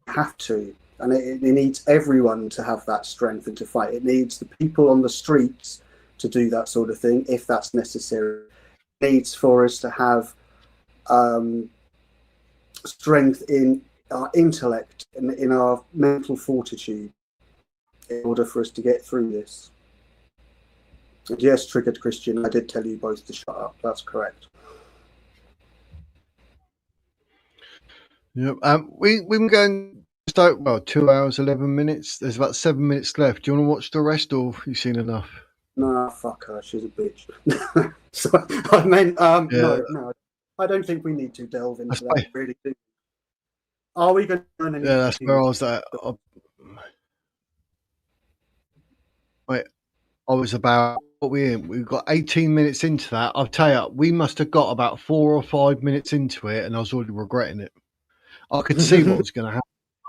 You have to. And it needs everyone to have that strength and to fight. It needs the people on the streets to do that sort of thing, if that's necessary. It needs for us to have strength in our intellect and in our mental fortitude in order for us to get through this. And yes, Triggered Christian, I did tell you both to shut up. That's correct. Yep. We've been going start 2 hours 11 minutes. There's about 7 minutes left. Do you want to watch the rest, or have you seen enough? No, fuck her. She's a bitch. So I meant, no. I don't think we need to delve into that. Really do. Are we going to learn anything? Yeah, that's where I was at. I was about what we've got 18 minutes into that. I'll tell you, we must have got about 4 or 5 minutes into it, and I was already regretting it. I could see what was going to happen.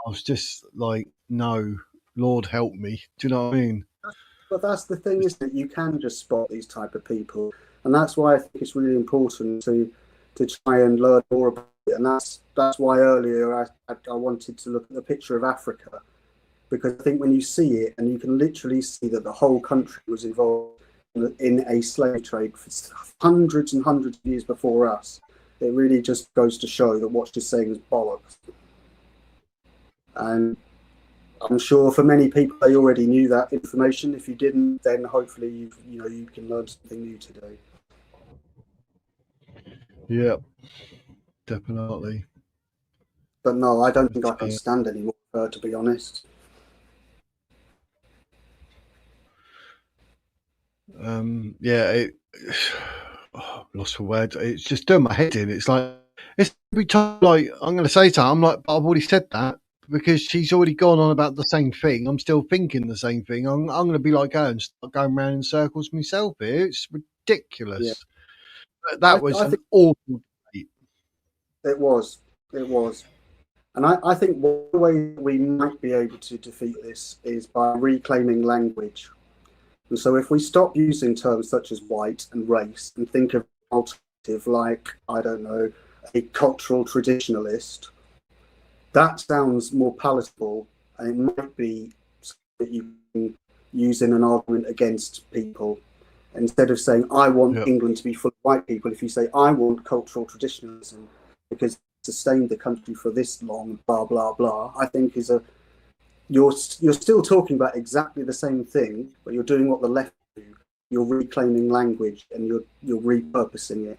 I was just like, no, Lord help me. Do you know what I mean? But that's the thing, is that you can just spot these type of people, and that's why I think it's really important to try and learn more about it. And that's why earlier I wanted to look at the picture of Africa, because I think when you see it, and you can literally see that the whole country was involved in a slave trade for hundreds and hundreds of years before us, it really just goes to show that what she's saying is bollocks. And I'm sure for many people they already knew that information. If you didn't, then hopefully you can learn something new today. Yeah, definitely. But no, I don't think I can stand any more, to be honest. Lost for words. It's just doing my head in. It's like, it's every time, like, I'm going to say something, I'm like, I've already said that, because she's already gone on about the same thing. I'm still thinking the same thing. I'm going to be like her and start going around in circles myself here. It's ridiculous. Yeah. That was an awful debate. It was. And I think one way we might be able to defeat this is by reclaiming language. And so if we stop using terms such as white and race and think of an alternative like, I don't know, a cultural traditionalist, that sounds more palatable, and it might be something that you can use in an argument against people. Instead of saying, I want England to be full of white people, if you say, I want cultural traditionalism because it sustained the country for this long, blah, blah, blah, I think you're still talking about exactly the same thing, but you're doing what the left do. You're reclaiming language and you're repurposing it.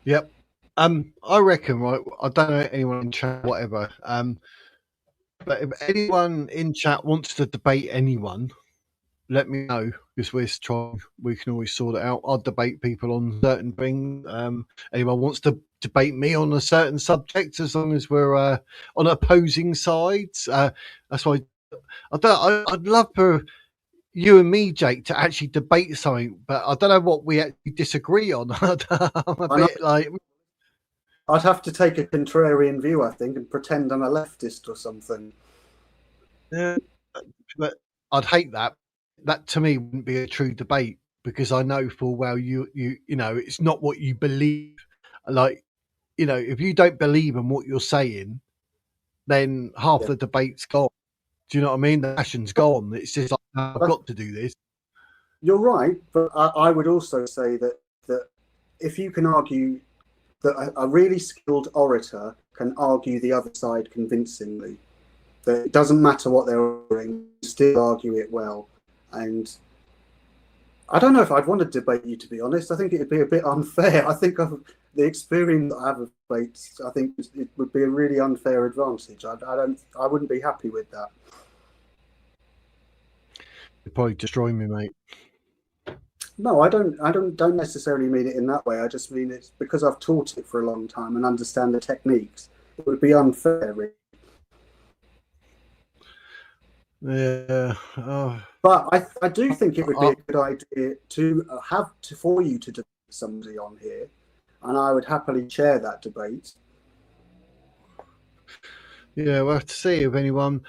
Yep. I reckon, right, I don't know anyone in chat, whatever, but if anyone in chat wants to debate anyone, let me know, because we can always sort it out. I'll debate people on certain things. Anyone wants to debate me on a certain subject, as long as we're on opposing sides. That's why I'd love for you and me, Jake, to actually debate something, but I don't know what we actually disagree on. I'm a bit like, I'd have to take a contrarian view, I think, and pretend I'm a leftist or something. Yeah, but I'd hate that. That to me wouldn't be a true debate, because I know full well you know it's not what you believe. Like, if you don't believe in what you're saying, then half the debate's gone. Do you know what I mean? The passion's gone. It's just like, I've got to do this. You're right, but I would also say that if you can argue that a really skilled orator can argue the other side convincingly, that it doesn't matter what they're arguing, still argue it well. And I don't know if I'd want to debate you, to be honest. I think it'd be a bit unfair. I think the experience I have of debates, I think it would be a really unfair advantage. I wouldn't be happy with that. It'd probably destroy me, mate. No, I don't necessarily mean it in that way. I just mean it's because I've taught it for a long time and understand the techniques. It would be unfair, really. Yeah. But I do think it would be a good idea for you to debate somebody on here, and I would happily chair that debate. Yeah, we'll have to see if anyone.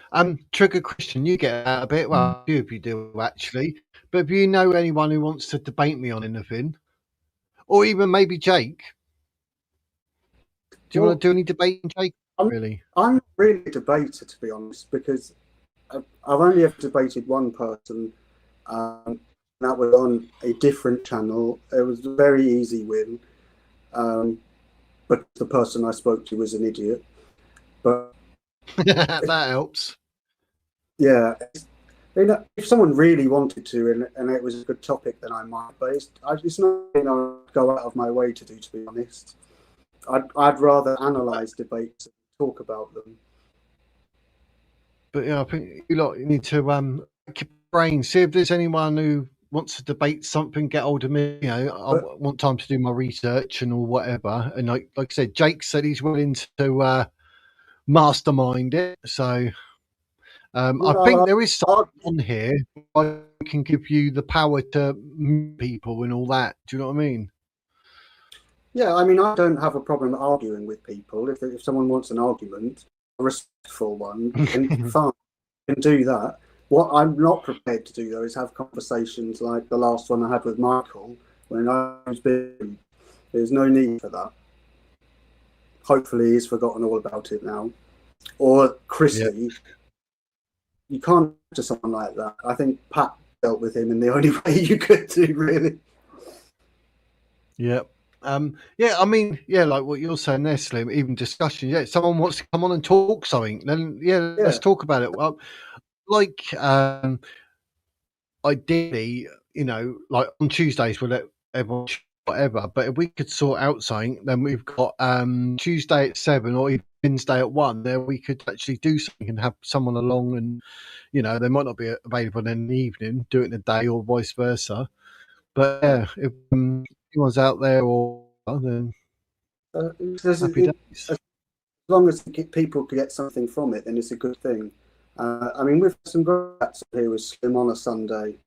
Trigger Christian, you get out a bit. Well, a few of you do actually. But if you know anyone who wants to debate me on anything, or even maybe Jake, do you want to do any debating, Jake? Really? I'm not really a debater, to be honest, because I've only ever debated one person. That was on a different channel. It was a very easy win, but the person I spoke to was an idiot. But that helps. Yeah, if someone really wanted to, and it was a good topic, then I might. But it's not something I'd go out of my way to do, to be honest. I'd rather analyse debates and talk about them. But yeah, I think you need to keep your brain. See if there's anyone who wants to debate something. Get hold of me. I want time to do my research and or whatever. And like I said, Jake said he's willing to mastermind it. So I think there is something on here. I can give you the power to move people and all that. Do you know what I mean? Yeah, I mean, I don't have a problem arguing with people. If someone wants an argument, a respectful one, then fine, can do that. What I'm not prepared to do, though, is have conversations like the last one I had with Michael when I was busy. There's no need for that. Hopefully he's forgotten all about it now. Or Christy. Yeah. You can't do someone like that. I think Pat dealt with him in the only way you could do, really. Yeah. Yeah, I mean, yeah, like what you're saying there, Slim, even discussion. Yeah, someone wants to come on and talk something, then let's talk about it. Well, like ideally, like on Tuesdays we'll let everyone whatever, but if we could sort out something, then we've got Tuesday at 7 or even Wednesday at 1, there we could actually do something and have someone along, and they might not be available in the evening, do it in the day or vice versa. But yeah, if anyone's out there or then happy days. As long as people can get something from it, then it's a good thing. I mean, we've had some greats here with Slim on a Sunday,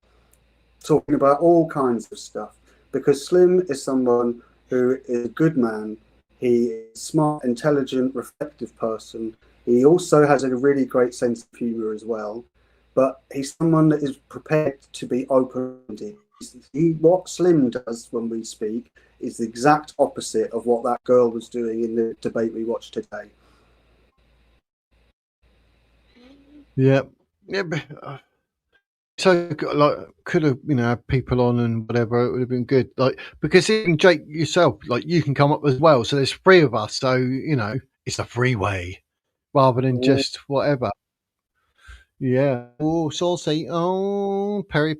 talking about all kinds of stuff, because Slim is someone who is a good man. He is smart, intelligent, reflective person. He also has a really great sense of humour as well, but he's someone that is prepared to be open-minded. What Slim does when we speak is the exact opposite of what that girl was doing in the debate we watched today. Yeah. But, so like could have had people on and whatever, it would have been good. Like because even Jake yourself, like you can come up as well. So there's 3 of us. So it's a freeway rather than just whatever. Yeah. Oh, saucy. Oh, Perry.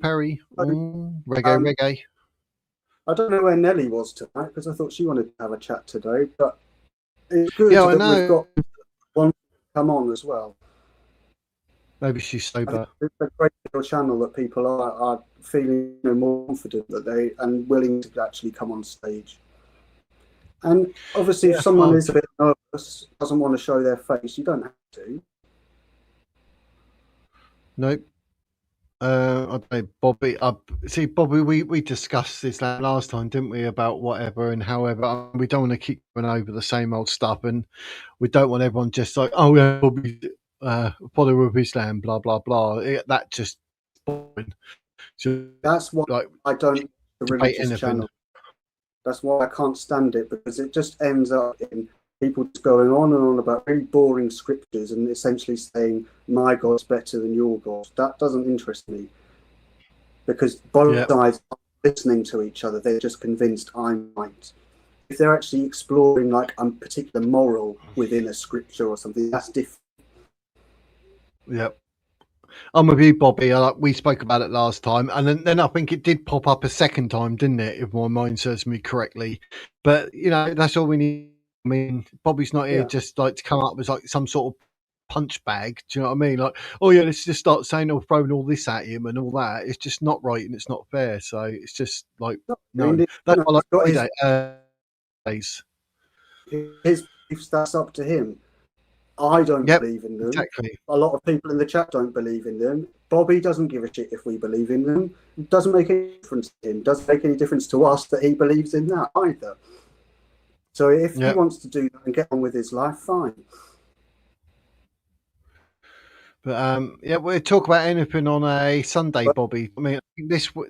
Oh, reggae. I don't know where Nelly was tonight because I thought she wanted to have a chat today, but it's good that we've got one come on as well. Maybe she's sober. It's a great little channel that people are feeling more confident that and willing to actually come on stage. And obviously, if someone is a bit nervous, doesn't want to show their face, you don't have to. Nope. I don't know, Bobby. See, Bobby, we discussed this last time, didn't we? About whatever and however. We don't want to keep going over the same old stuff, and we don't want everyone just like, oh yeah, Bobby, follower of Islam, blah blah blah. That just boring. So that's what I don't the religious channel. That's why I can't stand it, because it just ends up in people just going on and on about very boring scriptures and essentially saying my God's better than your God. That doesn't interest me. because both Yep. sides are listening to each other. They're just convinced I'm right. If they're actually exploring like a particular moral within a scripture or something, that's different. Yep. I'm with you, Bobby. We spoke about it last time, and then I think it did pop up a second time, didn't it? If my mind serves me correctly. But that's all we need. I mean, Bobby's not here Yeah. just like to come up with like some sort of punch bag. Do you know what I mean? Like, oh yeah, let's just start saying or throwing all this at him and all that. It's just not right and it's not fair. So it's just like I no. mean, That's why I like he's got Friday days. his beliefs, that's up to him. I don't Yep, believe in them. exactly. A lot of people in the chat don't believe in them. Bobby doesn't give a shit if we believe in them. It doesn't make any difference to him. It doesn't make any difference to us that he believes in that either. So if Yep. he wants to do that and get on with his life, fine. But yeah, we'll talk about anything on a Sunday, Bobby. I mean, this week,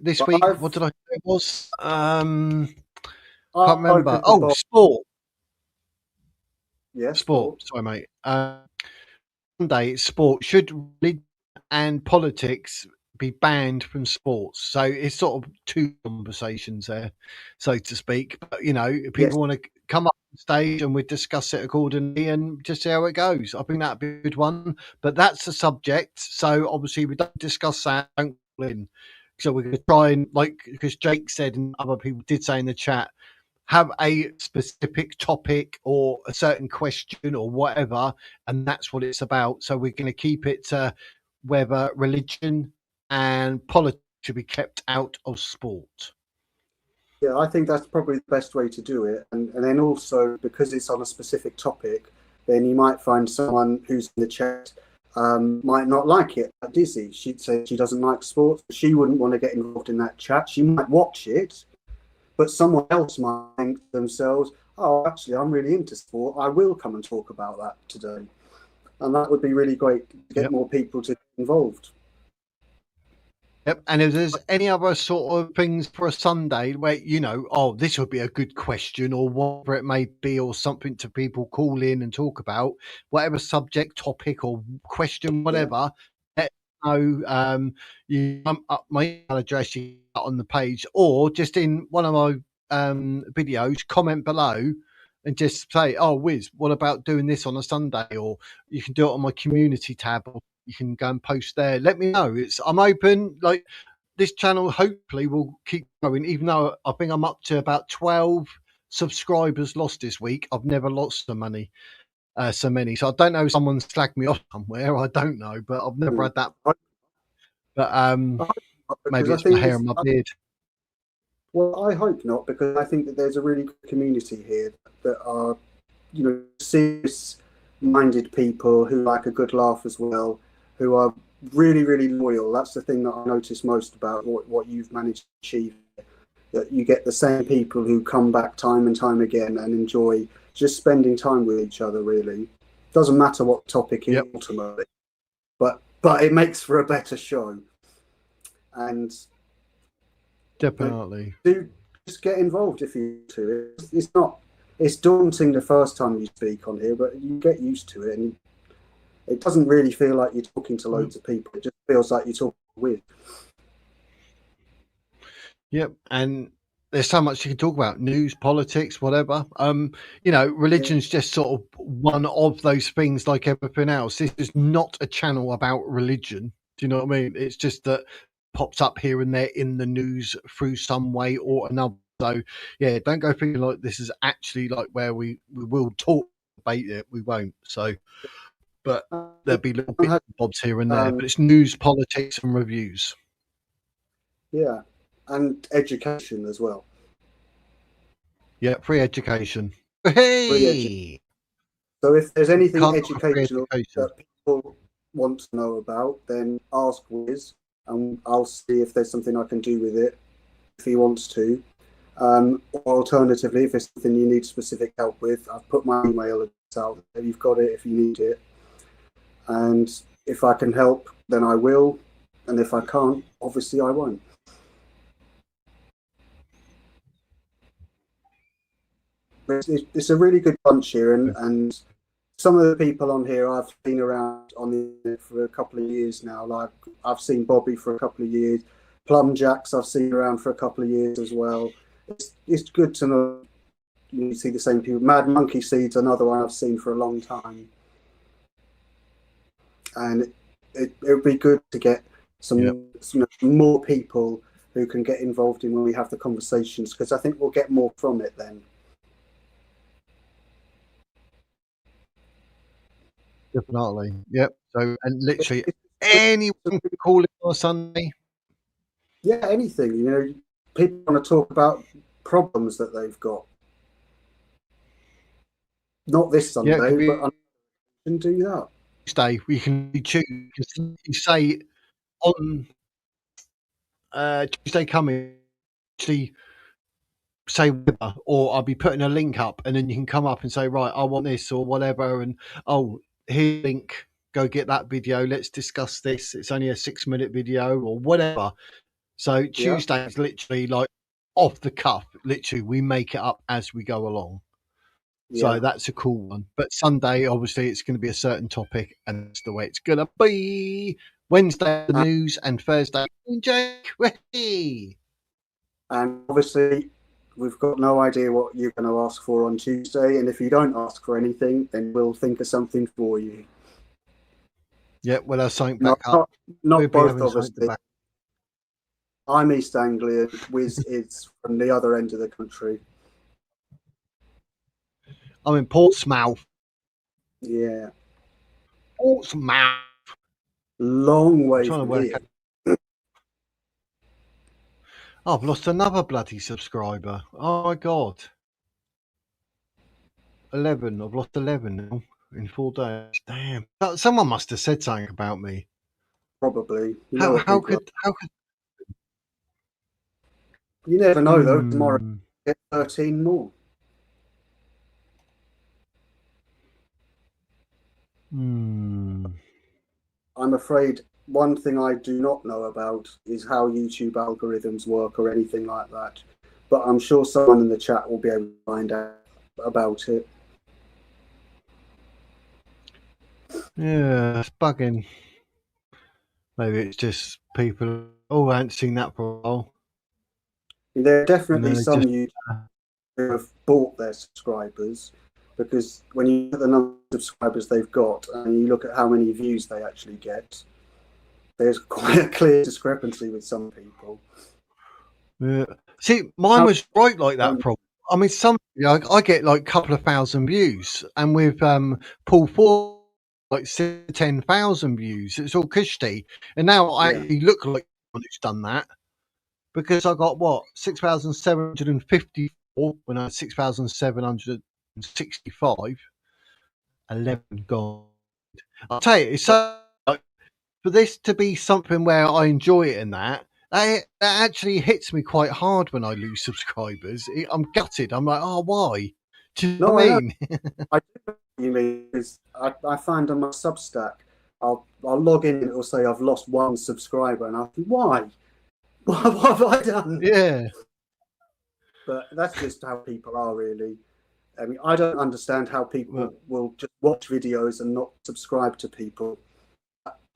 what did I say it was? Can't remember. Oh, sport. Yes, Sport. Sorry, mate. Sunday, it's sport. Should religion and politics be banned from sports? So it's sort of two conversations there, so to speak. But if people want to come up on stage and we discuss it accordingly and just see how it goes. I think that'd be a good one. But that's the subject. So obviously we don't discuss that. Don't call in. So we're going to try and because Jake said and other people did say in the chat, have a specific topic or a certain question or whatever, and that's what it's about. So we're going to keep it to whether religion and politics should be kept out of sport. Yeah, I think that's probably the best way to do it. And then also, because it's on a specific topic, then you might find someone who's in the chat might not like it. Like Dizzy, she'd say she doesn't like sports. She wouldn't want to get involved in that chat. She might watch it, but someone else might think to themselves, oh, actually, I'm really into sport. I will come and talk about that today. And that would be really great to get more people to get involved. Yep. And if there's any other sort of things for a Sunday where, this would be a good question or whatever it may be, or something to people call in and talk about, whatever subject, topic or question, whatever, let us know. You up my email address on the page, or just in one of my videos, comment below and just say, oh, Wiz, what about doing this on a Sunday? Or you can do it on my community tab, or you can go and post there. Let me know. I'm open. Like, this channel hopefully will keep growing, even though I think I'm up to about 12 subscribers lost this week. I've never lost so many. So I don't know if someone slagged me off somewhere. I don't know, but I've never had that. But maybe it's my hair and my beard. Well, I hope not, because I think that there's a really good community here that are, serious-minded people who like a good laugh as well, who are really, really loyal. That's the thing that I notice most about what you've managed to achieve. That you get the same people who come back time and time again and enjoy just spending time with each other, really. Doesn't matter what topic is ultimately, but it makes for a better show. And definitely do just get involved if you want to. It's daunting the first time you speak on here, but you get used to it, and it doesn't really feel like you're talking to loads of people. It just feels like you're talking with. Yep. And there's so much you can talk about: news, politics, whatever. Religion's just sort of one of those things, like everything else. This is not a channel about religion. Do you know what I mean? It's just that pops up here and there in the news through some way or another. So yeah, don't go thinking like this is actually like where we will talk about it. We won't. So, but there'll be little bits and bobs here and there. But it's news, politics, and reviews. Yeah, and education as well. Yeah, free education. Hey. So if there's anything educational that people want to know about, then ask Wiz, and I'll see if there's something I can do with it if he wants to. Or alternatively, if there's something you need specific help with, I've put my email address out there. You've got it if you need it. And if I can help, then I will. And if I can't, obviously I won't. It's a really good bunch here, and some of the people on here I've been around on the for a couple of years now. Like I've seen Bobby for a couple of years. Plum Jacks I've seen around for a couple of years as well. It's good to know you see the same people. Mad Monkey Seed's another one I've seen for a long time, and it would be good to get some more people who can get involved in when we have the conversations, because I think we'll get more from it then. Definitely. Yep. So, and literally anyone can call it on Sunday. Yeah, anything. You know, people want to talk about problems that they've got. Not this Sunday, but I can do that. Tuesday we can choose. You say on Tuesday coming, actually say whatever, or I'll be putting a link up, and then you can come up and say, right, I want this or whatever, and here's a link. Go get that video. Let's discuss this. It's only a 6-minute video or whatever. So Tuesday is literally like off the cuff. Literally, we make it up as we go along. So that's a cool one. But Sunday, obviously, it's going to be a certain topic, and that's the way it's going to be. Wednesday, the news, and Thursday, Jake, ready. And obviously, we've got no idea what you're going to ask for on Tuesday. And if you don't ask for anything, then we'll think of something for you. Yeah, well, I'll something back up. Not both of us. I'm East Anglian. Wiz is from the other end of the country. I'm in Portsmouth. Yeah. Portsmouth. Long way from here. I've lost another bloody subscriber. Oh my God. 11. I've lost 11 now in 4 days. Damn. Someone must have said something about me. Probably. How could you never know though. Tomorrow get 13 more. I'm afraid one thing I do not know about is how YouTube algorithms work or anything like that. But I'm sure someone in the chat will be able to find out about it. Yeah, it's bugging. Maybe it's just people. Oh, I haven't seen that for a while. There are definitely some YouTubers who have bought their subscribers, because when you look at the number of subscribers they've got and you look at how many views they actually get, there's quite a clear discrepancy with some people. Yeah. See, mine was right like that. Problem. I mean, I get like a couple of thousand views, and with Paul Ford, like 10,000 views. It's all cushy, and now I actually look like someone who's done that, because I got 6,754 when I had 6,765. 11 gone. I'll tell you, it's so for this to be something where I enjoy it, and that actually hits me quite hard when I lose subscribers. I'm gutted. I'm like, oh, why? Do you know what I mean? I do know what you mean, because I find on my Substack, I'll log in and it'll say I've lost 1 subscriber, and I think, why? What have I done? Yeah. But that's just how people are, really. I mean, I don't understand how people will just watch videos and not subscribe to people.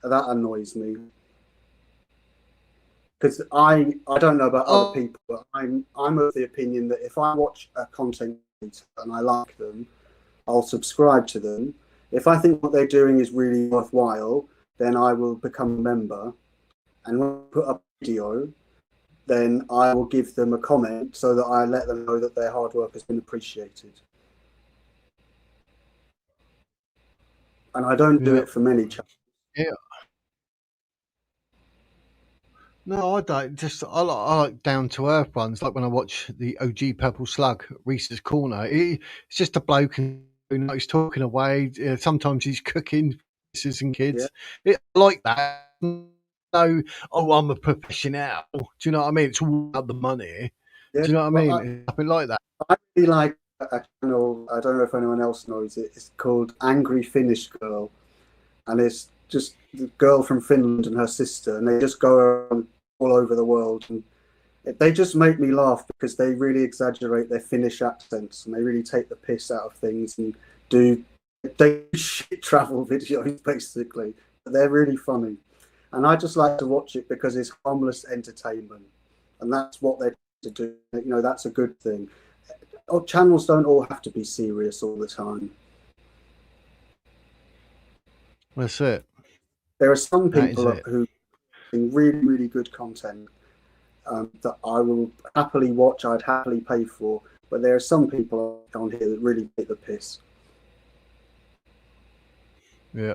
That annoys me. Because I don't know about other people, but I'm of the opinion that if I watch a content creator and I like them, I'll subscribe to them. If I think what they're doing is really worthwhile, then I will become a member. And when I put up a video, then I will give them a comment so that I let them know that their hard work has been appreciated. And I don't do it for many channels. Yeah. No, I don't. I like down to earth ones, like when I watch the OG Purple Slug, Reese's Corner. It's just a bloke and he's talking away. Sometimes he's cooking pieces and kids. I like that. No, I'm a professional. Do you know what I mean? It's all about the money. Do you know what I mean? Nothing like that. I really like a channel. I don't know if anyone else knows it. It's called Angry Finnish Girl, and it's just the girl from Finland and her sister, and they just go around all over the world, and they just make me laugh because they really exaggerate their Finnish accents, and they really take the piss out of things and do shit travel videos basically. But they're really funny. And I just like to watch it because it's harmless entertainment, and that's what they're to do. You know, that's a good thing. Channels don't all have to be serious all the time. That's it. There are some That is people it. who in really, really good content that I will happily watch, I'd happily pay for. But there are some people on here that really take the piss. Yeah.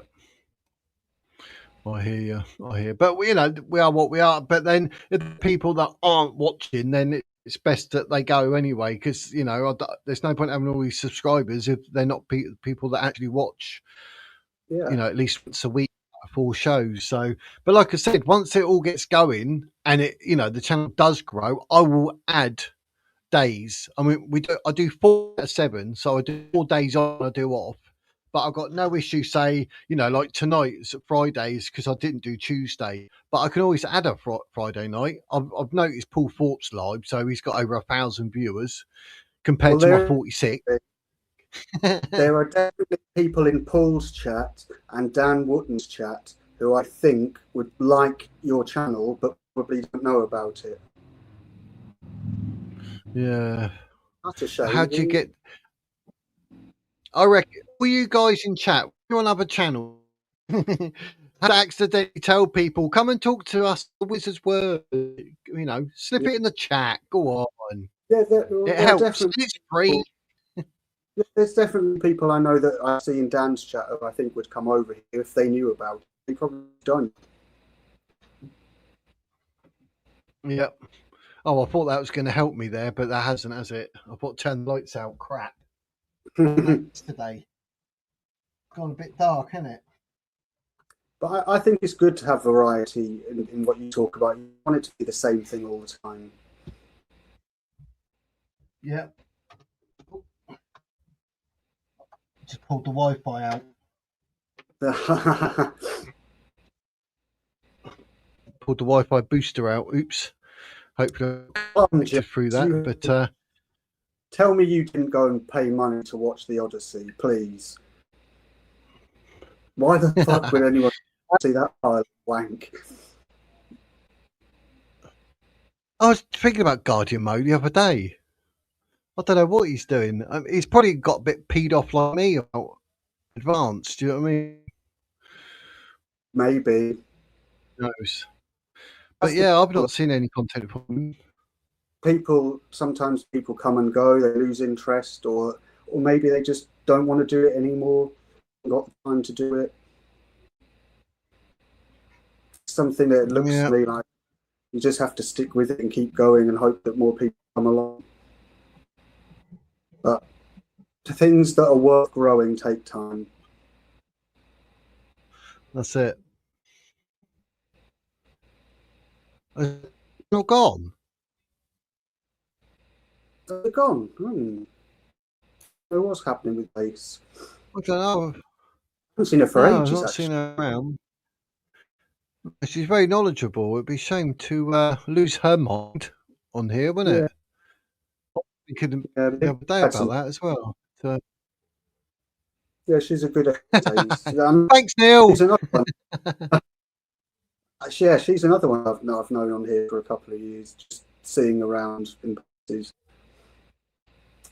I hear you. I hear. But you know, we are what we are. But then, if the people that aren't watching, then it's best that they go anyway, because you know, there's no point having all these subscribers if they're not people that actually watch. Yeah. You know, at least once a week, 4 shows. So, but like I said, once it all gets going and it, you know, the channel does grow, I will add days. I mean, I do 4 out of 7, so I do 4 days on, I do off. But I've got no issue, say, you know, like tonight's Fridays because I didn't do Tuesday. But I can always add a Friday night. I've noticed Paul Thorpe's live, so he's got over 1,000 viewers compared to my 46. There are definitely people in Paul's chat and Dan Wotton's chat who I think would like your channel, but probably don't know about it. Yeah. That's a shame. How'd you get? I reckon, were you guys in chat? You're on other channel. Had to accidentally tell people, come and talk to us, the Wizard's Word. You know, slip it in the chat. Go on. Yeah, it helps. It's free. There's definitely people I know that I see in Dan's chat who I think would come over here if they knew about it. They probably don't. Yep. Oh, I thought that was going to help me there, but that hasn't, has it? I thought turn the lights out. Crap. Today. Gone a bit dark, isn't it? But I think it's good to have variety in what you talk about. You want it to be the same thing all the time. Yep. Just pulled the Wi-Fi out. Pulled the Wi-Fi booster out. Oops. Hopefully I'll get through that. But tell me you didn't go and pay money to watch The Odyssey, please. Why the fuck would anyone see that pile of wank? I was thinking about Guardian Mode the other day. I don't know what he's doing. He's probably got a bit peed off like me about Advanced. Do you know what I mean? Maybe. Who knows? But yeah, I've not seen any content from him. Sometimes people come and go, they lose interest, or maybe they just don't want to do it anymore, got the time to do it. Something that looks to me like you just have to stick with it and keep going and hope that more people come along. But the things that are worth growing take time. That's it. Not gone. They're gone. What's happening with Base? I don't know. I haven't seen her for ages. I've not seen her around. She's very knowledgeable. It'd be a shame to lose her mind on here, wouldn't it? We could the other day about that as well. So, yeah, she's a good Thanks, Neil. She's another one. Yeah, she's another one I've known on here for a couple of years, just seeing around in places.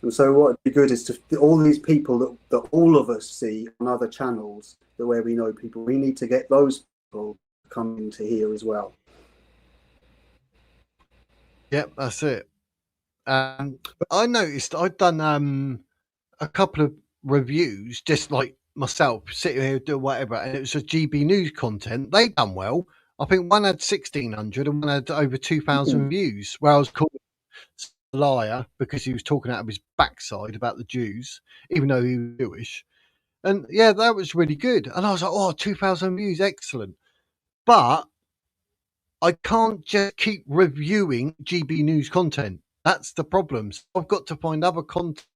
And so what would be good is to all these people that all of us see on other channels, the way we know people, we need to get those people to come into here as well. Yep, that's it. I noticed I'd done a couple of reviews, just like myself, sitting here doing whatever, and it was a GB News content. They done well. I think one had 1,600 and one had over 2,000 views, where I was called a liar because he was talking out of his backside about the Jews, even though he was Jewish. And yeah, that was really good. And I was like, oh, 2,000 views, excellent. But I can't just keep reviewing GB News content. That's the problem. So I've got to find other content.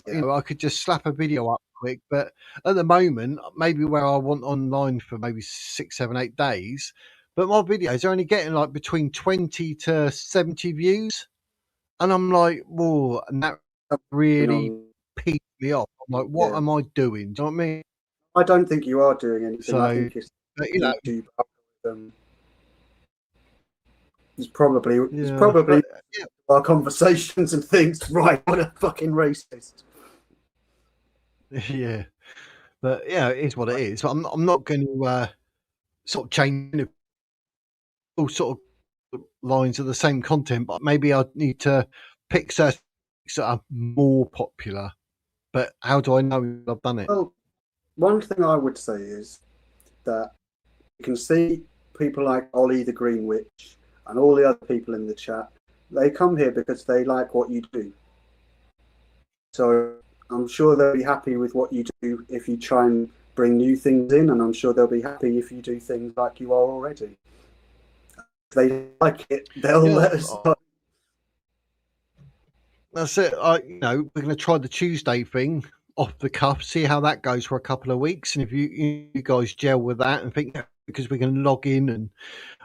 You know, I could just slap a video up quick, but at the moment, maybe where I want online for maybe 6, 7, 8 days, but my videos are only getting like between 20 to 70 views. And I'm like, whoa, and that really peed me off. I'm like, what am I doing? Do you know what I mean? I don't think you are doing anything. So, I think it's but, you know, YouTube It's probably But, yeah, our conversations and things. Right, what a fucking racist. yeah, but yeah, it is what it is. I'm not going to sort of change all sort of lines of the same content, but maybe I need to pick certain things that are more popular. But how do I know I've done it? Well, one thing I would say is that you can see people like Ollie the Green Witch and all the other people in the chat. They come here because they like what you do. So I'm sure they'll be happy with what you do if you try and bring new things in, and I'm sure they'll be happy if you do things like you are already. If they like it, they'll let us know. That's it. We're going to try the Tuesday thing off the cuff, see how that goes for a couple of weeks, and if you guys gel with that and think, because we can log in and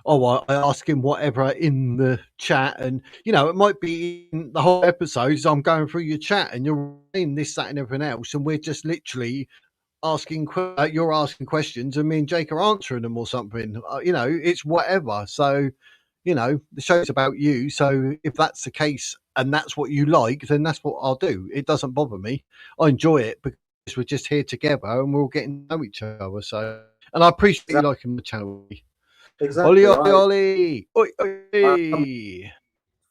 I ask him whatever in the chat, and it might be in the whole episodes I'm going through your chat and you're in this, that, and everything else, and we're just literally asking you're asking questions and me and Jake are answering them or something. It's whatever. So the show's about you, so if that's the case and that's what you like, then that's what I'll do. It doesn't bother me. I enjoy it because we're just here together and we're all getting to know each other. So, and I appreciate you liking the channel. Exactly. Ollie. Oi.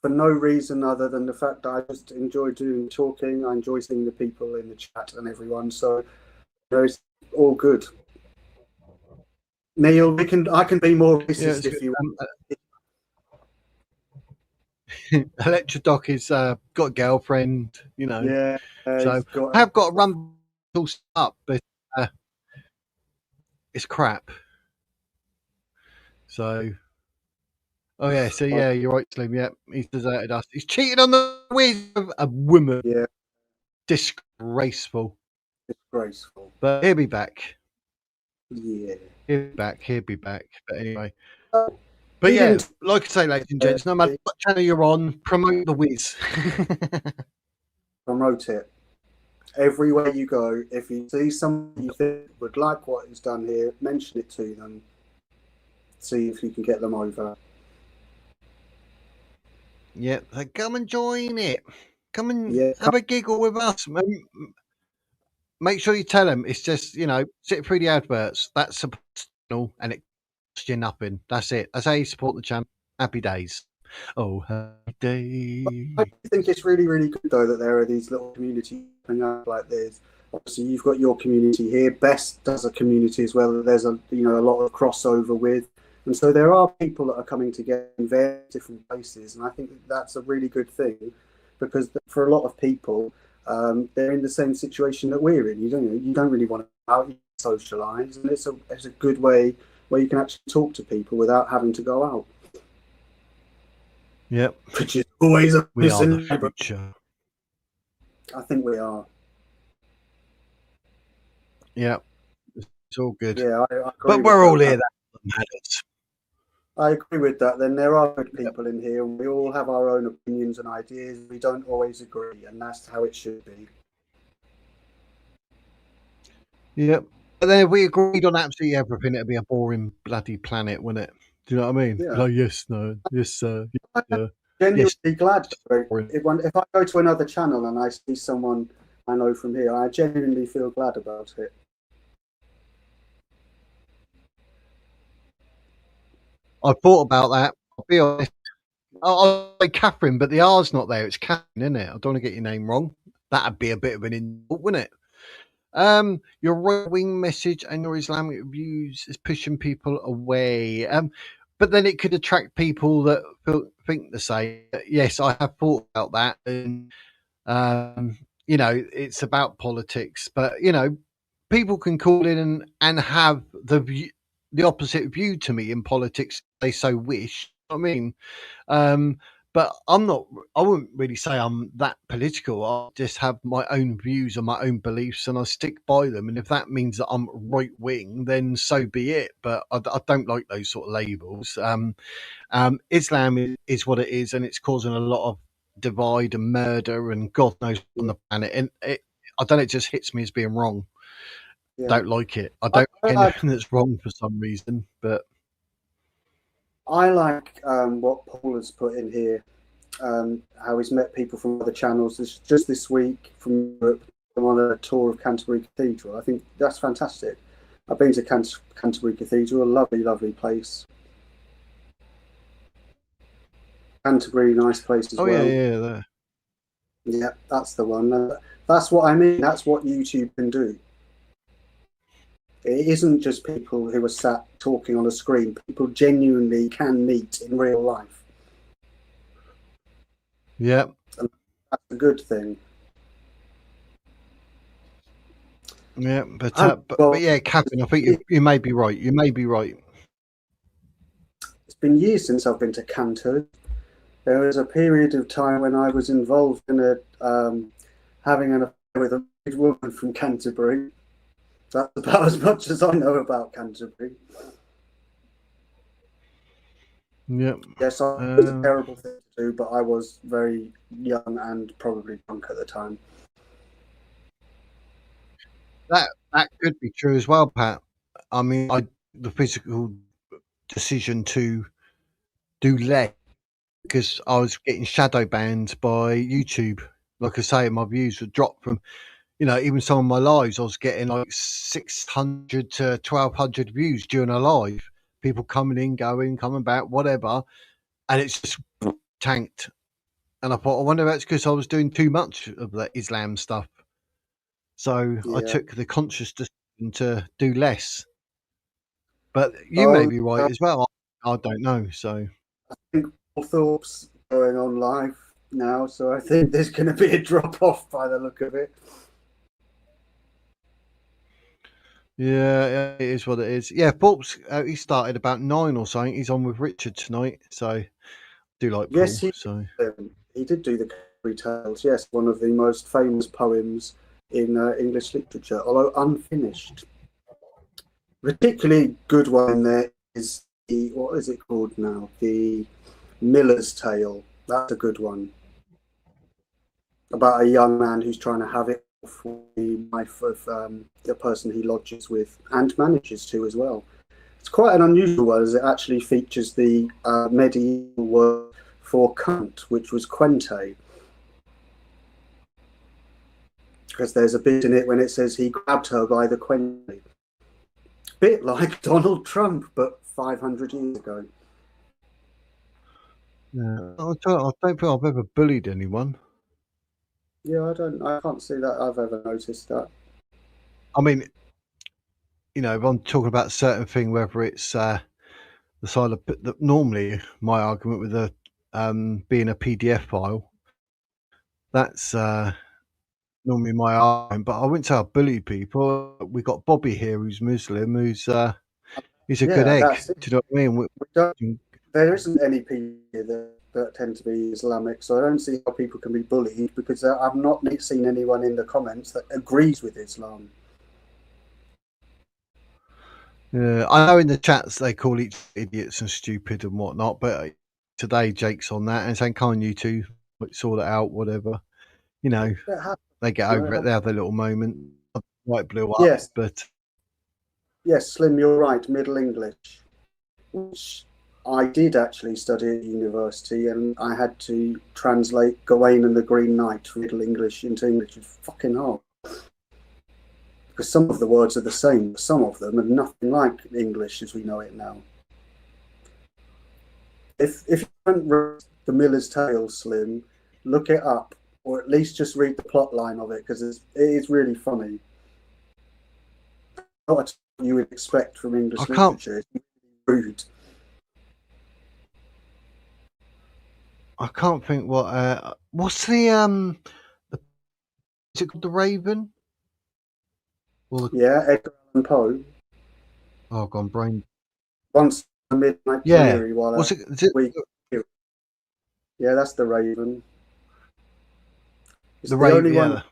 For no reason other than the fact that I just enjoy talking. I enjoy seeing the people in the chat and everyone. So it's all good. Neil, I can be more racist if you want. Electrodoc is got a girlfriend, Yeah. So I have got to run all up, but it's crap. So, you're right, Slim. Yeah, he's deserted us. He's cheated on the with a woman. Yeah. Disgraceful. Disgraceful. But he'll be back. Yeah. He'll be back. But anyway. But yeah, like I say, ladies and gents, no matter what channel you're on, promote the Wiz. Promote it. Everywhere you go, if you see someone you think would like what is done here, mention it to them. See if you can get them over. Yeah, so come and join it. Come and have a giggle with us. Make sure you tell them it's just, sit through the adverts. That's a channel and it costs you nothing. That's it. That's how you support the channel. Happy days. Oh, happy days. I think it's really, really good, though, that there are these little communities coming up like this. Obviously, you've got your community here. Best does a community as well. There's a lot of crossover with. And so there are people that are coming together in various different places. And I think that's a really good thing because for a lot of people, they're in the same situation that we're in. You don't really want to go out, you socialise. And it's a good way where you can actually talk to people without having to go out. Yep. Which is always a we are the future. I think we are. Yeah. It's all good. Yeah, I agree. But we're all here. That matters. I agree with that. Then there are good people in here, and we all have our own opinions and ideas. We don't always agree, and that's how it should be. Yep. But then if we agreed on absolutely everything, it'd be a boring bloody planet, wouldn't it? Do you know what I mean? Yeah. Like, yes, no, yes, sir. I'm genuinely glad. If I go to another channel and I see someone I know from here, I genuinely feel glad about it. I thought about that. I'll be honest. I'll say Catherine, but the R's not there. It's Catherine, isn't it? I don't want to get your name wrong. That'd be a bit of an insult, wouldn't it? Your right-wing message and your Islamic views is pushing people away. But then it could attract people that think the same. Yes, I have thought about that. And, it's about politics. But, people can call in and have the opposite view to me in politics if they so wish. I mean, but I wouldn't really say I'm that political. I just have my own views and my own beliefs and I stick by them. And if that means that I'm right wing, then so be it. But I don't like those sort of labels. Islam is what it is, and it's causing a lot of divide and murder and God knows on the planet. And I don't know, it just hits me as being wrong. Yeah. Don't like it. I don't like anything that's wrong for some reason, but I like what Paul has put in here, how he's met people from other channels. Just this week from Europe, I'm on a tour of Canterbury Cathedral. I think that's fantastic. I've been to Canterbury Cathedral, a lovely, lovely place. Canterbury, nice place as Oh well. yeah, there. Yeah, that's the one. That's what I mean. That's what YouTube can do. It isn't just people who are sat talking on a screen. People genuinely can meet in real life. Yeah. That's a good thing. Yeah, but well, yeah, Captain, I think you may be right. You may be right. It's been years since I've been to Cantor. There was a period of time when I was involved in having an affair with a big woman from Canterbury. That's about as much as I know about Canterbury. Yeah. Yes, it was a terrible thing to do, but I was very young and probably drunk at the time. That could be true as well, Pat. I mean, the physical decision to do less because I was getting shadow banned by YouTube. Like I say, my views would drop from, even some of my lives, I was getting like 600 to 1,200 views during a live. People coming in, going, coming back, whatever. And it's just tanked. And I thought, I wonder if that's because I was doing too much of that Islam stuff. So I took the conscious decision to do less. But you may be right as well. I don't know. So I think Paul Thorpe's going on live now, so I think there's going to be a drop off by the look of it. Yeah, it is what it is. Yeah, Thorpe's he started about 9 or something. He's on with Richard tonight, so I do like Paul. Yes, he did do the Canterbury Tales. Yes, one of the most famous poems in English literature, although unfinished. Particularly good one in there is what is it called now? The Miller's Tale. That's a good one. About a young man who's trying to have it for the wife of the person he lodges with and manages to as well. It's quite an unusual one as it actually features the medieval word for cunt, which was quente. Because there's a bit in it when it says he grabbed her by the quente. Bit like Donald Trump, but 500 years ago. Yeah, I don't think I've ever bullied anyone. Yeah, I can't see that I've ever noticed that. I mean, if I'm talking about a certain thing, whether it's the side of normally my argument with the being a PDF file, that's normally my argument. But I wouldn't say I bully people. We got Bobby here, who's Muslim, he's a good egg. Do you know what I mean? There isn't any people here that tend to be Islamic, so I don't see how people can be bullied because I've not seen anyone in the comments that agrees with Islam. Yeah, I know in the chats they call each idiots and stupid and whatnot, but today Jake's on that and saying, "Can't you two sort it out, whatever?" They get over it. They have their little moment. White blew up, yes, but yes, Slim, you're right. Middle English, which I did actually study at university, and I had to translate Gawain and the Green Knight from Middle English into English. It's fucking hard. Because some of the words are the same, but some of them are nothing like English as we know it now. If you haven't read The Miller's Tale, Slim, look it up, or at least just read the plot line of it, because it is really funny. Not what you would expect from English literature. It's rude. I can't think what's the is it called The Raven? Yeah, Edgar Allan Poe. Oh, gone brain. Once a Midnight Fury. What's it? Yeah, that's The Raven. It's the Raven. Only one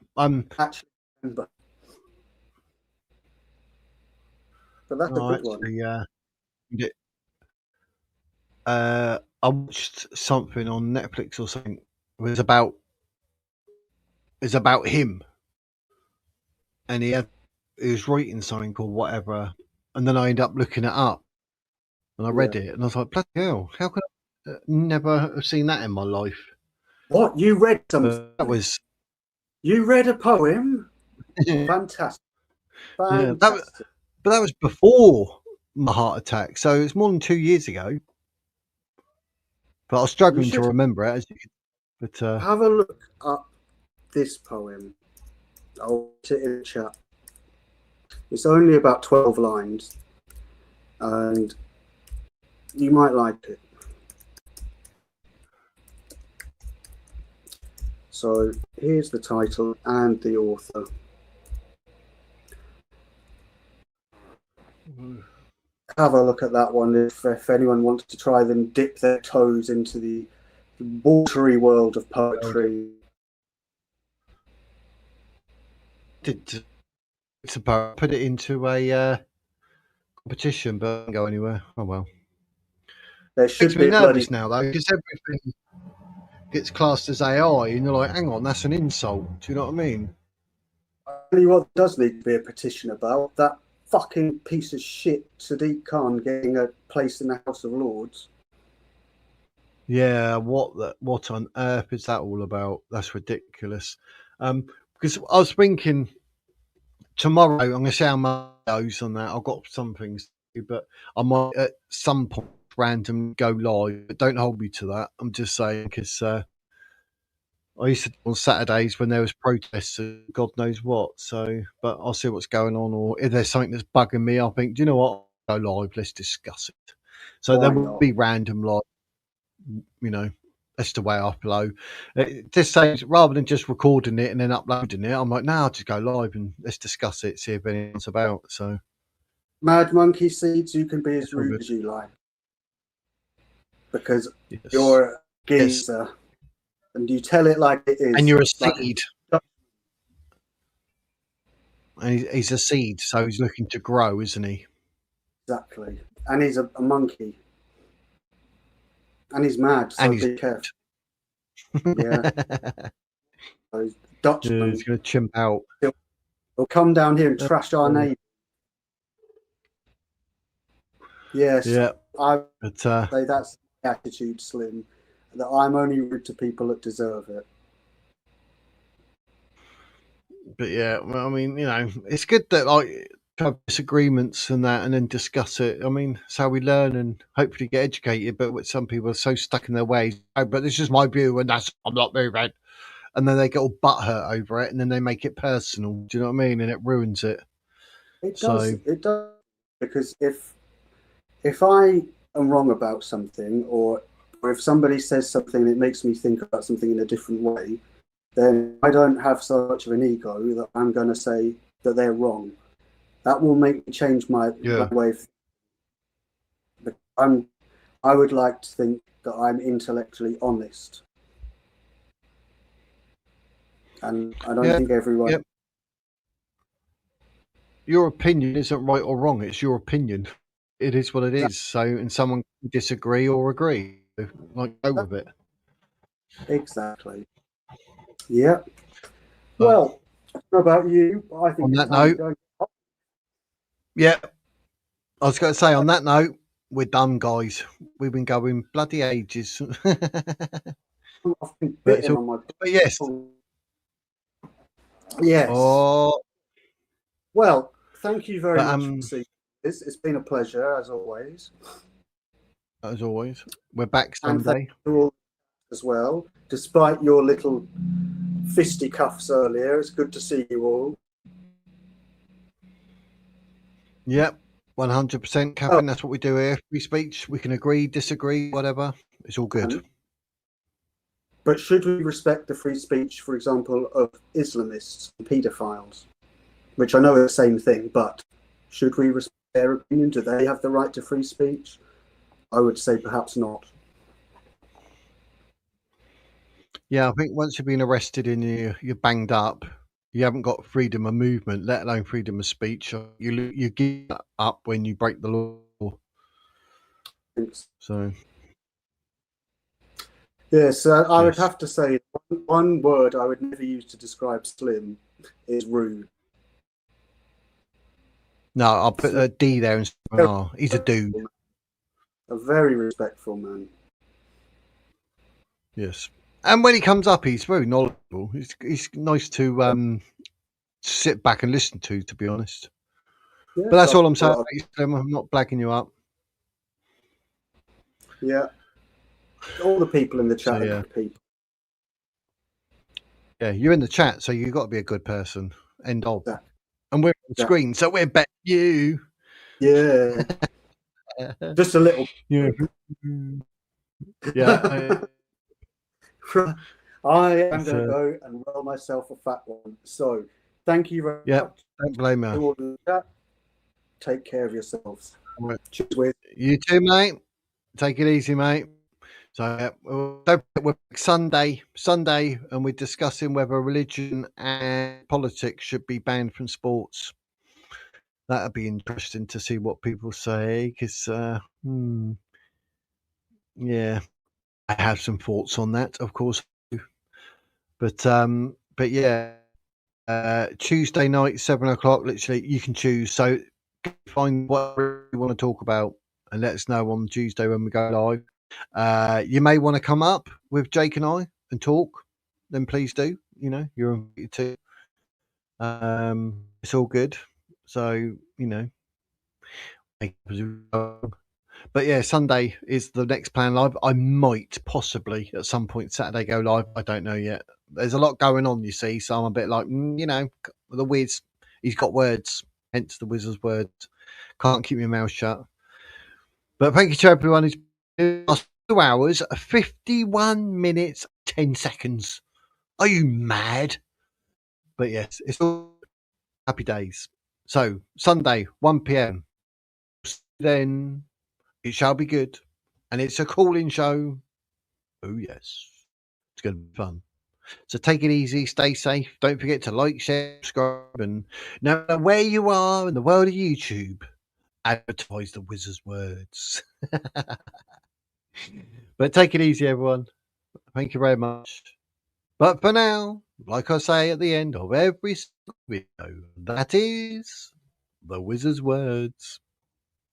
actually remember. But that's a good one. I watched something on Netflix or something. It was about him, and he was writing something or whatever, and then I ended up looking it up, and I read it, and I was like, bloody hell, how could I never have seen that in my life? What, you read something? But that was You read a poem? yeah, Fantastic. that was, Fantastic. but that was before my heart attack, so it's more than 2 years ago. But I was struggling to should- remember it. But Have a look up this poem. I'll put it in the chat. It's only about 12 lines, and you might like it. So here's the title and the author. Have a look at that one if anyone wants to try and dip their toes into the watery world of poetry. did suppose put it into a competition, but didn't go anywhere. Oh well. There should Makes be me a bloody. nervous now though, because everything gets classed as AI, and you're like, hang on, that's an insult. Do you know what I mean? I'll tell you what does need to be a petition about, that fucking piece of shit Sadiq Khan getting a place in the House of Lords. Yeah, what on earth is that all about? That's ridiculous. Because I was thinking tomorrow I'm going to see how my goes on that. I've got some things to do, but I might at some point random go live. But don't hold me to that. I'm just saying because I used to do on Saturdays when there was protests and God knows what. So, but I'll see what's going on, or if there's something that's bugging me, I think, do you know what? Go live. Let's discuss it. So Why there will not? be random live. You know, that's the way I flow. Just say rather than just recording it and then uploading it, I'm like, no, I'll just go live and let's discuss it, see if anyone's about. So, Mad Monkey Seeds, you can be as It's all rude good. as you like. Because yes. you're a geezer. And you tell it like it is. And you're a Like- seed. And he's a seed, so he's looking to grow, isn't he? Exactly. And he's a monkey. And he's mad, so And he's be careful. Yeah. So he's Dutchman. he's going to chimp out. He'll come down here and trash our neighbour. Yes, Yeah, I but say that's the attitude, Slim. That I'm only rude to people that deserve it. yeah. Well, I mean, you know, it's good that like have disagreements and that, and then discuss it. I mean, it's how we learn and hopefully get educated. But with some people are so stuck in their ways. Oh, but this is my view, and I'm not moving. And then they get all butthurt over it, and then they make it personal. Do you know what I mean? And it ruins it. It So- does. It does. Because if I am wrong about something, or if somebody says something that makes me think about something in a different way, then I don't have so much of an ego that I'm going to say that they're wrong. That will make me change my way of thinking. But I would like to think that I'm intellectually honest. And I don't think everyone... Yep. Your opinion isn't right or wrong. It's your opinion. It is what it is. So, and someone can disagree or agree. Like, go with it. Exactly. Yeah. Well, I don't know about you, but I think On it's that time note- to go. Yeah. I was going to say, on that note, we're done, guys. We've been going bloody ages. I've been But it's bitten all- on my... But yes. Yes. Oh, Well, thank you very But, much for seeing this. It's been a pleasure, as always. as always, we're back And Sunday. You all as well. Despite your little fisticuffs earlier, it's good to see you all. Yep. 100% Catherine. That's what we do here. Free speech. We can agree, disagree, whatever. It's all good. But should we respect the free speech, for example, of Islamists and paedophiles? Which I know are the same thing, but should we respect their opinion? Do they have the right to free speech? I would say perhaps not. Yeah, I think once you've been arrested and you're banged up, you haven't got freedom of movement, let alone freedom of speech. You give that up when you break the law. So Yes, I would Yes. have to say one word I would never use to describe Slim is rude. no, I'll put a D there and say, oh, he's a dude. A very respectful man. Yes. And when he comes up, he's very knowledgeable. He's nice to sit back and listen to be honest. Yeah, But that's all I'm so, saying. I'm not blagging you up. yeah. All the people in the chat So, are yeah. good people. Yeah, you're in the chat, so you've got to be a good person. End of. Yeah. And we're on Yeah. screen, so we're better than you. Yeah. Just a little. Yeah. Yeah. I am It's, going to go and roll myself a fat one. So, thank you very Yeah. much. Don't blame To her. all in the chat. Take care of yourselves. Right. Cheers, Wiz. You too, mate. Take it easy, mate. So we're back Sunday, and we're discussing whether religion and politics should be banned from sports. That'll be interesting to see what people say, because yeah, I have some thoughts on that, of course. But yeah, Tuesday night, 7:00, literally, you can choose. So find what you want to talk about and let us know on Tuesday when we go live. You may want to come up with Jake and I and talk, then please do. You know, you're invited to. It's all good. So, you know. But yeah, Sunday is the next plan live. I might possibly at some point Saturday go live. I don't know yet. There's a lot going on, you see. So I'm a bit like, you know, the Wiz, he's got words, hence the Wizard's words. Can't keep my mouth shut. But thank you to everyone who's been 2 hours, 51 minutes, 10 seconds. Are you mad? But yes, it's all happy days. So Sunday, 1 p.m. Then it shall be good. And it's a call-in show. Oh, yes. It's going to be fun. So take it easy, stay safe. Don't forget to like, share, subscribe, and no matter where you are in the world of YouTube, advertise the Wizard's words. But take it easy, everyone. Thank you very much. But for now, like I say at the end of every video, that is the Wizard's words.